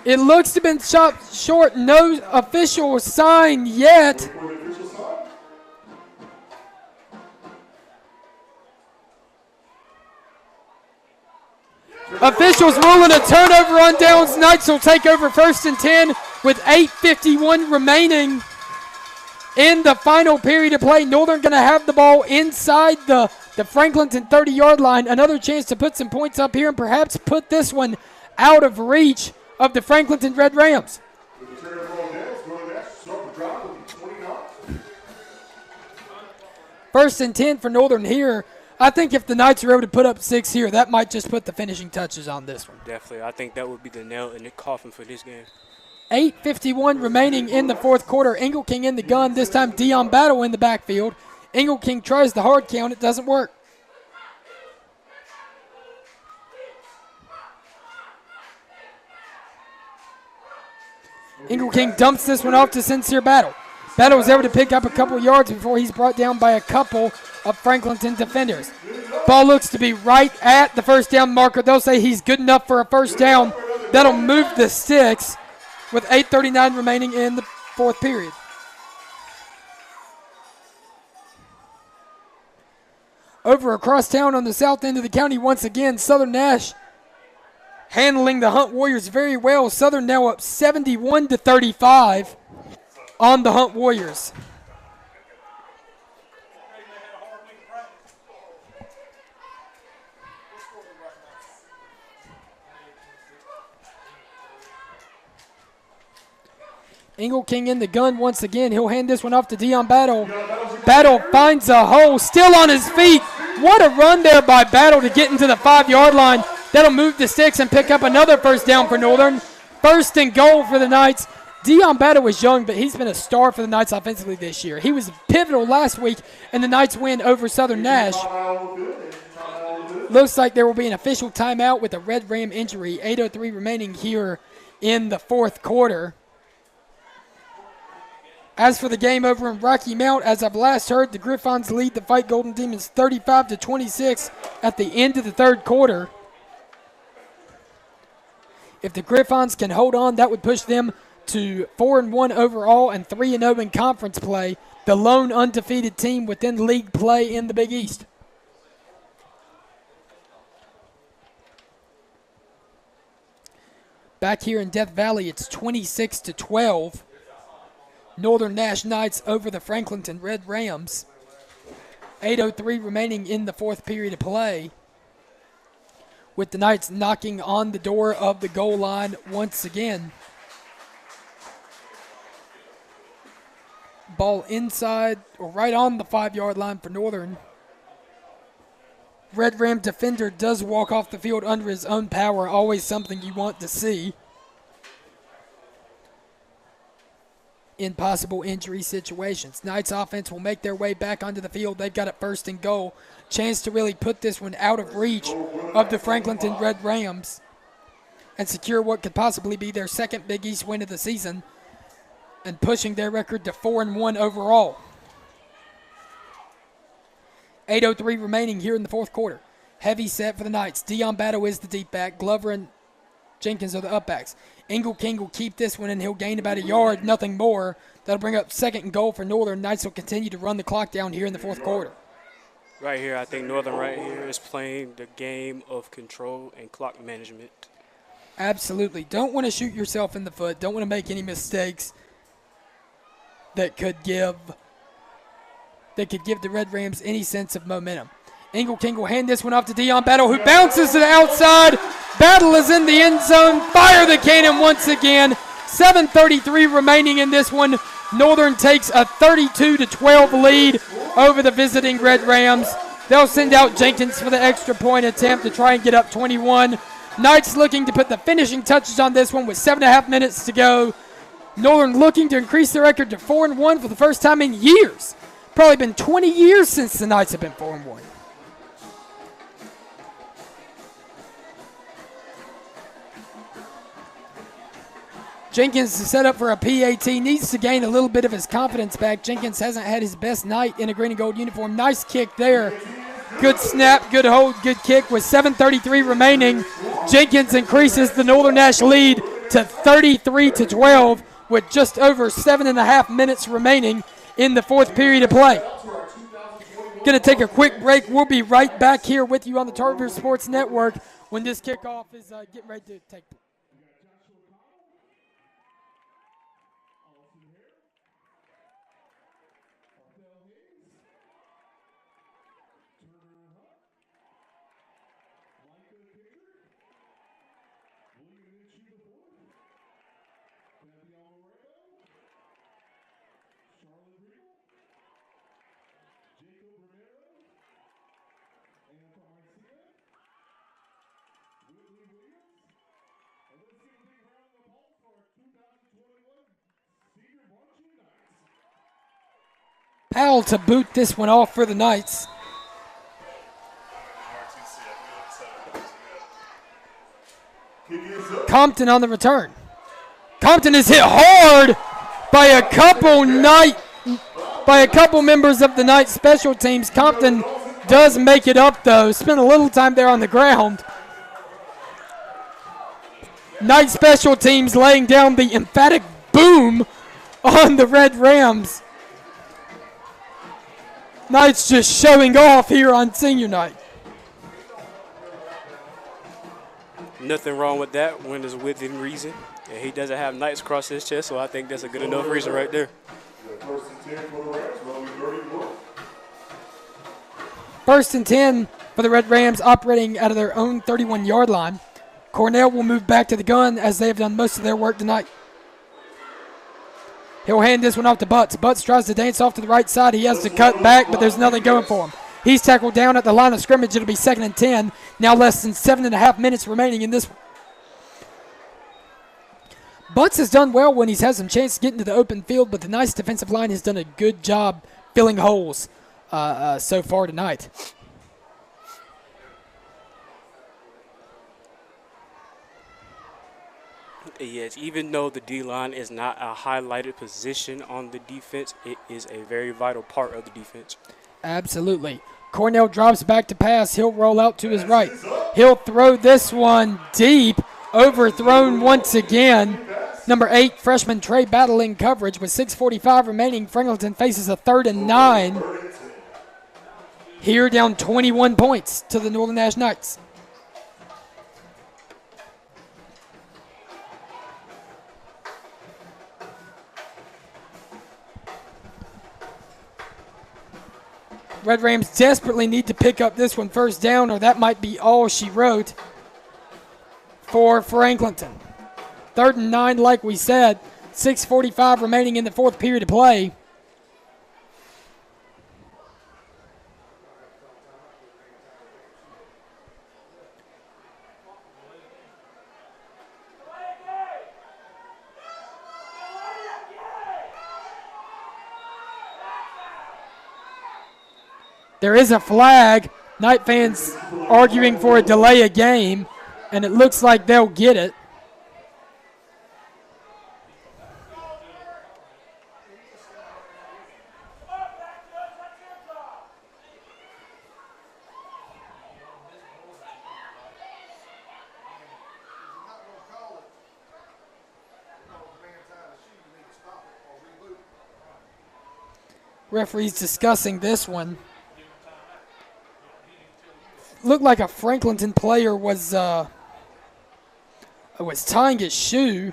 It looks to have been stopped short. No official sign yet. Officials ruling a turnover on downs. Knights will take over 1st and 10 with 8:51 remaining in the final period of play. Northern going to have the ball inside the Franklinton 30-yard line. Another chance to put some points up here and perhaps put this one out of reach of the Franklinton Red Rams. 1st and 10 for Northern here. I think if the Knights are able to put up 6 here, that might just put the finishing touches on this one. Definitely. I think that would be the nail in the coffin for this game. 8:51 remaining in the 4th quarter. Engelking in the gun. This time Dion Battle in the backfield. Engelking tries the hard count. It doesn't work. Engelking dumps this one off to Sincere Battle. Battle was able to pick up a couple yards before he's brought down by a couple of Franklinton defenders. Ball looks to be right at the first down marker. They'll say he's good enough for a first down. That'll move the sticks with 8:39 remaining in the 4th period. Over across town on the south end of the county once again, Southern Nash handling the Hunt Warriors very well. Southern now up 71-35 on the Hunt Warriors. Engelking in the gun once again. He'll hand this one off to Dion Battle. Battle finds a hole, still on his feet. What a run there by Battle to get into the 5-yard line. That'll move the sticks and pick up another first down for Northern. 1st and goal for the Knights. Dion Battle is young, but he's been a star for the Knights offensively this year. He was pivotal last week in the Knights' win over Southern Nash. Looks like there will be an official timeout with a Red Ram injury. 8:03 remaining here in the 4th quarter. As for the game over in Rocky Mount, as I've last heard, the Griffons lead the Fight Golden Demons 35-26 at the end of the 3rd quarter. If the Griffons can hold on, that would push them to 4-1 overall and 3-0 in conference play, the lone undefeated team within league play in the Big East. Back here in Death Valley, it's 26-12. Northern Nash Knights over the Franklinton Red Rams. 8:03 remaining in the 4th period of play, with the Knights knocking on the door of the goal line once again. Ball inside or right on the 5-yard line for Northern. Red Ram defender does walk off the field under his own power, always something you want to see in possible injury situations. Knights offense will make their way back onto the field. They've got it 1st and goal. Chance to really put this one out of reach of the Franklinton Red Rams and secure what could possibly be their 2nd Big East win of the season and pushing their record to 4-1 overall. 8:03 remaining here in the 4th quarter. Heavy set for the Knights. Dion Battle is the deep back. Glover and Jenkins are the up backs. Engelking will keep this one, and he'll gain about a yard, nothing more. That'll bring up 2nd and goal for Northern. Knights will continue to run the clock down here in the 4th quarter. Right here, I think Northern right here is playing the game of control and clock management. Absolutely. Don't want to shoot yourself in the foot. Don't want to make any mistakes that could give the Red Rams any sense of momentum. Ingle King will hand this one off to Dion Battle, who bounces to the outside. Battle is in the end zone. Fire the cannon once again. 7:33 remaining in this one. Northern takes a 32-12 lead over the visiting Red Rams. They'll send out Jenkins for the extra point attempt to try and get up 21. Knights looking to put the finishing touches on this one with 7.5 minutes to go. Northern looking to increase their record to 4-1 for the first time in years. Probably been 20 years since the Knights have been 4-1. Jenkins is set up for a PAT, needs to gain a little bit of his confidence back. Jenkins hasn't had his best night in a green and gold uniform. Nice kick there. Good snap, good hold, good kick. With 7:33 remaining, Jenkins increases the Northern Nash lead to 33-12 with just over 7.5 minutes remaining in the fourth period of play. Going to take a quick break. We'll be right back here with you on the Tarver Sports Network when this kickoff is getting ready to take place. Powell to boot this one off for the Knights. Compton on the return. Compton is hit hard by a couple members of the Knights special teams. Compton does make it up though. Spent a little time there on the ground. Knights special teams laying down the emphatic boom on the Red Rams. Knights just showing off here on senior night. Nothing wrong with that when it's within reason. And he doesn't have Knights across his chest, so I think that's a good enough reason right there. First and 10 for the Red Rams operating out of their own 31-yard line. Cornell will move back to the gun as they have done most of their work tonight. He'll hand this one off to Butts. Butts tries to dance off to the right side. He has to cut back, but there's nothing going for him. He's tackled down at the line of scrimmage. It'll be 2nd and 10. Now less than 7.5 minutes remaining in this one. Butts has done well when he's had some chance to get into the open field, but the nice defensive line has done a good job filling holes so far tonight. Yes, even though the D-line is not a highlighted position on the defense, it is a very vital part of the defense. Absolutely. Cornell drops back to pass. He'll roll out to his right. He'll throw this one deep. Overthrown once again. Number 8, freshman Trey battling coverage with 6:45 remaining. Franklinton faces a 3rd and 9. Here down 21 points to the Northern Nash Knights. Red Rams desperately need to pick up this one first down, or that might be all she wrote for Franklinton. 3rd and 9, like we said. 6:45 remaining in the fourth period of play. There is a flag. Knight fans arguing for a delay of game, and it looks like they'll get it. Referees discussing this one. looked like a Franklinton player was tying his shoe.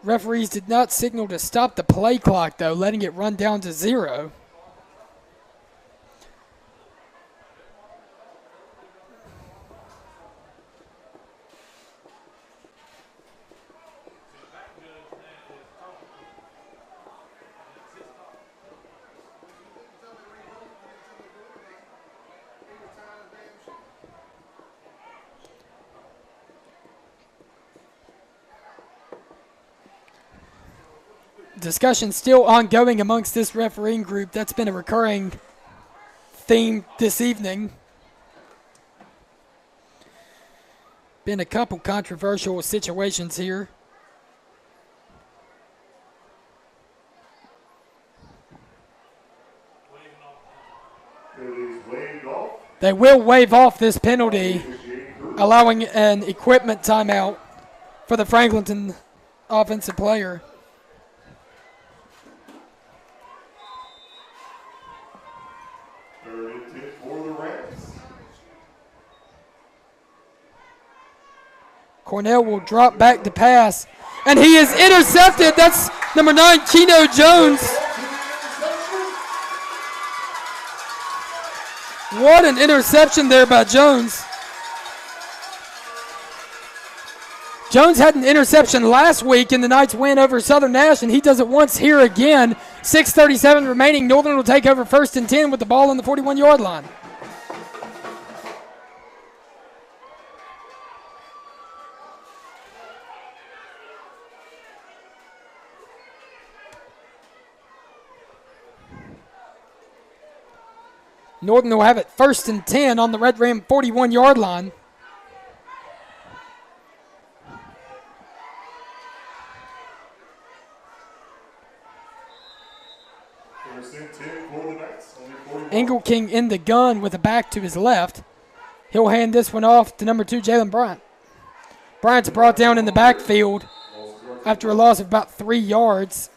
Referees did not signal to stop the play clock, though, letting it run down to 0. Discussion still ongoing amongst this refereeing group. That's been a recurring theme this evening. Been a couple controversial situations here. They will waive off this penalty, allowing an equipment timeout for the Franklinton offensive player. Cornell will drop back to pass, and he is intercepted. That's number 9, Keno Jones. What an interception there by Jones. Jones had an interception last week in the Knights' win over Southern Nash, and he does it once here again. 6:37 remaining. Northern will take over 1st and 10 with the ball on the 41-yard line. Northern will have it 1st and 10 on the Red Ram 41-yard line. Engelking in the gun with a back to his left. He'll hand this one off to number 2, Jalen Bryant. Bryant's brought down in the backfield after a loss of about 3 yards.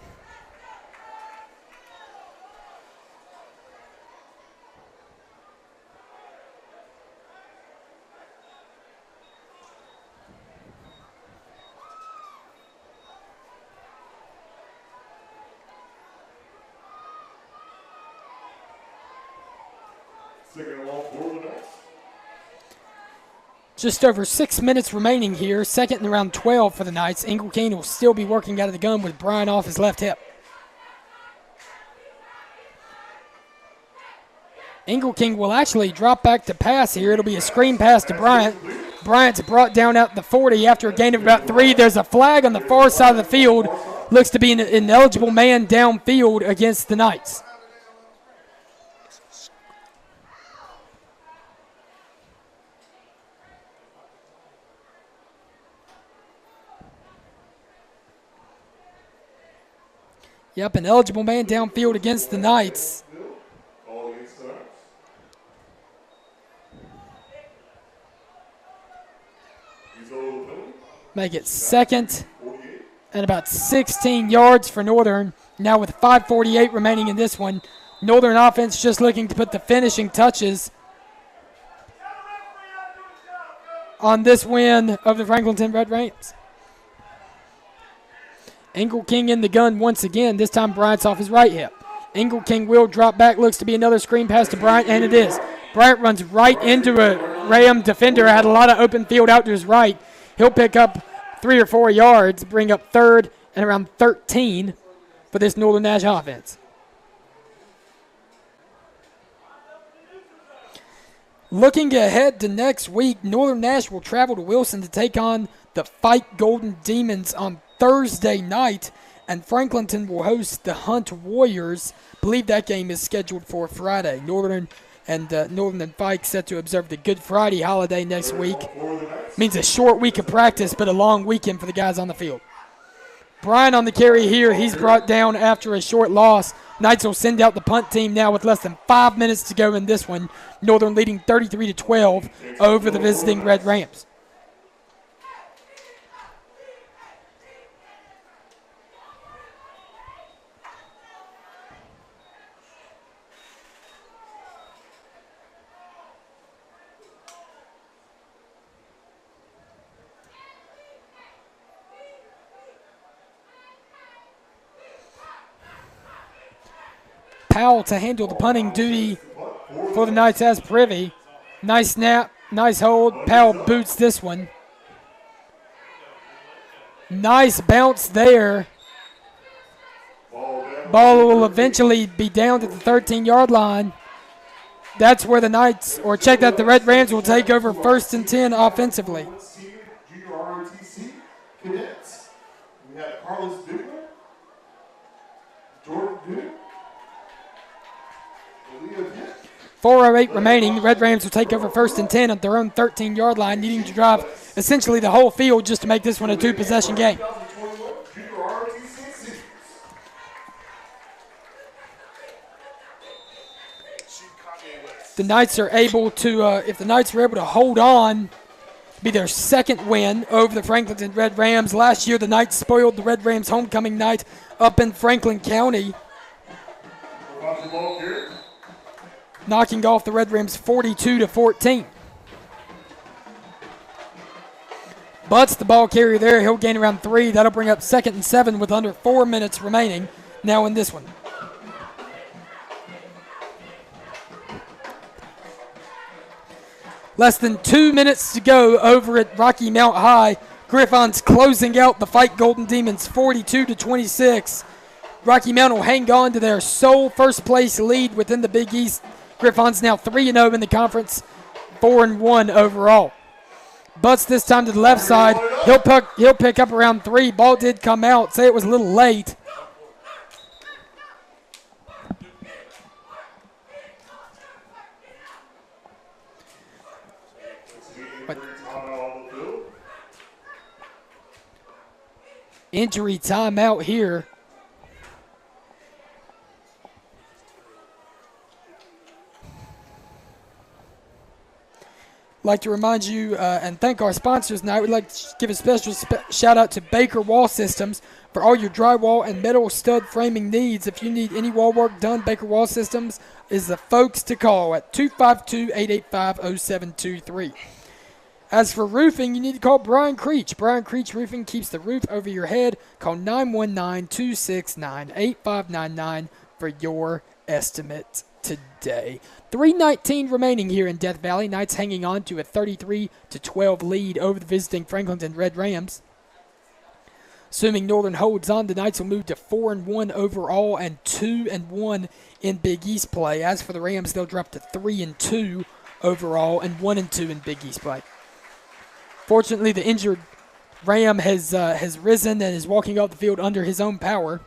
Just over 6 minutes remaining here. 2nd and around 12 for the Knights. Engelking will still be working out of the gun with Bryant off his left hip. Engelking will actually drop back to pass here. It'll be a screen pass to Bryant. Bryant's brought down at the 40 after a gain of about 3. There's a flag on the far side of the field. Looks to be an ineligible man downfield against the Knights. Yep, an eligible man downfield against the Knights. Make it 2nd and about 16 yards for Northern. Now with 5:48 remaining in this one. Northern offense just looking to put the finishing touches on this win of the Franklinton Red Rams. Engelking in the gun once again. This time Bryant's off his right hip. Engelking will drop back. Looks to be another screen pass to Bryant, and it is. Bryant runs right into a Ram defender. Had a lot of open field out to his right. He'll pick up 3 or 4 yards, bring up 3rd and around 13 for this Northern Nash offense. Looking ahead to next week, Northern Nash will travel to Wilson to take on the Fight Golden Demons on Thursday night, and Franklinton will host the Hunt Warriors. I believe that game is scheduled for Friday. Northern and Pike set to observe the Good Friday holiday next week. Means a short week of practice, but a long weekend for the guys on the field. Bryant on the carry here. He's brought down after a short loss. Knights will send out the punt team now with less than 5 minutes to go in this one. Northern leading 33-12 over the visiting Red Rams. Powell to handle the punting duty for the Knights as Privy. Nice snap, nice hold. Powell boots this one. Nice bounce there. Ball will eventually be down to the 13-yard line. That's where the Knights, or check that, the Red Rams will take over 1st and 10 offensively. Junior ROTC cadets. We have Carlos Bigler, Jordan Duke, Aaliyah Pitt. 4:08 remaining. The Red Rams will take over 1st and 10 at their own 13-yard line, needing to drive essentially the whole field just to make this one a 2-possession game. Junior ROTC seniors. The Knights are able to, if the Knights are able to hold on, be their second win over the Franklinton Red Rams. Last year, the Knights spoiled the Red Rams homecoming night up in Franklin County, knocking off the Red Rams 42-14. Butts the ball carrier there. He'll gain around 3. That'll bring up 2nd and 7 with under 4 minutes remaining now in this one. Less than 2 minutes to go over at Rocky Mount High. Griffons closing out the fight Golden Demons 42-26. Rocky Mount will hang on to their sole first-place lead within the Big East. Griffons now 3-0 in the conference, 4-1 overall. Butts this time to the left side. He'll pick up around 3. Ball did come out. Say it was a little late. Injury timeout here. Like to remind you and thank our sponsors tonight. We'd like to give a special shout out to Baker Wall Systems for all your drywall and metal stud framing needs. If you need any wall work done, Baker Wall Systems is the folks to call at 252-885-0723. As for roofing, you need to call Brian Creech. Brian Creech Roofing keeps the roof over your head. Call 919-269-8599 for your estimate today. 3:19 remaining here in Death Valley. Knights hanging on to a 33-12 lead over the visiting Franklinton Red Rams. Assuming Northern holds on, the Knights will move to 4-1 overall and 2-1 in Big East play. As for the Rams, they'll drop to 3-2 overall and 1-2 in Big East play. Fortunately, the injured Ram has risen and is walking off the field under his own power.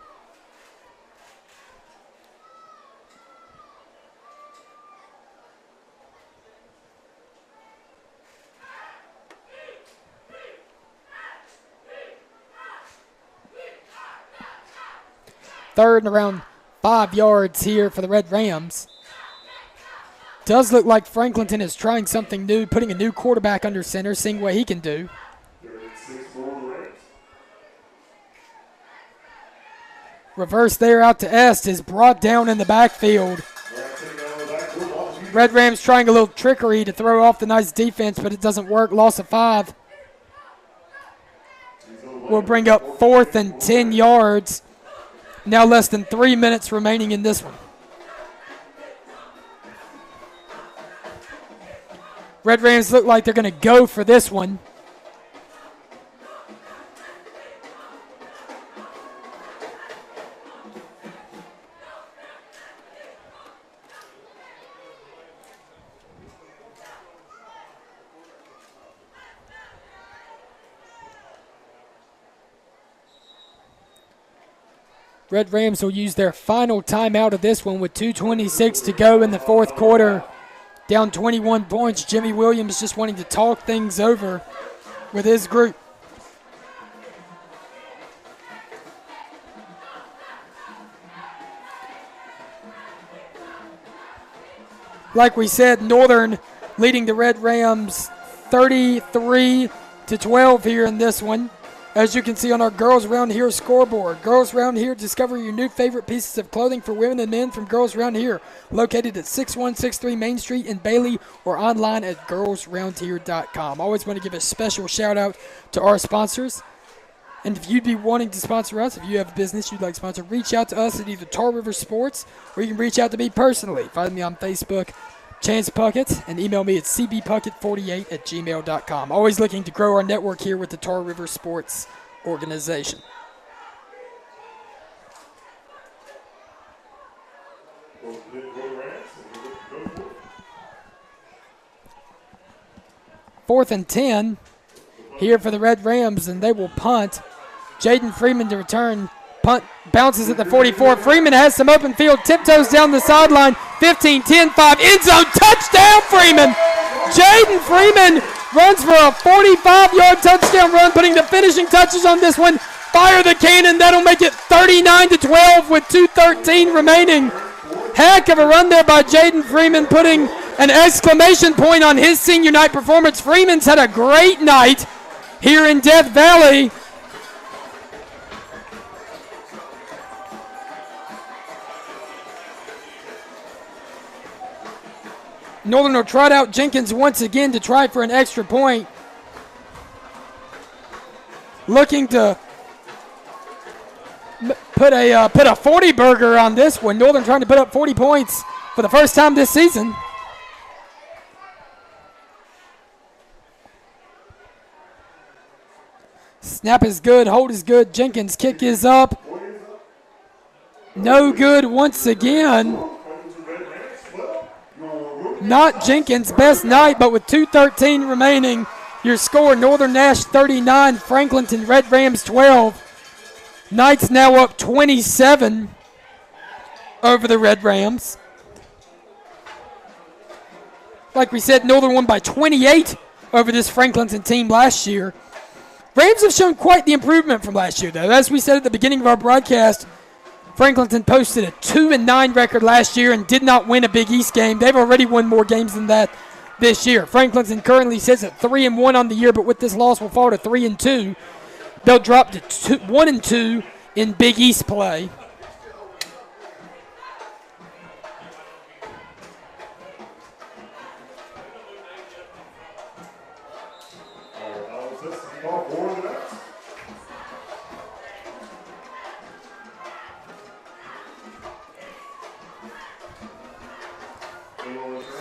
Third and around 5 yards here for the Red Rams. Does look like Franklinton is trying something new, putting a new quarterback under center, seeing what he can do. Reverse there out to Est is brought down in the backfield. Red Rams trying a little trickery to throw off the nice defense, but it doesn't work. Loss of 5. Will bring up 4th and 10 yards. Now less than 3 minutes remaining in this one. Red Rams look like they're going to go for this one. Red Rams will use their final timeout of this one with 2:26 to go in the fourth quarter. Down 21 points. Jimmy Williams just wanting to talk things over with his group. Like we said, Northern leading the Red Rams 33-12 here in this one. As you can see on our Girls Around Here scoreboard. Girls Around Here, discover your new favorite pieces of clothing for women and men from Girls Around Here. Located at 6163 Main Street in Bailey or online at girlsroundhere.com. Always want to give a special shout out to our sponsors. And if you'd be wanting to sponsor us, if you have a business you'd like to sponsor, reach out to us at either Tar River Sports or you can reach out to me personally. Find me on Facebook, Chance Puckett, and email me at cbpuckett48@gmail.com. Always looking to grow our network here with the Tar River Sports organization. Fourth and 10 here for the Red Rams, and they will punt. Jaden Freeman to return. Punt bounces at the 44. Freeman has some open field, tiptoes down the sideline. 15, 10, 5, end zone, touchdown Freeman. Jaden Freeman runs for a 45-yard touchdown run, putting the finishing touches on this one. Fire the cannon, that'll make it 39-12 with 2:13 remaining. Heck of a run there by Jaden Freeman, putting an exclamation point on his senior night performance. Freeman's had a great night here in Death Valley. Northern will trot out Jenkins once again to try for an extra point. Looking to put a 40 burger on this one. Northern trying to put up 40 points for the first time this season. Snap is good, hold is good. Jenkins' kick is up. No good once again. Not Jenkins' best night, but with 2:13 remaining, your score, Northern Nash 39, Franklinton Red Rams 12. Knights now up 27 over the Red Rams. Like we said, Northern won by 28 over this Franklinton team last year. Rams have shown quite the improvement from last year, though. As we said at the beginning of our broadcast, Franklinton posted a 2-9 record last year and did not win a Big East game. They've already won more games than that this year. Franklinton currently sits at 3-1 on the year, but with this loss will fall to 3-2. They'll drop to 1-2 in Big East play.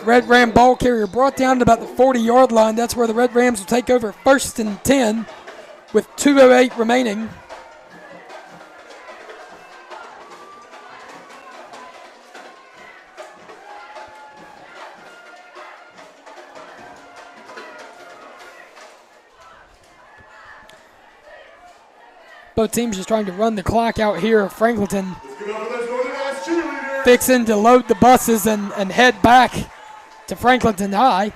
Red Ram ball carrier brought down to about the 40-yard line. That's where the Red Rams will take over 1st and 10 with 2:08 remaining. Both teams just trying to run the clock out here. Franklinton fixing to load the buses and head back to Franklinton High.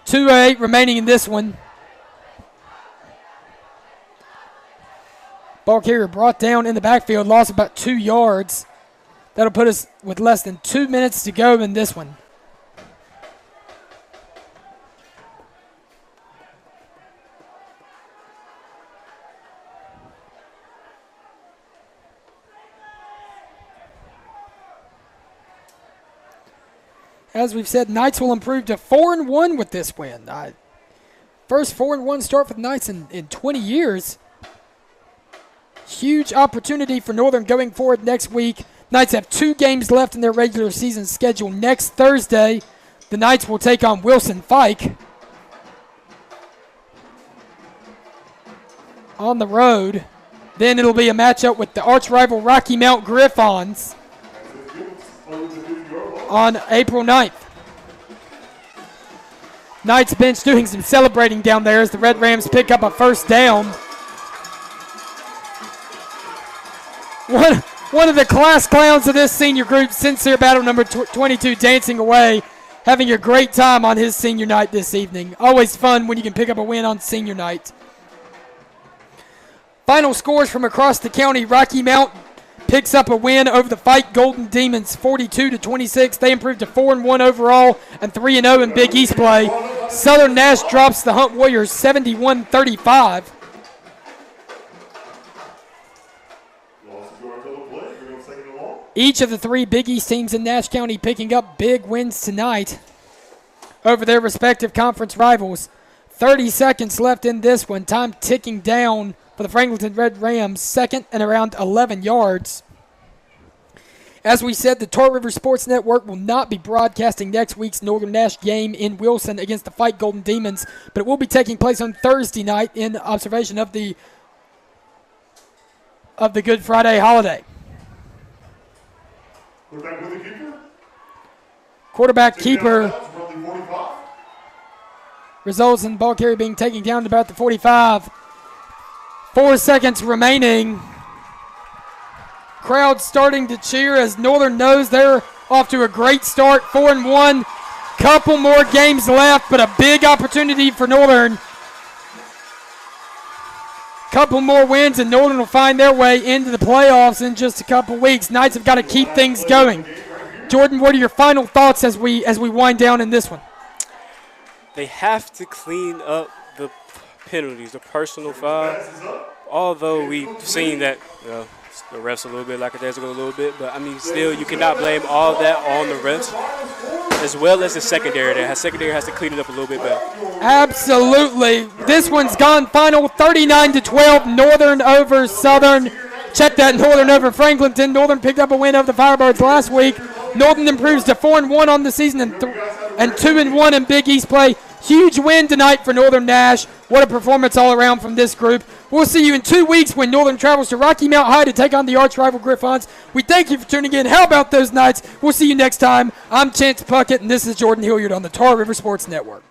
2:08 remaining in this one. Ball carrier brought down in the backfield, lost about 2 yards. That'll put us with less than 2 minutes to go in this one. As we've said, Knights will improve to 4-1 with this win. First 4-1 start for the Knights in 20 years. Huge opportunity for Northern going forward next week. Knights have 2 games left in their regular season schedule. Next Thursday, the Knights will take on Wilson Fike on the road. Then it'll be a matchup with the arch rival Rocky Mount Griffons on April 9th. Knights bench doing some celebrating down there as the Red Rams pick up a first down. One of the class clowns of this senior group, Sincere Battle number 22, dancing away, having a great time on his senior night this evening. Always fun when you can pick up a win on senior night. Final scores from across the county. Rocky Mount picks up a win over the Fight Golden Demons, 42-26. They improved to 4-1 overall and 3-0 in Big East play. Southern Nash drops the Hunt Warriors 71-35. Each of the 3 Big East teams in Nash County picking up big wins tonight over their respective conference rivals. 30 seconds left in this one. Time ticking down for the Franklinton Red Rams, second and around 11 yards. As we said, the Tar River Sports Network will not be broadcasting next week's Northern Nash game in Wilson against the Fight Golden Demons, but it will be taking place on Thursday night in observation of the Good Friday holiday. Quarterback keeper results in ball carrier being taken down to about the 45. 4 seconds remaining. Crowd starting to cheer as Northern knows they're off to a great start, 4-1. Couple more games left, but a big opportunity for Northern. Couple more wins, and Northern will find their way into the playoffs in just a couple weeks. Knights have got to keep things going. Jordan, what are your final thoughts as we wind down in this one? They have to clean up the penalties, the personal foul. Although we've seen that the refs a little bit like a days ago a little bit, but I mean still you cannot blame all that on the refs as well as the secondary there. Secondary has to clean it up a little bit better. Absolutely. This one's gone final 39-12, Northern over Southern. Check that, Northern over Franklinton. Northern picked up a win over the Firebirds last week. Northern improves to 4-1 on the season and 2-1 in Big East play. Huge win tonight for Northern Nash. What a performance all around from this group. We'll see you in 2 weeks when Northern travels to Rocky Mount High to take on the arch rival Griffons. We thank you for tuning in. How about those Knights? We'll see you next time. I'm Chance Puckett, and this is Jordan Hilliard on the Tar River Sports Network.